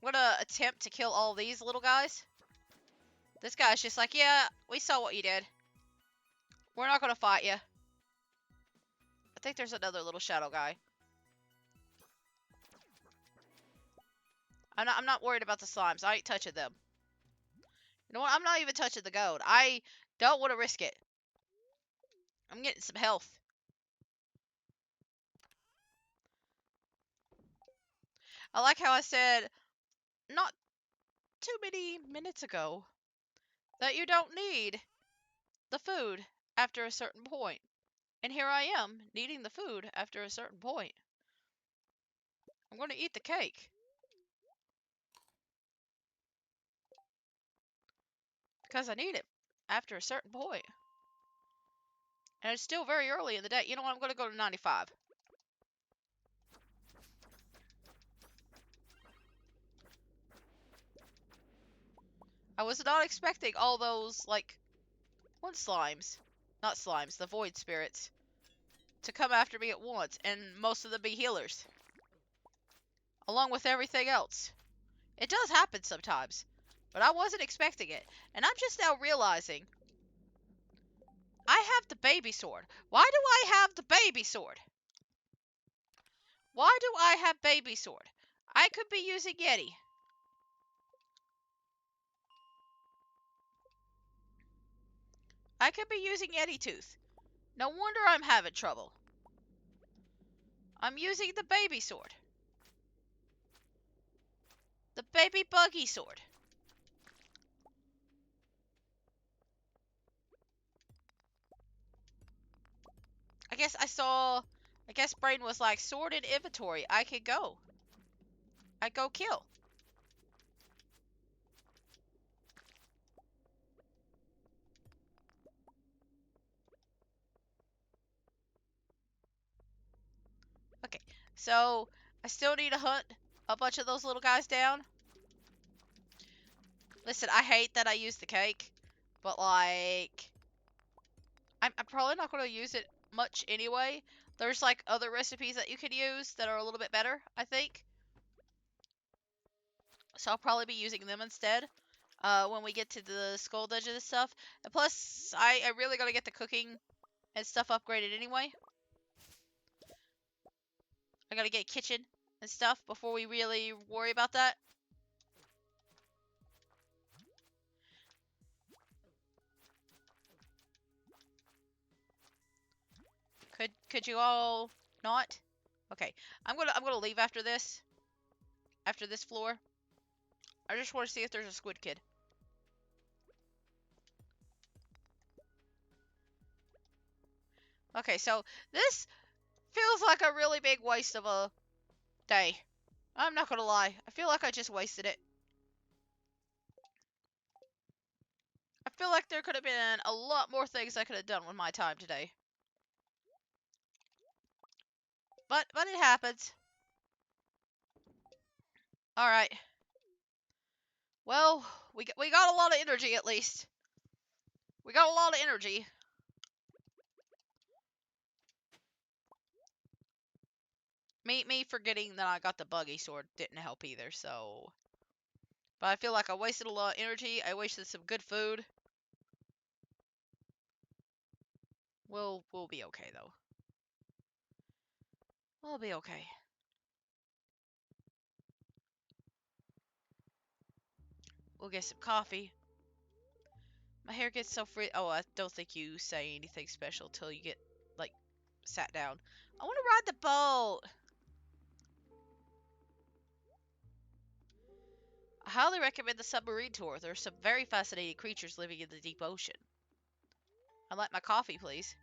I'm gonna attempt to kill all these little guys. This guy's just like, yeah, we saw what you did. We're not gonna fight you. I think there's another little shadow guy. I'm not worried about the slimes. I ain't touching them. You know what? I'm not even touching the gold. I don't want to risk it. I'm getting some health. I like how I said not too many minutes ago that you don't need the food after a certain point. And here I am, needing the food after a certain point. I'm going to eat the cake. Because I need it after a certain point. And it's still very early in the day. You know what? I'm going to go to 95. I was not expecting all those, like, what slimes? Not slimes, the void spirits. To come after me at once, and most of them be healers. Along with everything else. It does happen sometimes. But I wasn't expecting it. And I'm just now realizing I have the baby sword. Why do I have the baby sword? Why do I have baby sword? I could be using Yeti. I could be using Yeti Tooth. No wonder I'm having trouble. I'm using the baby sword. The baby buggy sword. I guess Brain was like, sword in inventory. I could go. I go kill. Okay, so I still need to hunt a bunch of those little guys down. Listen, I hate that I used the cake, but like, I'm probably not going to use it much anyway. There's like other recipes that you can use that are a little bit better, I think. So I'll probably be using them instead when we get to the skull dungeon and stuff. And plus, I really got to get the cooking and stuff upgraded anyway. I got to get kitchen and stuff before we really worry about that. Could you all not? Okay, I'm gonna leave after this. After this floor. I just want to see if there's a squid kid. Okay, so this feels like a really big waste of a day. I'm not gonna lie. I feel like I just wasted it. I feel like there could have been a lot more things I could have done with my time today. But it happens. Alright. Well, we got a lot of energy at least. We got a lot of energy. Me forgetting that I got the buggy sword didn't help either, so. But I feel like I wasted a lot of energy. I wasted some good food. We'll be okay though. We'll be okay. We'll get some coffee. My hair gets so free. Oh, I don't think you say anything special till you get, like, sat down. I want to ride the boat. I highly recommend the submarine tour. There are some very fascinating creatures living in the deep ocean. I'd like my coffee, please.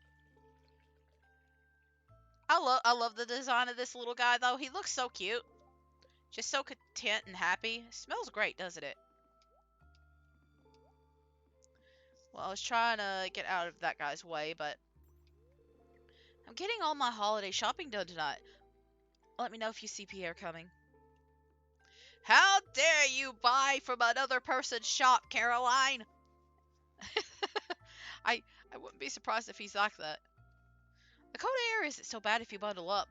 I love the design of this little guy, though. He looks so cute. Just so content and happy. Smells great, doesn't it? Well, I was trying to get out of that guy's way, but I'm getting all my holiday shopping done tonight. Let me know if you see Pierre coming. How dare you buy from another person's shop, Caroline? I I wouldn't be surprised if he's like that. The cold air isn't so bad if you bundle up.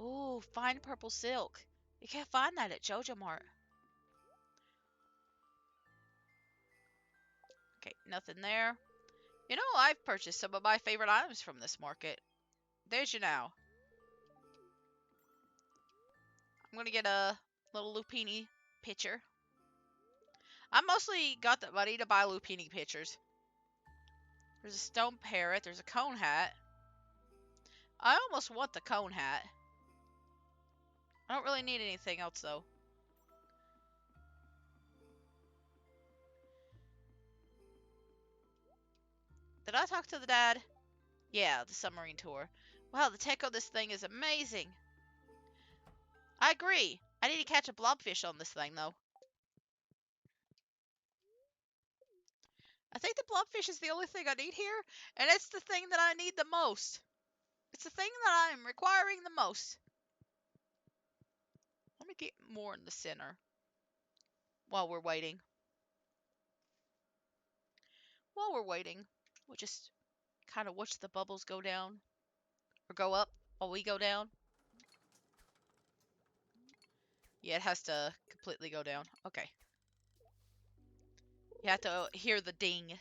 Ooh, fine purple silk. You can't find that at Jojo Mart. Okay, nothing there. You know, I've purchased some of my favorite items from this market. There's you now. I'm gonna get a little lupini pitcher. I mostly got the money to buy lupini pitchers. There's a stone parrot. There's a cone hat. I almost want the cone hat. I don't really need anything else, though. Did I talk to the dad? Yeah, the submarine tour. Wow, the tech on this thing is amazing. I agree. I need to catch a blobfish on this thing, though. I think the blobfish is the only thing I need here, and it's the thing that I need the most. It's the thing that I'm requiring the most. Let me get more in the center while we're waiting. While we're waiting, we'll just kind of watch the bubbles go down or go up while we go down. Yeah, it has to completely go down. Okay. You have to hear the ding.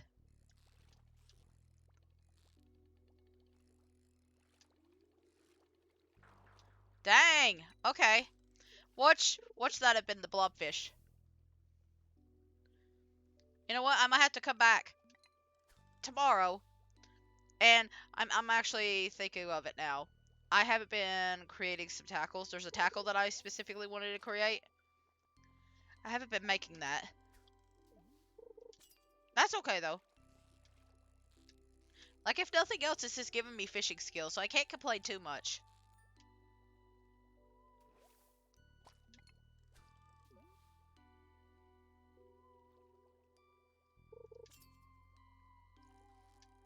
Dang. Okay. Watch that have been the blobfish. You know what? I might have to come back tomorrow. And I'm actually thinking of it now. I haven't been creating some tackles. There's a tackle that I specifically wanted to create. I haven't been making that. That's okay though. Like if nothing else, it's just giving me fishing skills, so I can't complain too much.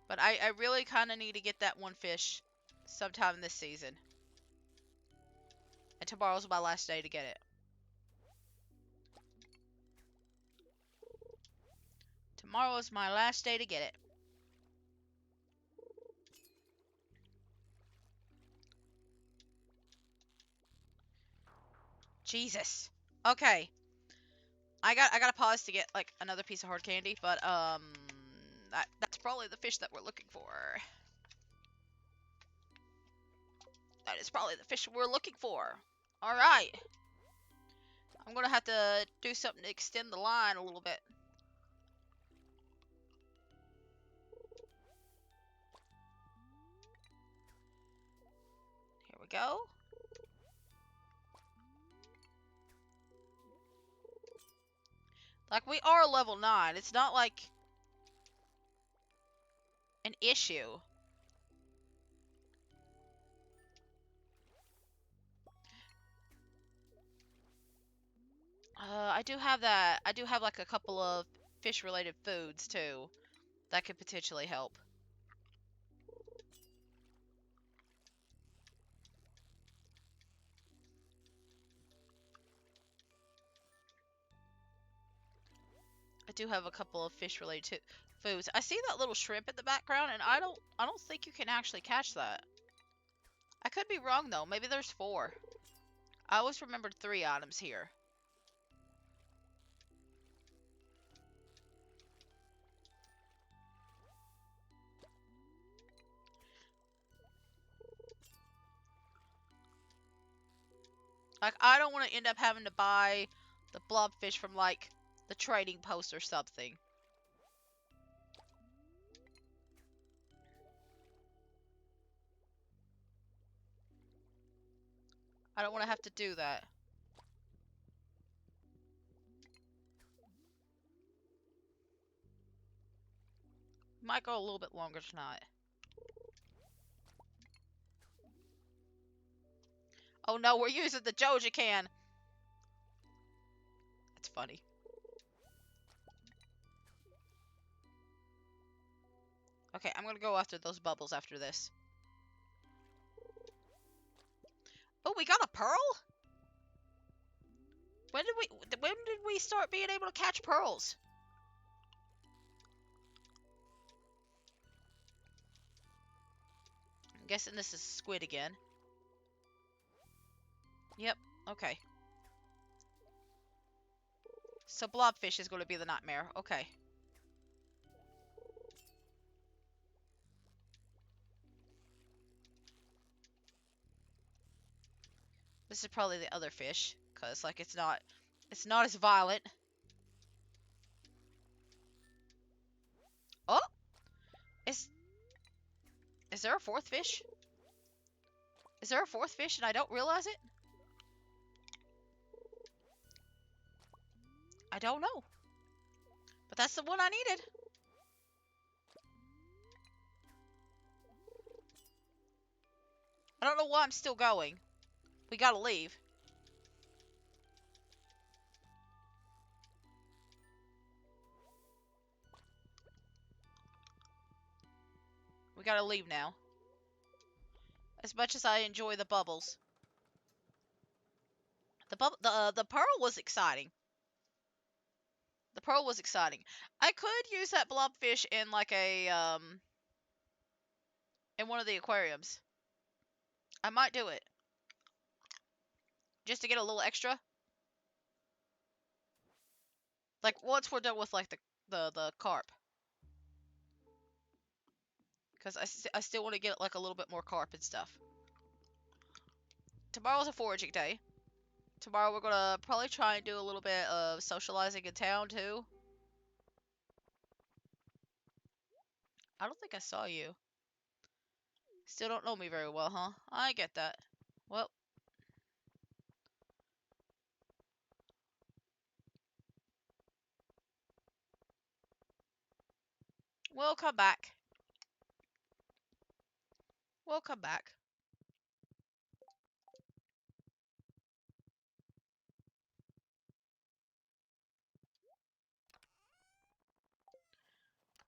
But I really kind of need to get that one fish sometime this season. And tomorrow's my last day to get it. Tomorrow is my last day to get it. Jesus. Okay. I gotta pause to get like another piece of hard candy, but that's probably the fish that we're looking for. That is probably the fish we're looking for. All right. I'm gonna have to do something to extend the line a little bit. Here we go. Like, we are level 9. It's not like an issue. I do have that. I do have like a couple of fish-related foods too that could potentially help. do have a couple of fish related foods. I see that little shrimp in the background, and I don't think you can actually catch that. I could be wrong though. Maybe there's 4. I always remembered 3 items here. Like, I don't want to end up having to buy the blobfish from, like, the trading post or something. I don't want to have to do that. Might go a little bit longer tonight. Oh no, we're using the Joja can. That's funny. Okay, I'm gonna go after those bubbles after this. Oh, we got a pearl? When did we start being able to catch pearls? I'm guessing this is squid again. Yep, okay. So blobfish is going to be the nightmare. Okay. This is probably the other fish, because, like, it's not as violent. Oh! Is there a 4th fish? Is there a 4th fish and I don't realize it? I don't know. But that's the one I needed. I don't know why I'm still going. We gotta leave. We gotta leave now. As much as I enjoy the bubbles. The pearl was exciting. The pearl was exciting. I could use that blobfish in, like, a, in one of the aquariums. I might do it. Just to get a little extra. Like, once we're done with, like, the carp. Because I still want to get, like, a little bit more carp and stuff. Tomorrow's a foraging day. Tomorrow we're gonna probably try and do a little bit of socializing in town, too. I don't think I saw you. Still don't know me very well, huh? I get that. Well. We'll come back. We'll come back.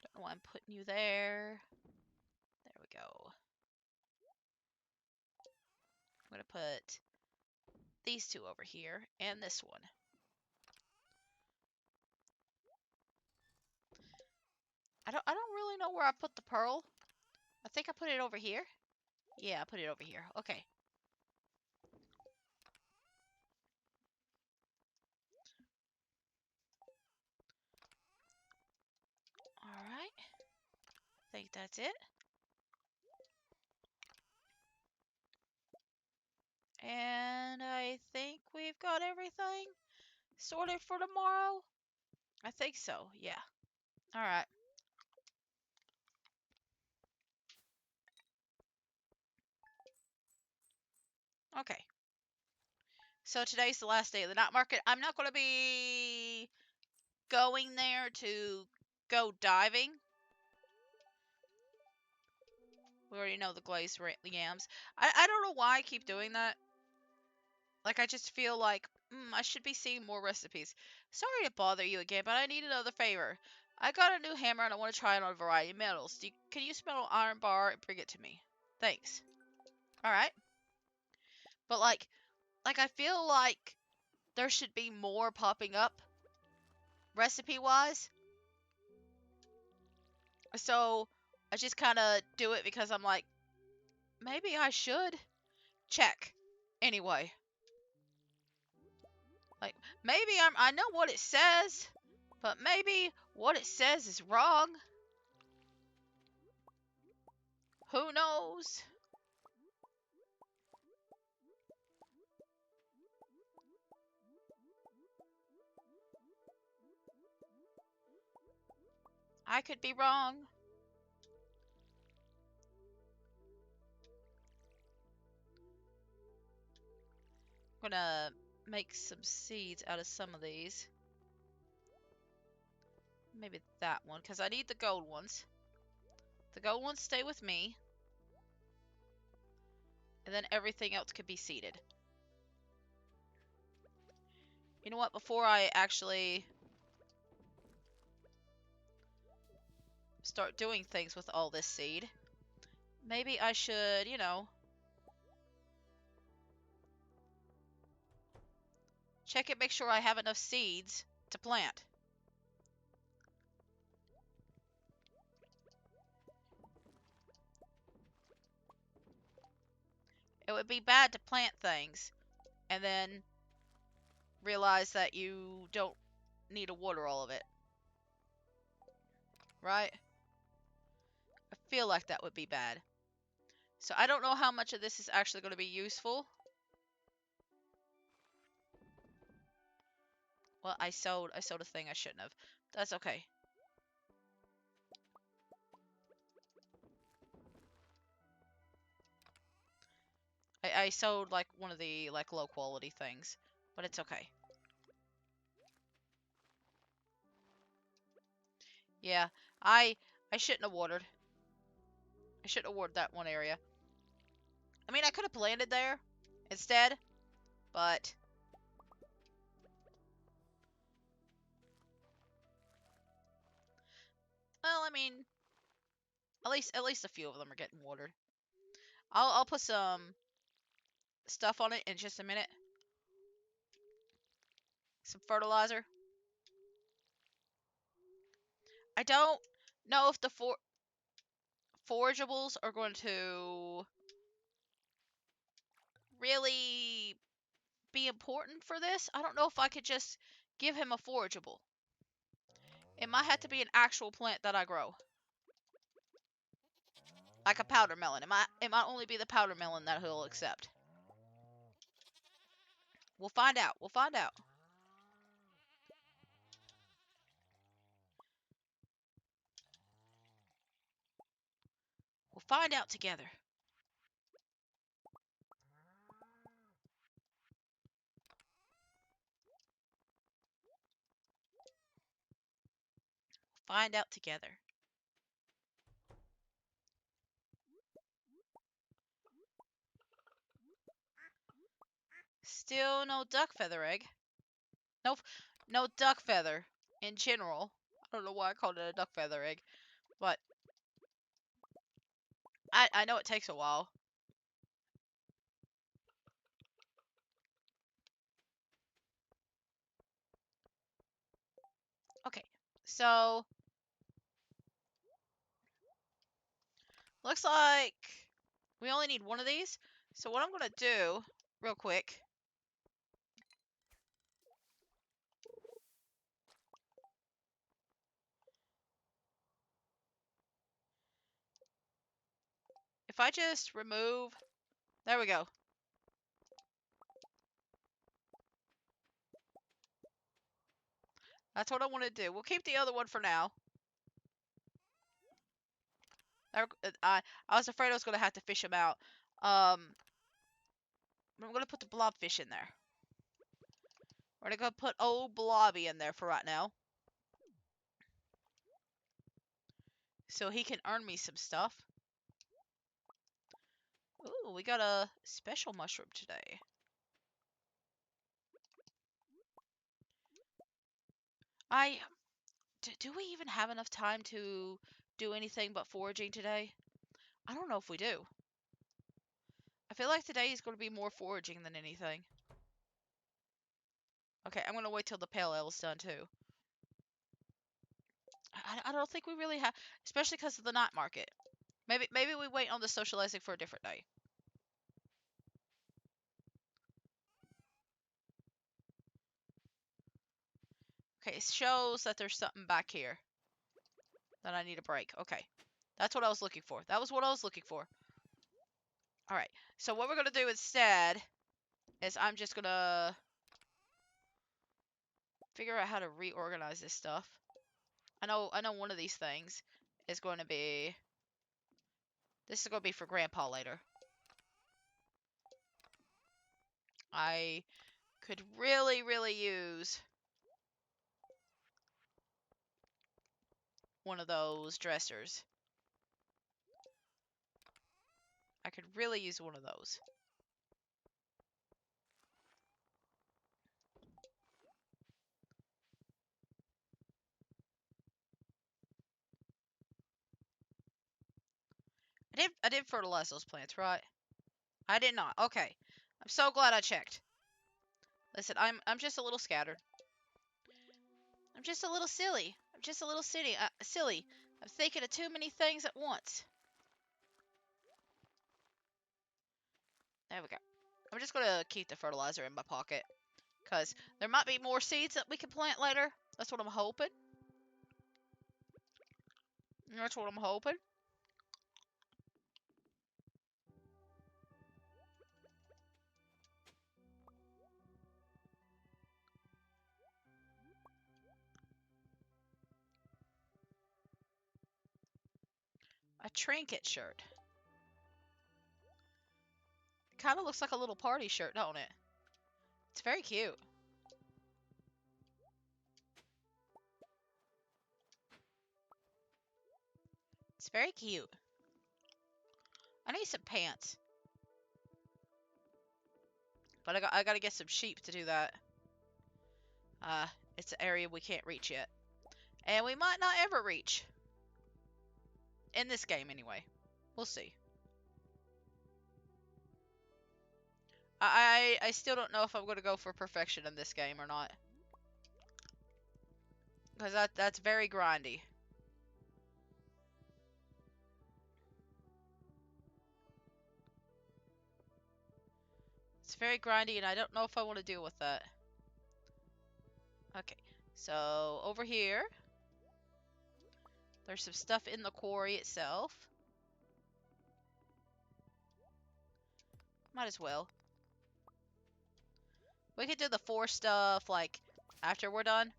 Don't know why I'm putting you there. There we go. I'm gonna put these 2 over here and this one. I don't really know where I put the pearl. I think I put it over here. Yeah, I put it over here. Okay. Alright. I think that's it. And I think we've got everything sorted for tomorrow. I think so, yeah. Alright. Okay. So today's the last day of the night market. I'm not going to be going there to go diving. We already know the glazed yams. I don't know why I keep doing that. Like, I just feel like, I should be seeing more recipes. Sorry to bother you again, but I need another favor. I got a new hammer and I want to try it on a variety of metals. Can you smelt an iron bar and bring it to me? Thanks. Alright. But, like, I feel like there should be more popping up, recipe-wise. So I just kind of do it because I'm like, maybe I should check anyway. Like maybe I know what it says, but maybe what it says is wrong. Who knows? I could be wrong. I'm gonna make some seeds out of some of these. Maybe that one, because I need the gold ones. The gold ones stay with me. And then everything else could be seeded. You know what? Before I actually start doing things with all this seed, maybe I should, you know, check it, make sure I have enough seeds to plant. It would be bad to plant things and then realize that you don't need to water all of it. Right? I feel like that would be bad. So I don't know how much of this is actually going to be useful. Well, I sowed a thing I shouldn't have. That's okay. I sowed like one of the like low quality things, but it's okay. Yeah, I I shouldn't have watered. I shouldn't have watered that one area. I mean, I could have planted there instead, but well, I mean, at least a few of them are getting watered. I'll put some stuff on it in just a minute. Some fertilizer. I don't know if the forageables are going to really be important for this. I don't know if I could just give him a forageable. It might have to be an actual plant that I grow. Like a powder melon. It might only be the powder melon that he'll accept. We'll find out. We'll find out. We'll find out together. Find out together. Still no duck feather egg. No, no duck feather in general. I don't know why I called it a duck feather egg, but I know it takes a while. Okay, so looks like we only need one of these. So what I'm gonna do, real quick, if I just remove, there we go. That's what I want to do. We'll keep the other one for now. I was afraid I was gonna have to fish them out. I'm gonna put the blobfish in there. We're gonna put old Blobby in there for right now, so he can earn me some stuff. Ooh, we got a special mushroom today. Do we even have enough time to do anything but foraging today? I don't know if we do. I feel like today is going to be more foraging than anything. Okay, I'm going to wait till the pale ale's done too. I don't think we really have, especially because of the night market. Maybe we wait on the socializing for a different day. Okay, it shows that there's something back here that I need to break. Okay, that's what I was looking for. That was what I was looking for. All right, so what we're gonna do instead is I'm just gonna figure out how to reorganize this stuff. I know one of these things is going to be, this is going to be for Grandpa later. I could really use one of those dressers. I could really use one of those. I did fertilize those plants, right? I did not. Okay. I'm so glad I checked. Listen, I'm just a little scattered. I'm just a little silly. I'm just a little silly. I'm thinking of too many things at once. There we go. I'm just going to keep the fertilizer in my pocket. Because there might be more seeds that we can plant later. That's what I'm hoping. That's what I'm hoping. A trinket shirt. Kind of looks like a little party shirt, don't it? It's very cute. It's very cute. I need some pants. But I gotta get some sheep to do that. It's an area we can't reach yet. And we might not ever reach. In this game, anyway. We'll see. I still don't know if I'm gonna go for perfection in this game or not. Because that's very grindy. It's very grindy, and I don't know if I want to deal with that. Okay, so over here, there's some stuff in the quarry itself. Might as well. We could do the 4 stuff, like, after we're done.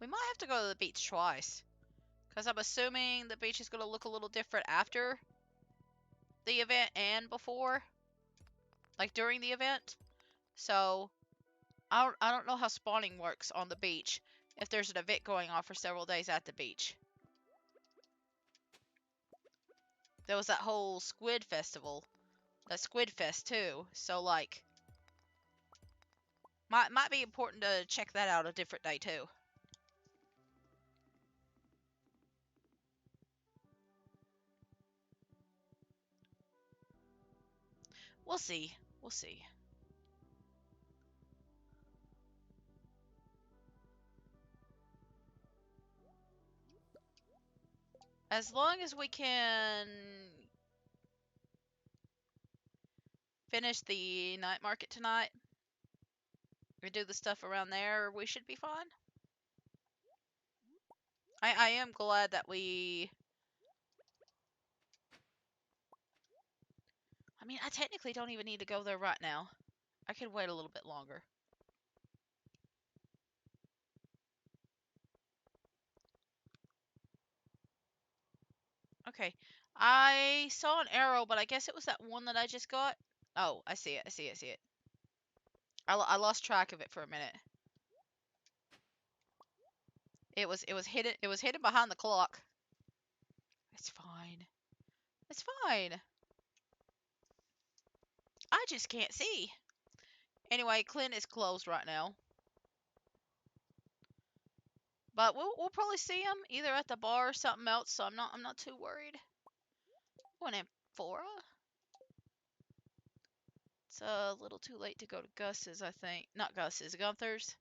We might have to go to the beach twice. Because I'm assuming the beach is going to look a little different after the event and before. Like, during the event. So, I don't know how spawning works on the beach. If there's an event going on for several days at the beach. There was that whole squid festival. That squid fest, too. So, like, might be important to check that out a different day, too. We'll see. We'll see. As long as we can finish the night market tonight, or do the stuff around there, we should be fine. I am glad that we... I mean, I technically don't even need to go there right now. I could wait a little bit longer. Okay. I saw an arrow, but I guess it was that one that I just got. Oh, I see it. I see it. I see it. I lost track of it for a minute. It was hidden. It was hidden behind the clock. It's fine. It's fine. I just can't see. Anyway, Clint is closed right now. But we'll probably see him either at the bar or something else, so I'm not too worried. What, Amphora? It's a little too late to go to Gus's, I think. Not Gus's, Gunther's.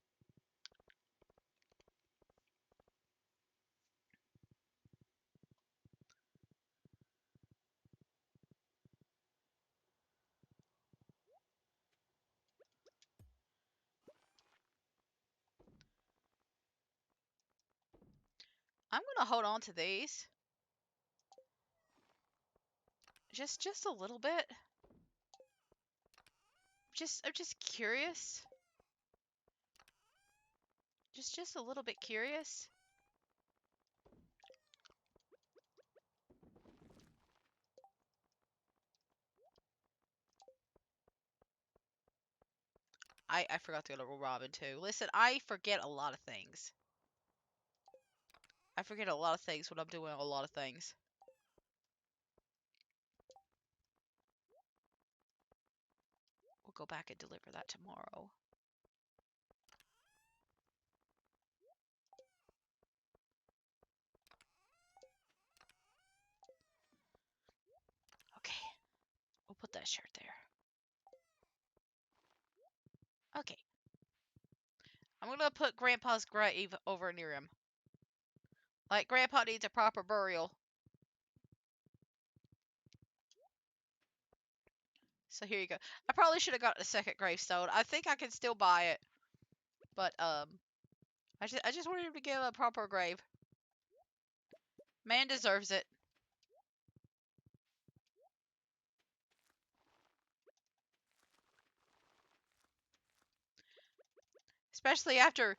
I'm gonna hold on to these. Just a little bit. I'm just curious. Just a little bit curious. I forgot to go to Robin too. Listen, I forget a lot of things. I forget a lot of things when I'm doing a lot of things. We'll go back and deliver that tomorrow. Okay. We'll put that shirt there. Okay. I'm gonna put Grandpa's grave over near him. Like, Grandpa needs a proper burial. So here you go. I probably should have gotten a second gravestone. I think I can still buy it. But, I just wanted him to get a proper grave. Man deserves it. Especially after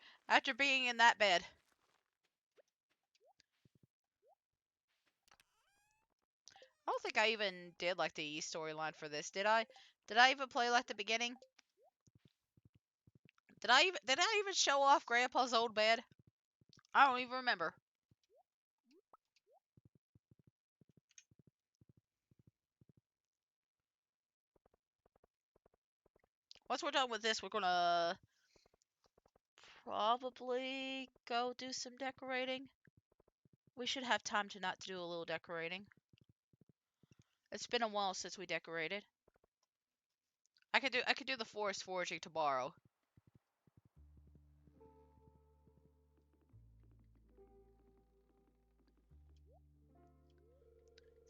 being in that bed. I don't think I even did like the storyline for this. Did I? Did I even play like the beginning? Did I even show off Grandpa's old bed? I don't even remember. Once we're done with this, we're gonna probably go do some decorating. We should have time tonight to do a little decorating. It's been a while since we decorated. I could do the forest foraging tomorrow.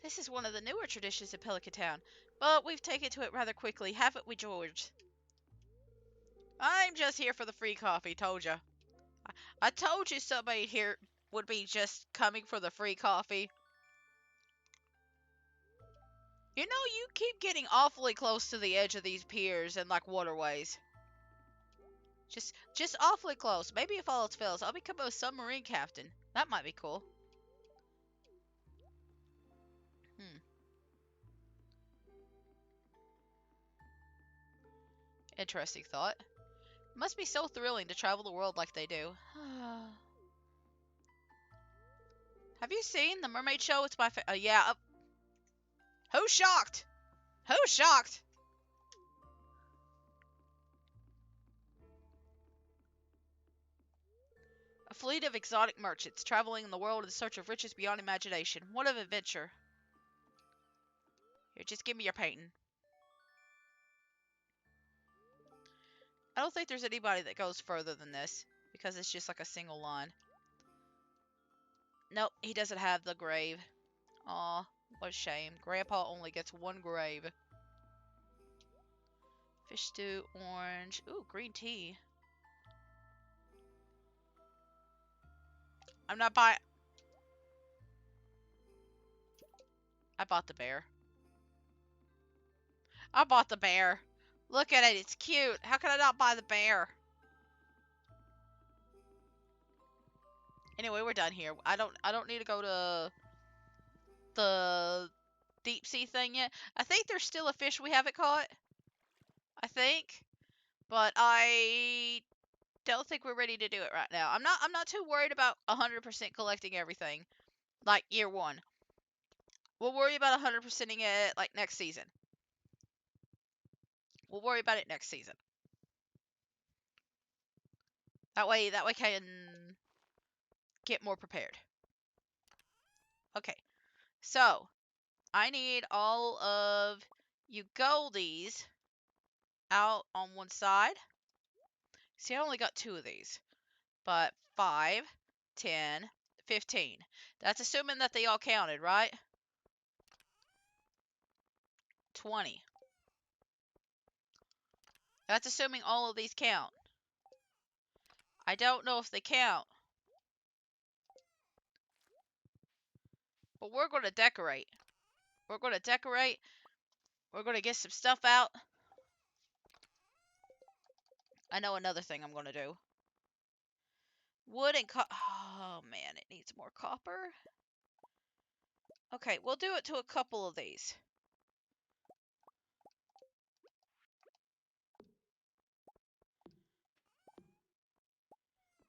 This is one of the newer traditions in Pelican Town, but we've taken to it rather quickly, haven't we, George? I'm just here for the free coffee, told ya. I told you somebody here would be just coming for the free coffee. You know, you keep getting awfully close to the edge of these piers and, like, waterways. Just awfully close. Maybe if all else fails, I'll become a submarine captain. That might be cool. Hmm. Interesting thought. It must be so thrilling to travel the world like they do. Have you seen the Mermaid Show? It's my yeah. Who's shocked? Who's shocked? A fleet of exotic merchants traveling the world in search of riches beyond imagination. What an adventure. Here, just give me your painting. I don't think there's anybody that goes further than this, because it's just like a single line. Nope, he doesn't have the grave. Aw, what a shame. Grandpa only gets one grave. Fish stew, orange. Ooh, green tea. I'm not buying... I bought the bear. I bought the bear. Look at it, it's cute. How can I not buy the bear? Anyway, we're done here. I don't need to go to the deep sea thing yet. I think there's still a fish we haven't caught. I think. But I don't think we're ready to do it right now. I'm not too worried about 100% collecting everything like year 1. We'll worry about 100%ing it like next season. We'll worry about it next season. That way I can get more prepared. Okay. So, I need all of you goldies out on one side. See, I only got 2 of these. But 5, 10, 15. That's assuming that they all counted, right? 20. That's assuming all of these count. I don't know if they count. But we're going to decorate. We're going to decorate. We're going to get some stuff out. I know another thing I'm going to do. Wood and oh man, it needs more copper. Okay, we'll do it to a couple of these.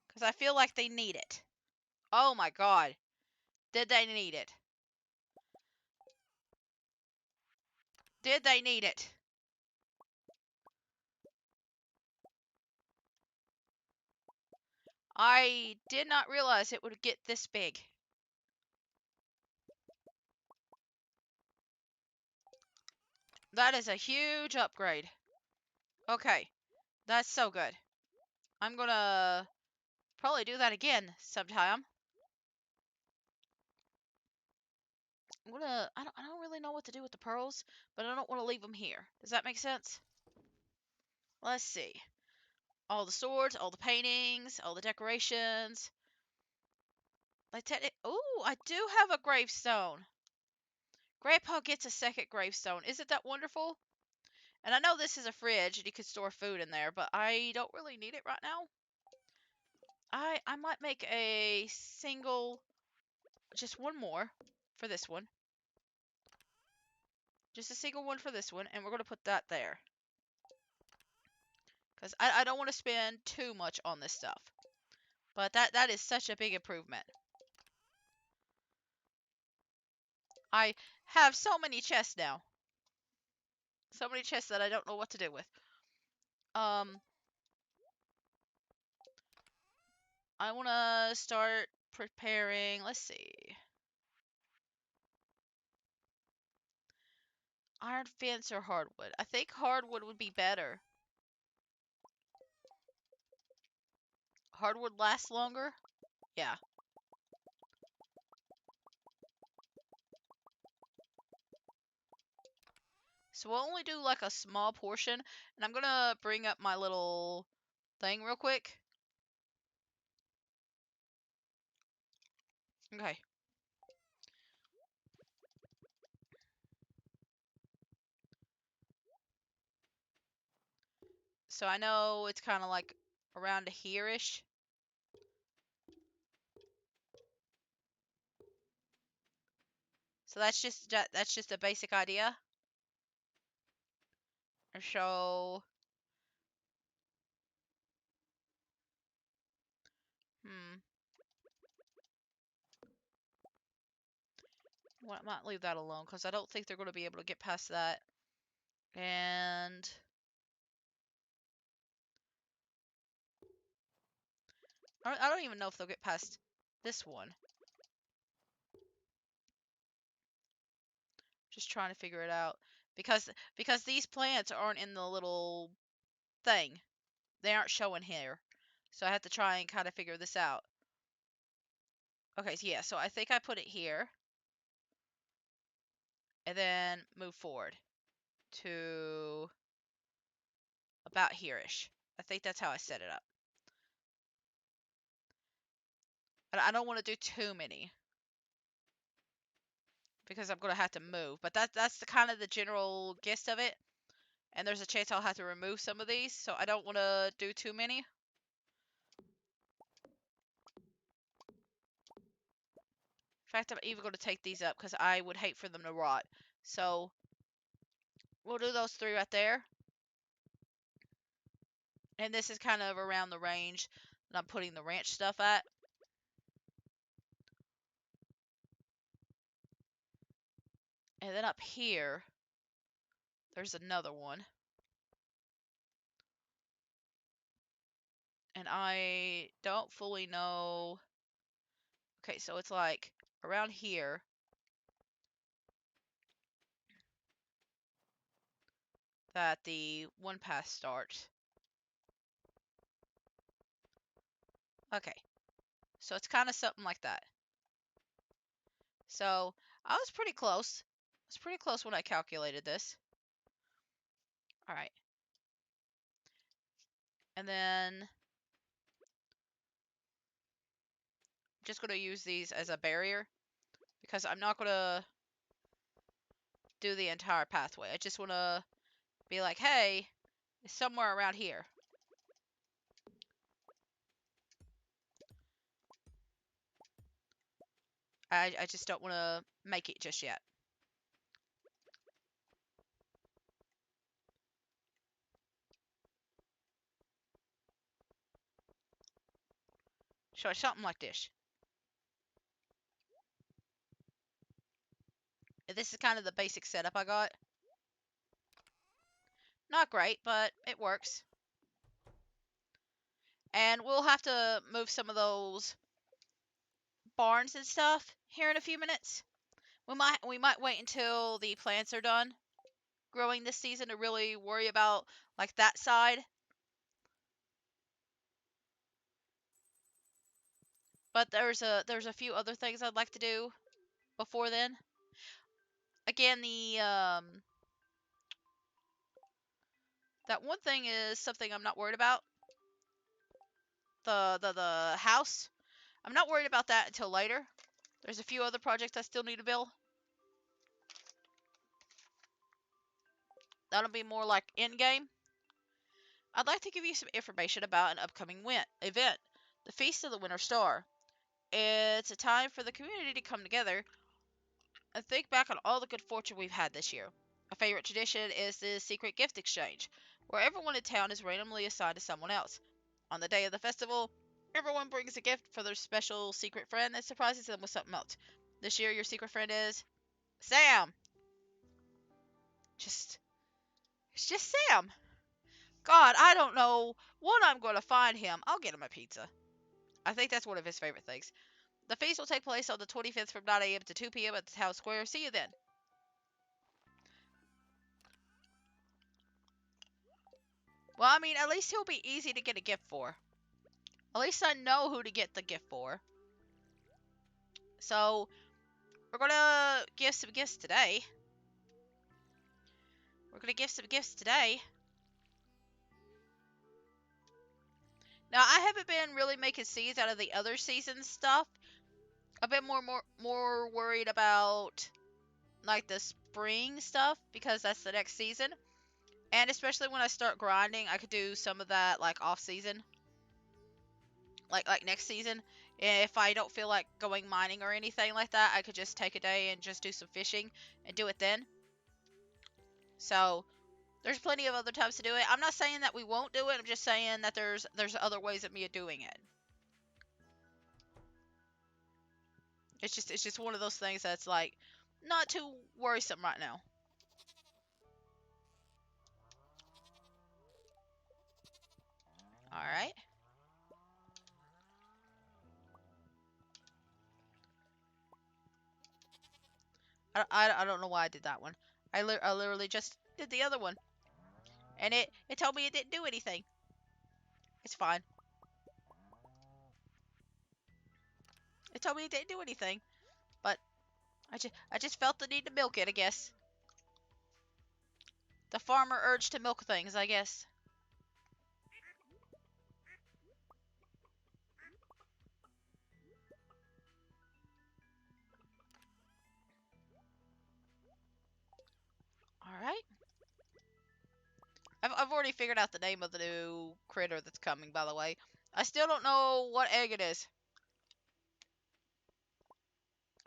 Because I feel like they need it. Oh my god. Did they need it? Did they need it? I did not realize it would get this big. That is a huge upgrade. Okay, that's so good. I'm gonna probably do that again sometime. I don't really know what to do with the pearls, but I don't want to leave them here. Does that make sense? Let's see. All the swords, all the paintings, all the decorations. Ooh, I do have a gravestone. Grandpa gets a second gravestone. Isn't that wonderful? And I know this is a fridge and you could store food in there, but I don't really need it right now. I might make a single, just one more for this one. Just a single one for this one, and we're going to put that there. Because I don't want to spend too much on this stuff. But that is such a big improvement. I have so many chests now. So many chests that I don't know what to do with. I want to start preparing, let's see. Iron fence or hardwood? I think hardwood would be better. Hardwood lasts longer? Yeah. So we'll only do like a small portion. And I'm going to bring up my little thing real quick. Okay. So I know it's kind of like around here-ish. So that's just a basic idea. So, well, I might leave that alone because I don't think they're going to be able to get past that. And I don't even know if they'll get past this one. Just trying to figure it out because these plants aren't in the little thing. They aren't showing here. So I have to try and kind of figure this out. Okay, so yeah, so I think I put it here. And then move forward to about here-ish. I think that's how I set it up. And I don't want to do too many because I'm going to have to move. But that's the kind of the general gist of it. And there's a chance I'll have to remove some of these, so I don't want to do too many. In fact, I'm even going to take these up because I would hate for them to rot. So we'll do those 3 right there. And this is kind of around the range that I'm putting the ranch stuff at. And then up here, there's another one. And I don't fully know. Okay, so it's like around here. that the one path starts. Okay, so it's kind of something like that. So I was pretty close. I was pretty close when I calculated this. All right. And then just going to use these as a barrier because I'm not going to do the entire pathway. I just want to be like, hey, it's somewhere around here. I just don't want to make it just yet. So it's something like this. This is kind of the basic setup I got. Not great, but it works. And we'll have to move some of those barns and stuff here in a few minutes. We might wait until the plants are done growing this season to really worry about like that side. But there's a few other things I'd like to do before then. Again, the that one thing is something I'm not worried about. The house. I'm not worried about that until later. There's a few other projects I still need to build. That'll be more like end game. I'd like to give you some information about an upcoming event, the Feast of the Winter Star. It's a time for the community to come together and think back on all the good fortune we've had this year. A favorite tradition is the secret gift exchange, where everyone in town is randomly assigned to someone else. On the day of the festival, everyone brings a gift for their special secret friend and surprises them with something else. This year, your secret friend is Sam. Just, it's just Sam. God, I don't know when I'm going to find him. I'll get him a pizza. I think that's one of his favorite things. The feast will take place on the 25th from 9 a.m. to 2 p.m. at the town square. See you then. Well, I mean, at least he'll be easy to get a gift for. At least I know who to get the gift for. So, we're going to give some gifts today. We're going to give some gifts today. Now, I haven't been really making seeds out of the other season's stuff. I've been more worried about like the spring stuff because that's the next season. And especially when I start grinding, I could do some of that like off season. Like next season. If I don't feel like going mining or anything like that, I could just take a day and just do some fishing and do it then. So there's plenty of other times to do it. I'm not saying that we won't do it. I'm just saying that there's other ways of me doing it. It's just one of those things that's like not too worrisome right now. All right. I don't know why I did that one. I literally just did the other one, and it told me it didn't do anything. It's fine. It told me it didn't do anything, but I just felt the need to milk it, I guess. The farmer urge to milk things, I guess. All right. I've already figured out the name of the new critter that's coming, by the way. I still don't know what egg it is.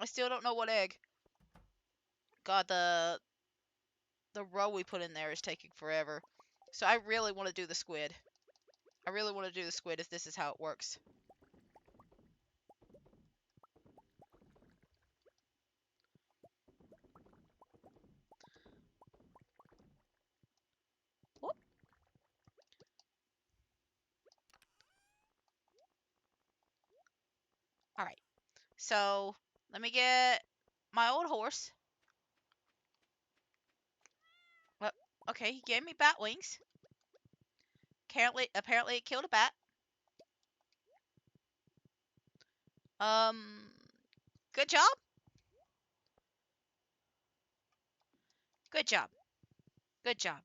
I still don't know what egg. God, the row we put in there is taking forever. So I really want to do the squid. I really want to do the squid if this is how it works. Whoop. All right. So let me get my old horse. Okay, he gave me bat wings. Apparently it killed a bat. Good job. Good job. Good job.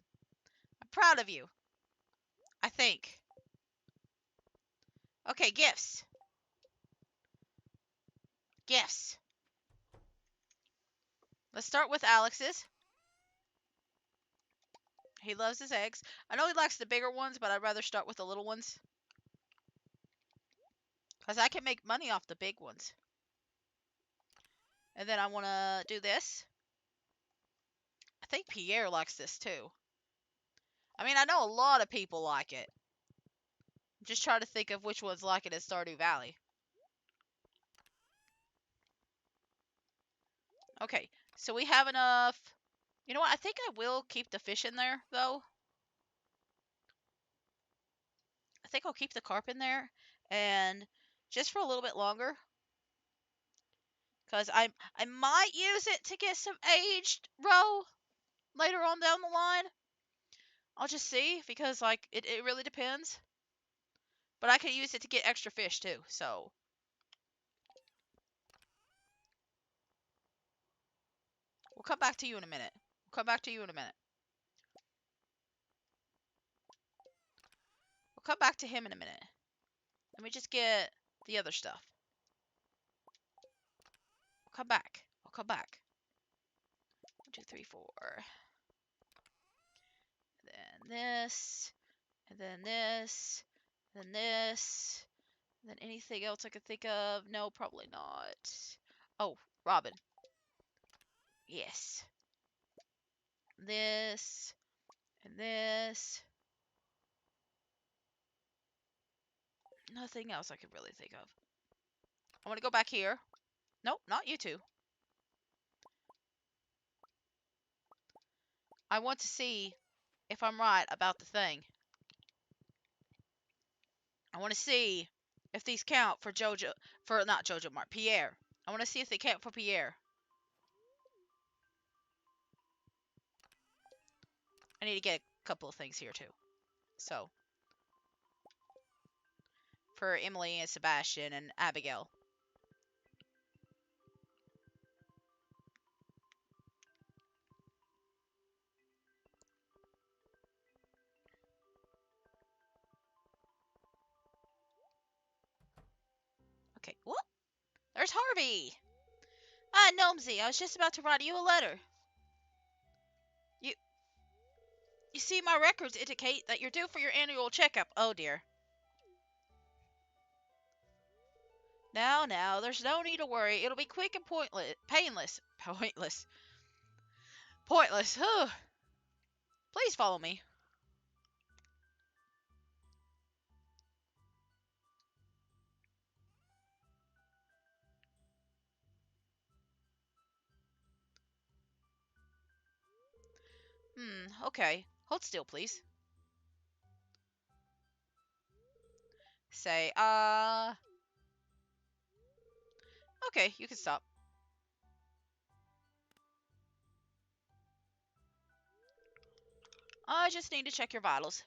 I'm proud of you. I think. Okay, gifts. Gifts. Let's start with Alex's. He loves his eggs. I know he likes the bigger ones, but I'd rather start with the little ones. Because I can make money off the big ones. And then I want to do this. I think Pierre likes this too. I mean, I know a lot of people like it. I'm just trying to think of which ones like it in Stardew Valley. Okay, so we have enough. You know what? I think I will keep the fish in there, though. I think I'll keep the carp in there, and just for a little bit longer, because I might use it to get some aged roe later on down the line. I'll just see, because like it really depends. But I could use it to get extra fish too. So we'll come back to you in a minute. We'll come back to you in a minute. We'll come back to him in a minute. Let me just get the other stuff. We'll come back. We'll come back. 1, 2, 3, 4. And then this. And then this. And then this. And then anything else I could think of? No, probably not. Oh, Robin. Yes. This. And this. Nothing else I could really think of. I want to go back here. Nope, not you two. I want to see if I'm right about the thing. I want to see if these count for Jojo, not Jojo Mart, Pierre. I want to see if they count for Pierre. I need to get a couple of things here too. So, for Emily and Sebastian and Abigail. Okay, whoop! There's Harvey! Ah, Gnomesy, I was just about to write you a letter. You see, my records indicate that you're due for your annual checkup. Oh dear. Now, there's no need to worry. It'll be quick and painless. Pointless. Please follow me. Okay. Hold still, please. Say, okay, you can stop. I just need to check your vitals.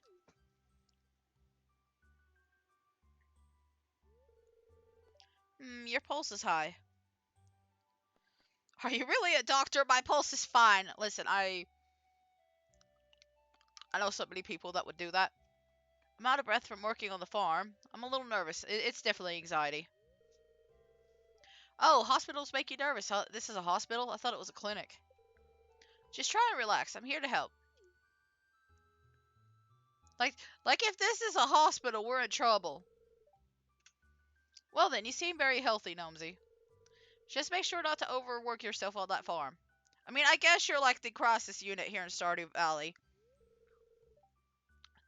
Your pulse is high. Are you really a doctor? My pulse is fine. Listen, I know so many people that would do that. I'm out of breath from working on the farm. I'm a little nervous. It's definitely anxiety. Oh, hospitals make you nervous. Huh? This is a hospital? I thought it was a clinic. Just try and relax. I'm here to help. Like, like if this is a hospital, we're in trouble. Well then, you seem very healthy, Gnomesy. Just make sure not to overwork yourself on that farm. I mean, I guess you're like the crisis unit here in Stardew Valley.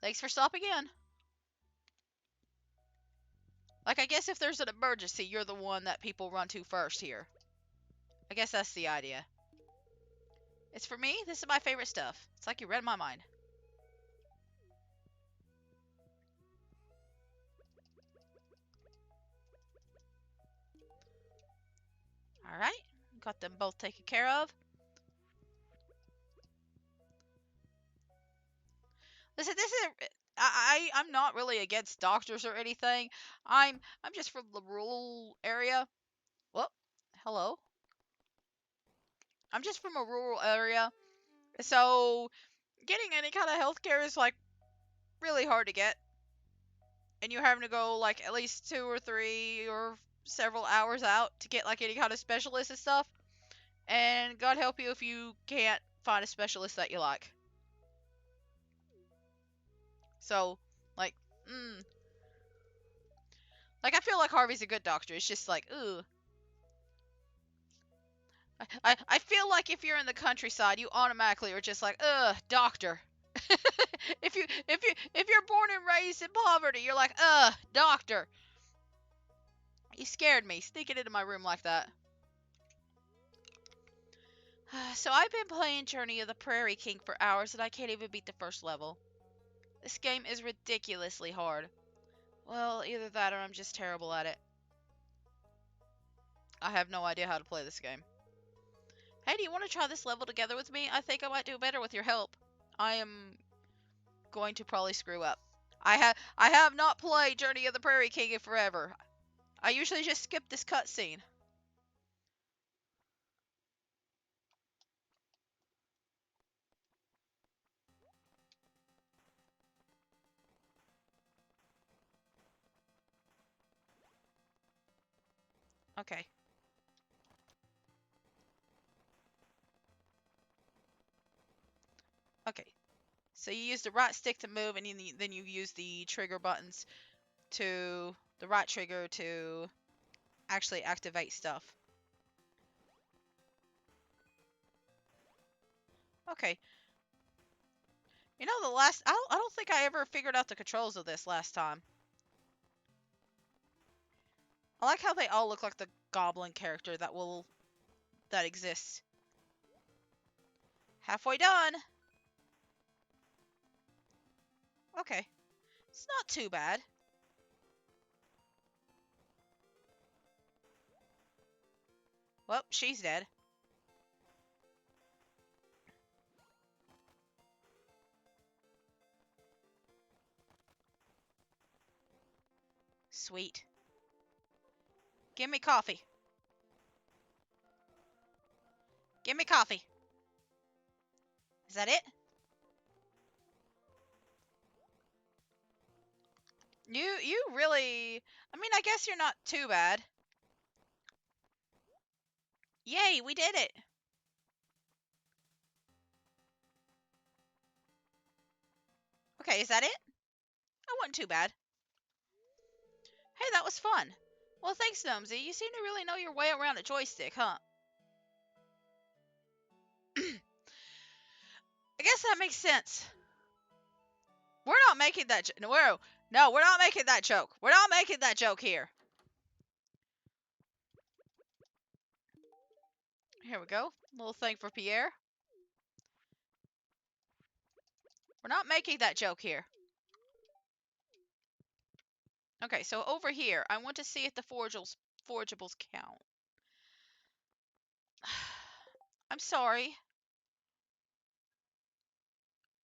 Thanks for stopping in. Like, I guess if there's an emergency, you're the one that people run to first here. I guess that's the idea. It's for me? This is my favorite stuff. It's like you read my mind. Alright. Got them both taken care of. Listen, this is I'm not really against doctors or anything. I'm just from the rural area. Well, hello. I'm just from a rural area, so getting any kind of health care is like really hard to get, and you're having to go like at least 2 or 3 or several hours out to get like any kind of specialist and stuff. And God help you if you can't find a specialist that you like. So, like, mm, like I feel like Harvey's a good doctor. It's just like, ooh. I feel like if you're in the countryside, you automatically are just like, ugh, doctor. If you're born and raised in poverty, you're like, ugh, doctor. You scared me sneaking into my room like that. So I've been playing Journey of the Prairie King for hours and I can't even beat the first level. This game is ridiculously hard. Well, either that or I'm just terrible at it. I have no idea how to play this game. Hey, do you want to try this level together with me? I think I might do better with your help. I am going to probably screw up. I have not played Journey of the Prairie King in forever. I usually just skip this cutscene. Okay. Okay. So you use the right stick to move, and then you use the trigger buttons to the right trigger to actually activate stuff. Okay. You know, I don't think I ever figured out the controls of this last time. I like how they all look like the goblin character that exists. Halfway done. Okay. It's not too bad. Well, she's dead. Sweet. Give me coffee. Give me coffee. Is that it? You really... I mean, I guess you're not too bad. Yay, we did it. Okay, is that it? That wasn't too bad. Hey, that was fun. Well, thanks, Gnomesy. You seem to really know your way around a joystick, huh? I guess that makes sense. We're not making that no, we're not making that joke. We're not making that joke here. Here we go. Little thing for Pierre. We're not making that joke here. Okay, so over here, I want to see if the forageables count. I'm sorry.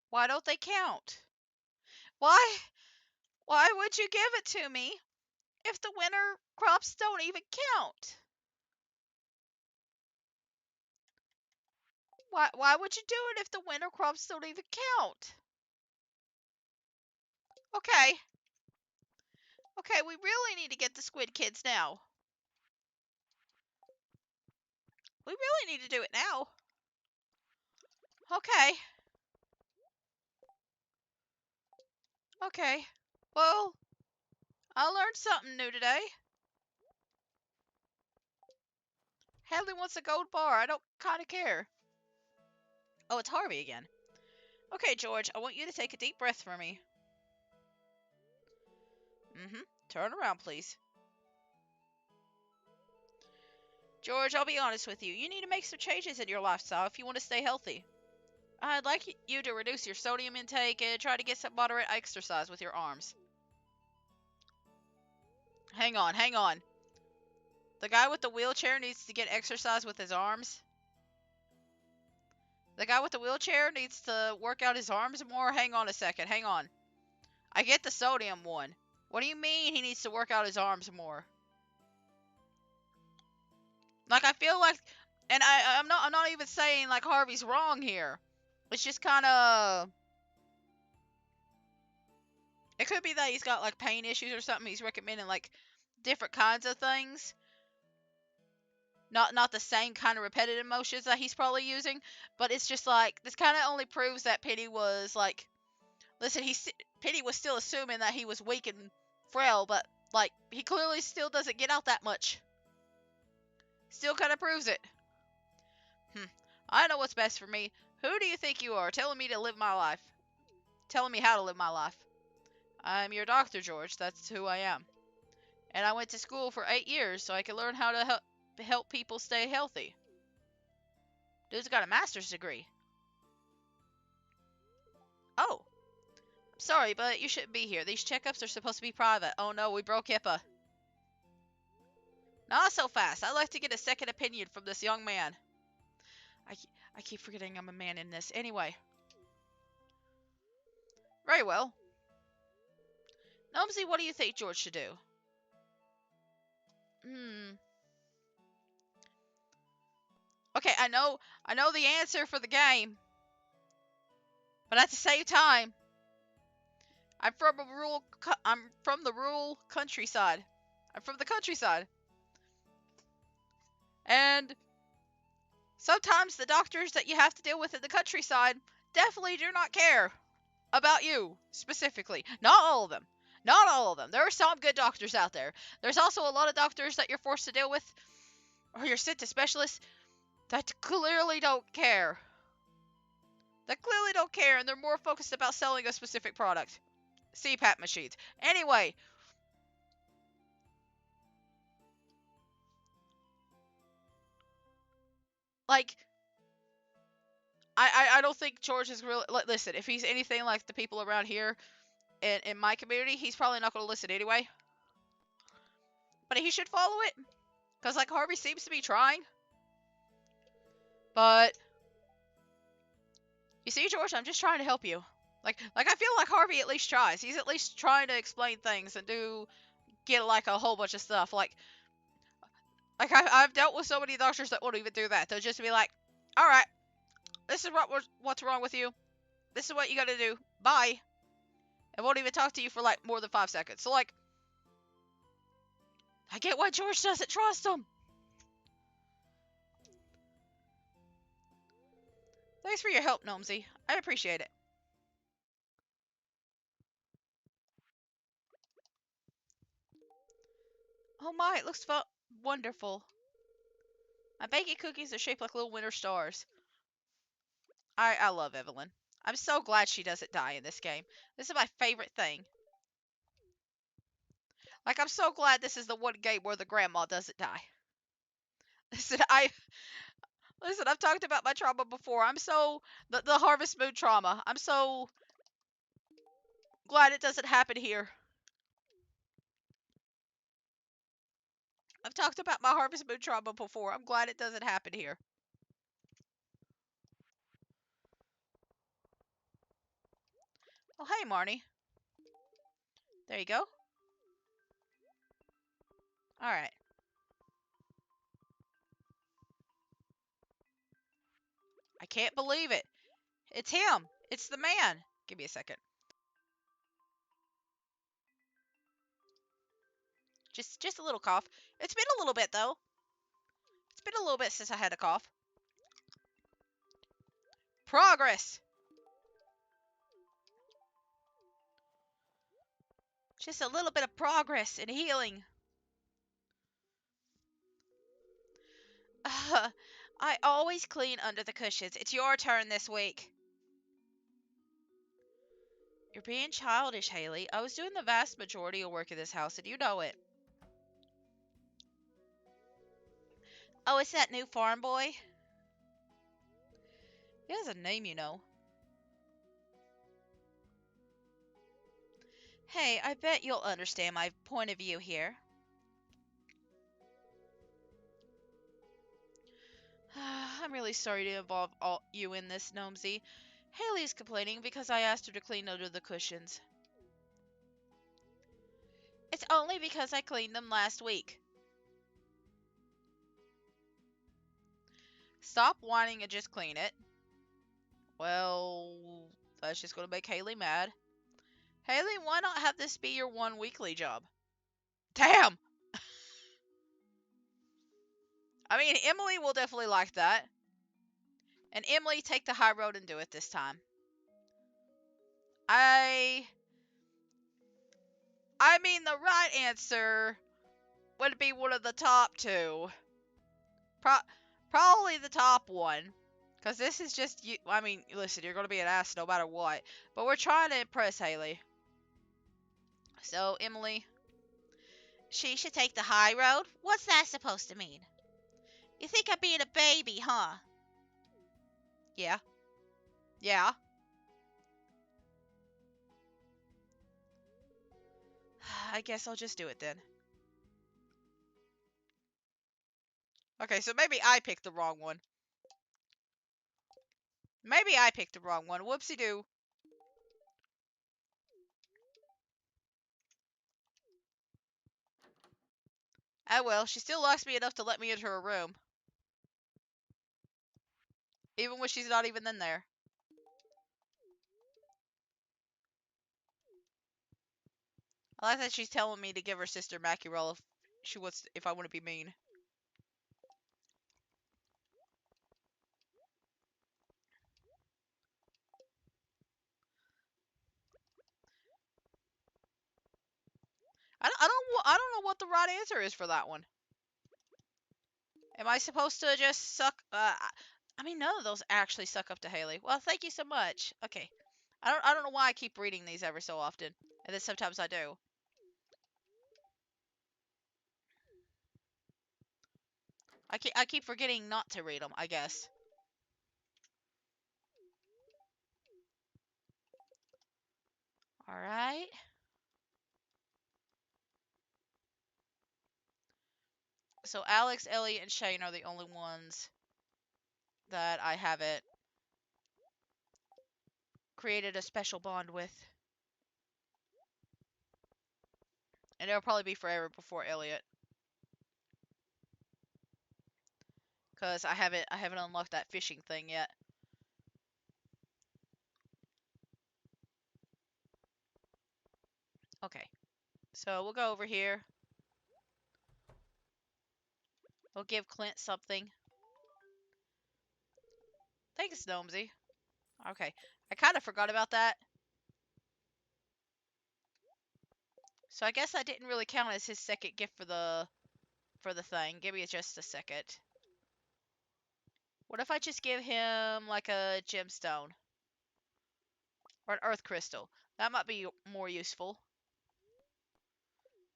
Why don't they count? Why? Why would you give it to me if the winter crops don't even count? Why would you do it if the winter crops don't even count? Okay. Okay, we really need to get the squid kids now. We really need to do it now. Okay. Okay. Well, I learned something new today. Hadley wants a gold bar. I don't kind of care. Oh, it's Harvey again. Okay, George, I want you to take a deep breath for me. Turn around, please. George, I'll be honest with you. You need to make some changes in your lifestyle if you want to stay healthy. I'd like you to reduce your sodium intake and try to get some moderate exercise with your arms. Hang on, hang on. The guy with the wheelchair needs to get exercise with his arms? The guy with the wheelchair needs to work out his arms more? Hang on a second. Hang on. I get the sodium one. What do you mean he needs to work out his arms more? Like, I feel like, and I'm not even saying like Harvey's wrong here. It's just kind of, it could be that he's got like pain issues or something. He's recommending like different kinds of things. Not the same kind of repetitive motions that he's probably using, but it's just like, this kind of only proves that Penny was like, listen, Penny was still assuming that he was weak and frail, but like, he clearly still doesn't get out that much. Still kind of proves it. I know what's best for me. Who do you think you are, telling me to live my life? Telling me how to live my life. I'm your doctor, George. That's who I am. And I went to school for 8 years so I could learn how to help people stay healthy. Dude's got a master's degree. Oh. I'm sorry, but you shouldn't be here. These checkups are supposed to be private. Oh no, we broke HIPAA. Not so fast. I'd like to get a second opinion from this young man. I keep forgetting I'm a man in this. Anyway. Very well. Gnomesy, what do you think George should do? Okay, I know the answer for the game. But at the same time, I'm from the rural countryside. I'm from the countryside. And sometimes the doctors that you have to deal with in the countryside definitely do not care about you specifically. Not all of them. Not all of them. There are some good doctors out there. There's also a lot of doctors that you're forced to deal with, or you're sent to specialists, that clearly don't care. That clearly don't care, and they're more focused about selling a specific product. CPAP machines. Anyway. Like, I don't think George is really... Listen, if he's anything like the people around here in my community, he's probably not going to listen anyway. But he should follow it. Because, like, Harvey seems to be trying. But, you see, George, I'm just trying to help you. Like I feel like Harvey at least tries. He's at least trying to explain things and get, like, a whole bunch of stuff. Like I've dealt with so many doctors that won't even do that. They'll just be like, alright, this is what's wrong with you. This is what you gotta do. Bye. And won't even talk to you for, like, more than 5 seconds. So, like, I get why George doesn't trust him. Thanks for your help, Gnomesy. I appreciate it. Oh my, it looks wonderful. My baking cookies are shaped like little winter stars. I love Evelyn. I'm so glad she doesn't die in this game. This is my favorite thing. Like, I'm so glad this is the one game where the grandma doesn't die. Listen, I've talked about my trauma before. The Harvest Moon trauma. I'm so glad it doesn't happen here. I've talked about my Harvest Moon trauma before. I'm glad it doesn't happen here. Oh, hey, Marnie. There you go. Alright. I can't believe it. It's him. It's the man. Give me a second. Just a little cough. It's been a little bit, though. It's been a little bit since I had a cough. Progress! Just a little bit of progress and healing. I always clean under the cushions. It's your turn this week. You're being childish, Haley. I was doing the vast majority of work in this house, and you know it. Oh, it's that new farm boy? He has a name, you know. Hey, I bet you'll understand my point of view here. I'm really sorry to involve all you in this, Gnomesy. Haley's complaining because I asked her to clean under the cushions. It's only because I cleaned them last week. Stop whining and just clean it. Well, that's just gonna make Haley mad. Haley, why not have this be your one weekly job? Damn! I mean, Emily will definitely like that. And Emily, take the high road and do it this time. I mean, the right answer would be one of the top two. Probably the top one. Because this is just you. I mean, listen, you're going to be an ass no matter what. But we're trying to impress Haley. So, Emily, she should take the high road? What's that supposed to mean? You think I'm being a baby, huh? Yeah. Yeah. I guess I'll just do it then. Okay, so maybe I picked the wrong one. Maybe I picked the wrong one. Whoopsie-doo. Oh well, she still likes me enough to let me into her room. Even when she's not even in there. I like that she's telling me to give her sister mackerel if I want to be mean. I don't know what the right answer is for that one. Am I supposed to just suck? I mean, none of those actually suck up to Haley. Well, thank you so much. Okay, I don't know why I keep reading these every so often, and then sometimes I do. I keep forgetting not to read them, I guess. All right. So Alex, Ellie, and Shane are the only ones that I haven't created a special bond with. And it'll probably be forever before Elliot. Cause I haven't unlocked that fishing thing yet. Okay. So we'll go over here. We'll give Clint something. Thanks, Gnomesy. Okay. I kind of forgot about that. So I guess that didn't really count as his second gift for the thing. Give me just a second. What if I just give him like a gemstone? Or an earth crystal? That might be more useful.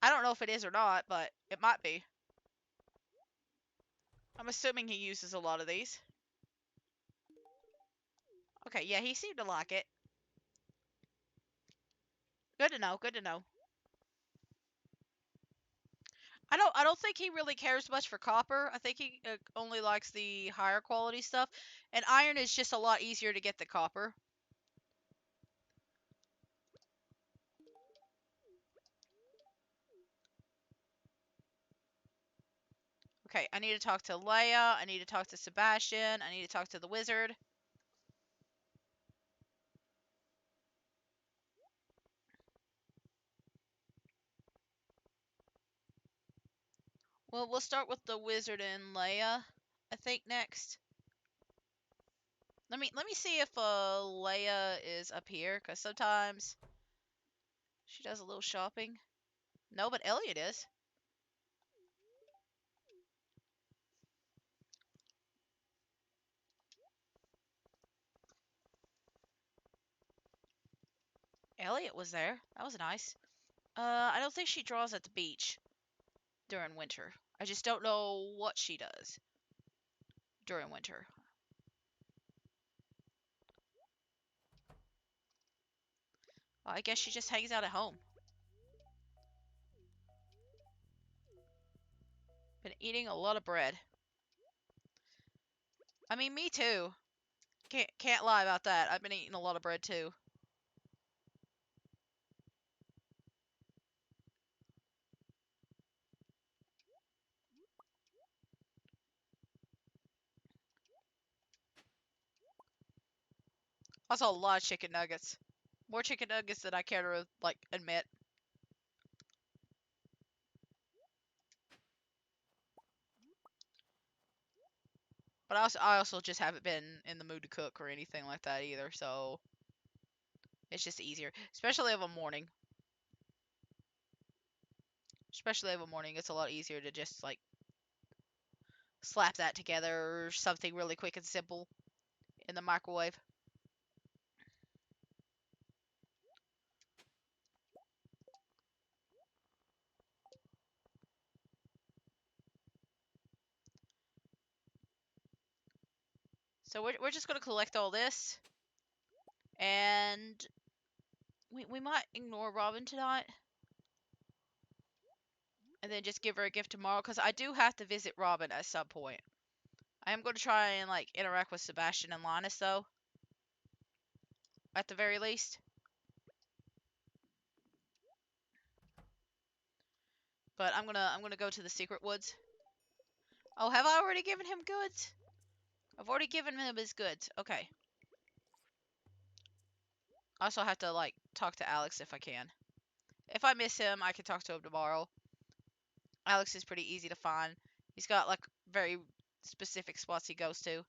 I don't know if it is or not, but it might be. I'm assuming he uses a lot of these. Okay, yeah, he seemed to like it. Good to know, good to know. I don't think he really cares much for copper. I think he only likes the higher quality stuff. And iron is just a lot easier to get than copper. Okay, I need to talk to Leia. I need to talk to Sebastian. I need to talk to the wizard. Well, we'll start with the wizard and Leia, I think, next. Let me see if Leia is up here, because sometimes she does a little shopping. No, but Elliot is. Elliot was there. That was nice. I don't think she draws at the beach during winter. I just don't know what she does during winter. I guess she just hangs out at home. Been eating a lot of bread. I mean, me too. Can't lie about that. I've been eating a lot of bread too. Also, a lot of chicken nuggets. More chicken nuggets than I care to like admit. But I also just haven't been in the mood to cook or anything like that either. So it's just easier, especially of a morning. Especially of a morning, it's a lot easier to just like slap that together or something really quick and simple in the microwave. So we're just gonna collect all this, and we might ignore Robin tonight, and then just give her a gift tomorrow, because I do have to visit Robin at some point. I am going to try and like interact with Sebastian and Linus though, at the very least. But I'm gonna go to the secret woods. Oh, have I already given him goods? I've already given him his goods. Okay. I also have to like talk to Alex if I can. If I miss him, I can talk to him tomorrow. Alex is pretty easy to find. He's got like very specific spots he goes to.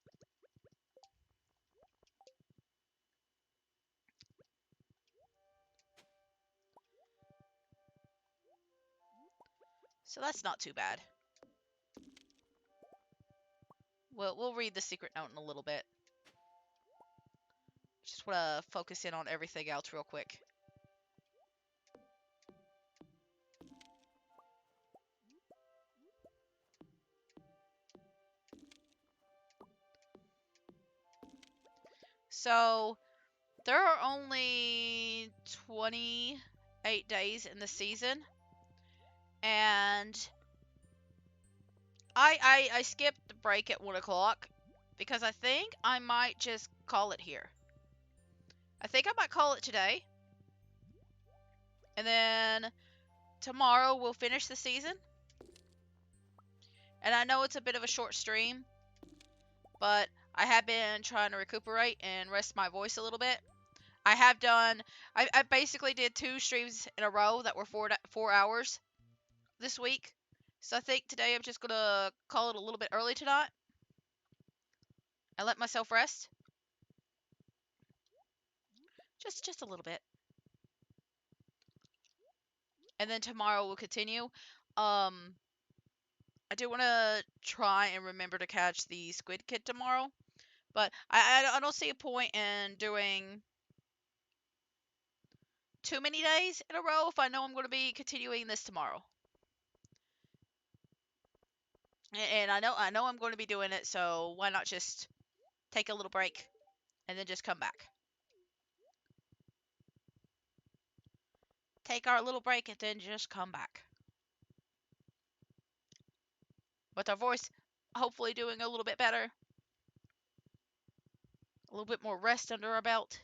So that's not too bad. We'll read the secret note in a little bit. Just want to focus in on everything else real quick. So there are only 28 days in the season, and I skipped the break at 1 o'clock because I think I might just call it here. I think I might call it today, and then tomorrow we'll finish the season. And I know it's a bit of a short stream, but I have been trying to recuperate and rest my voice a little bit. I have done. I basically did 2 streams in a row that were 4 hours this week. So I think today I'm just gonna call it a little bit early tonight and let myself rest. Just a little bit. And then tomorrow we'll continue. Um I do want to try and remember to catch the Squid Kid tomorrow, but I don't see a point in doing too many days in a row if I know I'm going to be continuing this tomorrow. And I know I'm going to be doing it, so why not just take a little break and then just come back. Take our little break and then just come back. With our voice hopefully doing a little bit better. A little bit more rest under our belt.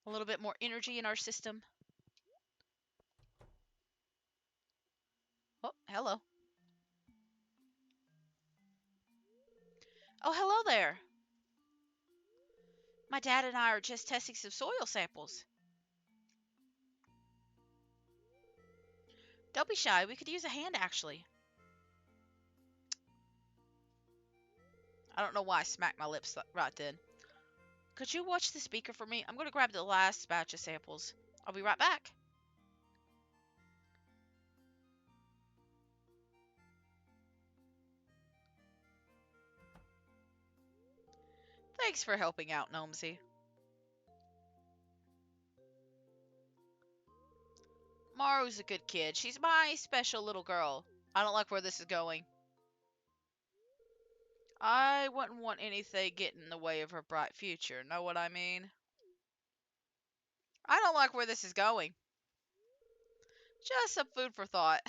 A little bit more energy in our system. Oh, hello. Oh, hello there. My dad and I are just testing some soil samples. Don't be shy. We could use a hand, actually. I don't know why I smacked my lips right then. Could you watch the speaker for me? I'm going to grab the last batch of samples. I'll be right back. Thanks for helping out, Gnomesy. Maru's a good kid. She's my special little girl. I don't like where this is going. I wouldn't want anything getting in the way of her bright future. Know what I mean? I don't like where this is going. Just some food for thought.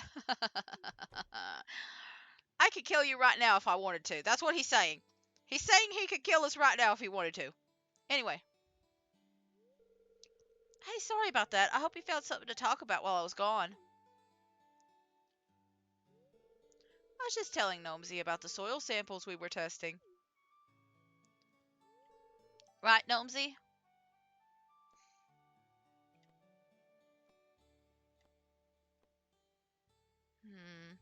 I could kill you right now if I wanted to. That's what he's saying. He's saying he could kill us right now if he wanted to. Anyway. Hey, sorry about that. I hope you found something to talk about while I was gone. I was just telling Gnomesy about the soil samples we were testing. Right, Gnomesy? Hmm.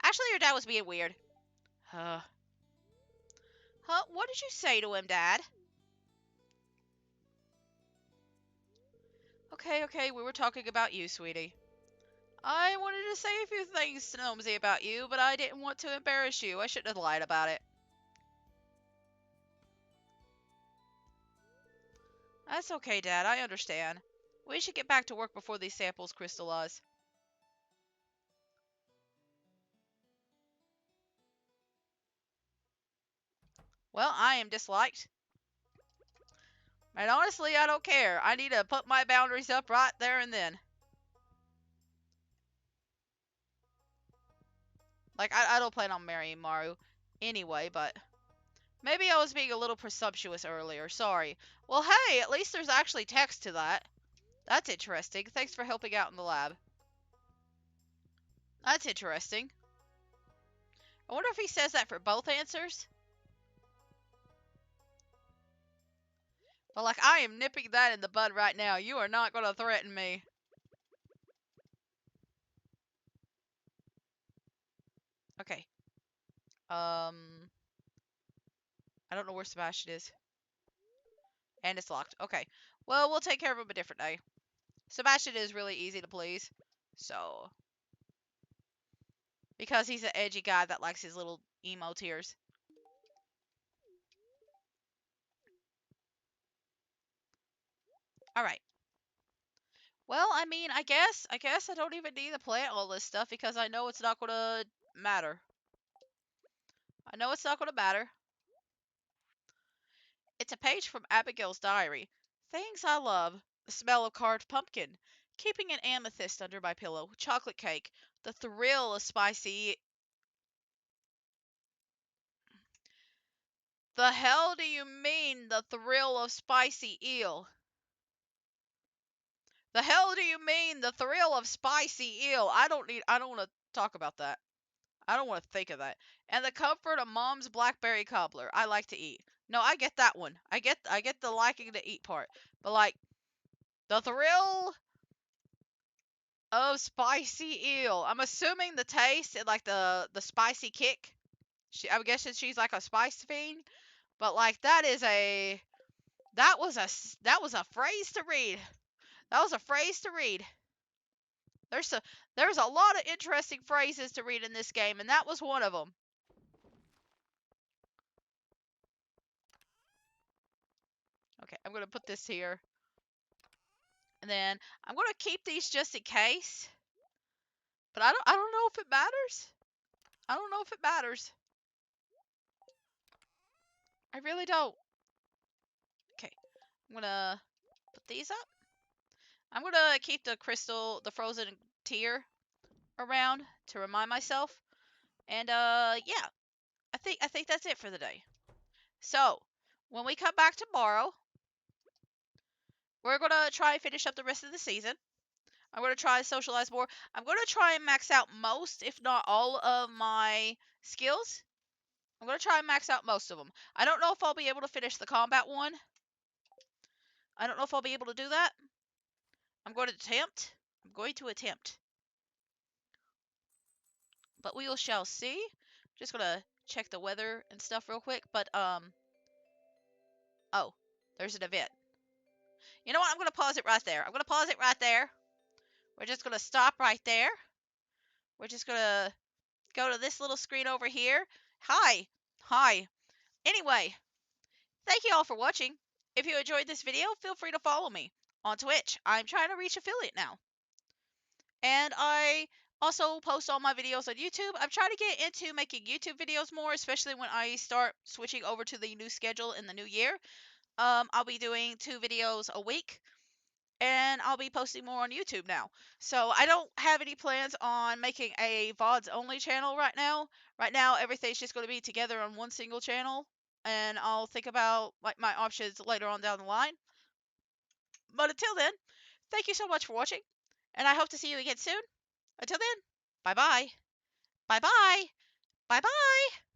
Actually, your dad was being weird. Huh. Huh? What did you say to him, Dad? Okay, we were talking about you, sweetie. I wanted to say a few things to Gnomesy about you, but I didn't want to embarrass you. I shouldn't have lied about it. That's okay, Dad. I understand. We should get back to work before these samples crystallize. Well, I am disliked. And honestly, I don't care. I need to put my boundaries up right there and then. Like, I don't plan on marrying Maru anyway, but maybe I was being a little presumptuous earlier. Sorry. Well, hey, at least there's actually text to that. That's interesting. Thanks for helping out in the lab. That's interesting. I wonder if he says that for both answers. But, like, I am nipping that in the bud right now. You are not going to threaten me. Okay. I don't know where Sebastian is. And it's locked. Okay. Well, we'll take care of him a different day. Sebastian is really easy to please. So, because he's an edgy guy that likes his little emo tears. Alright. Well, I mean, I guess I don't even need to plant all this stuff because I know it's not gonna matter. I know it's not gonna matter. It's a page from Abigail's diary. Things I love. The smell of carved pumpkin. Keeping an amethyst under my pillow. Chocolate cake. The thrill of spicy... The hell do you mean, the thrill of spicy eel? The hell do you mean, the thrill of spicy eel? I don't want to talk about that. I don't want to think of that. And the comfort of mom's blackberry cobbler. I like to eat. No, I get that one. I get the liking to eat part. But like the thrill of spicy eel. I'm assuming the taste and like the spicy kick. I'm guessing she's like a spice fiend. But like that was a phrase to read. That was a phrase to read. There's a there's a lot of interesting phrases to read in this game, and that was one of them. Okay, I'm gonna put this here, and then I'm gonna keep these just in case. But I don't know if it matters. I don't know if it matters. I really don't. Okay, I'm gonna put these up. I'm gonna keep the frozen tear around to remind myself. And yeah, I think that's it for the day. So when we come back tomorrow, we're gonna try and finish up the rest of the season. I'm gonna try to socialize more. I'm gonna try and max out most, if not all, of my skills. I'm gonna try and max out most of them. I don't know if I'll be able to finish the combat one. I don't know if I'll be able to do that. I'm going to attempt. I'm going to attempt. But we shall see. Just gonna check the weather and stuff real quick. But oh, there's an event. You know what? I'm gonna pause it right there. I'm gonna pause it right there. We're just gonna stop right there. We're just gonna go to this little screen over here. Hi. Hi. Anyway, thank you all for watching. If you enjoyed this video, feel free to follow me on Twitch. I'm trying to reach affiliate now. And I also post all my videos on YouTube. I'm trying to get into making YouTube videos more, especially when I start switching over to the new schedule in the new year. I'll be doing 2 videos a week. and I'll be posting more on YouTube now. So I don't have any plans on making a VODs only channel right now. Right now, everything's just going to be together on one single channel, and I'll think about like my options later on down the line. But until then, thank you so much for watching, and I hope to see you again soon. Until then, bye bye. Bye bye. Bye bye.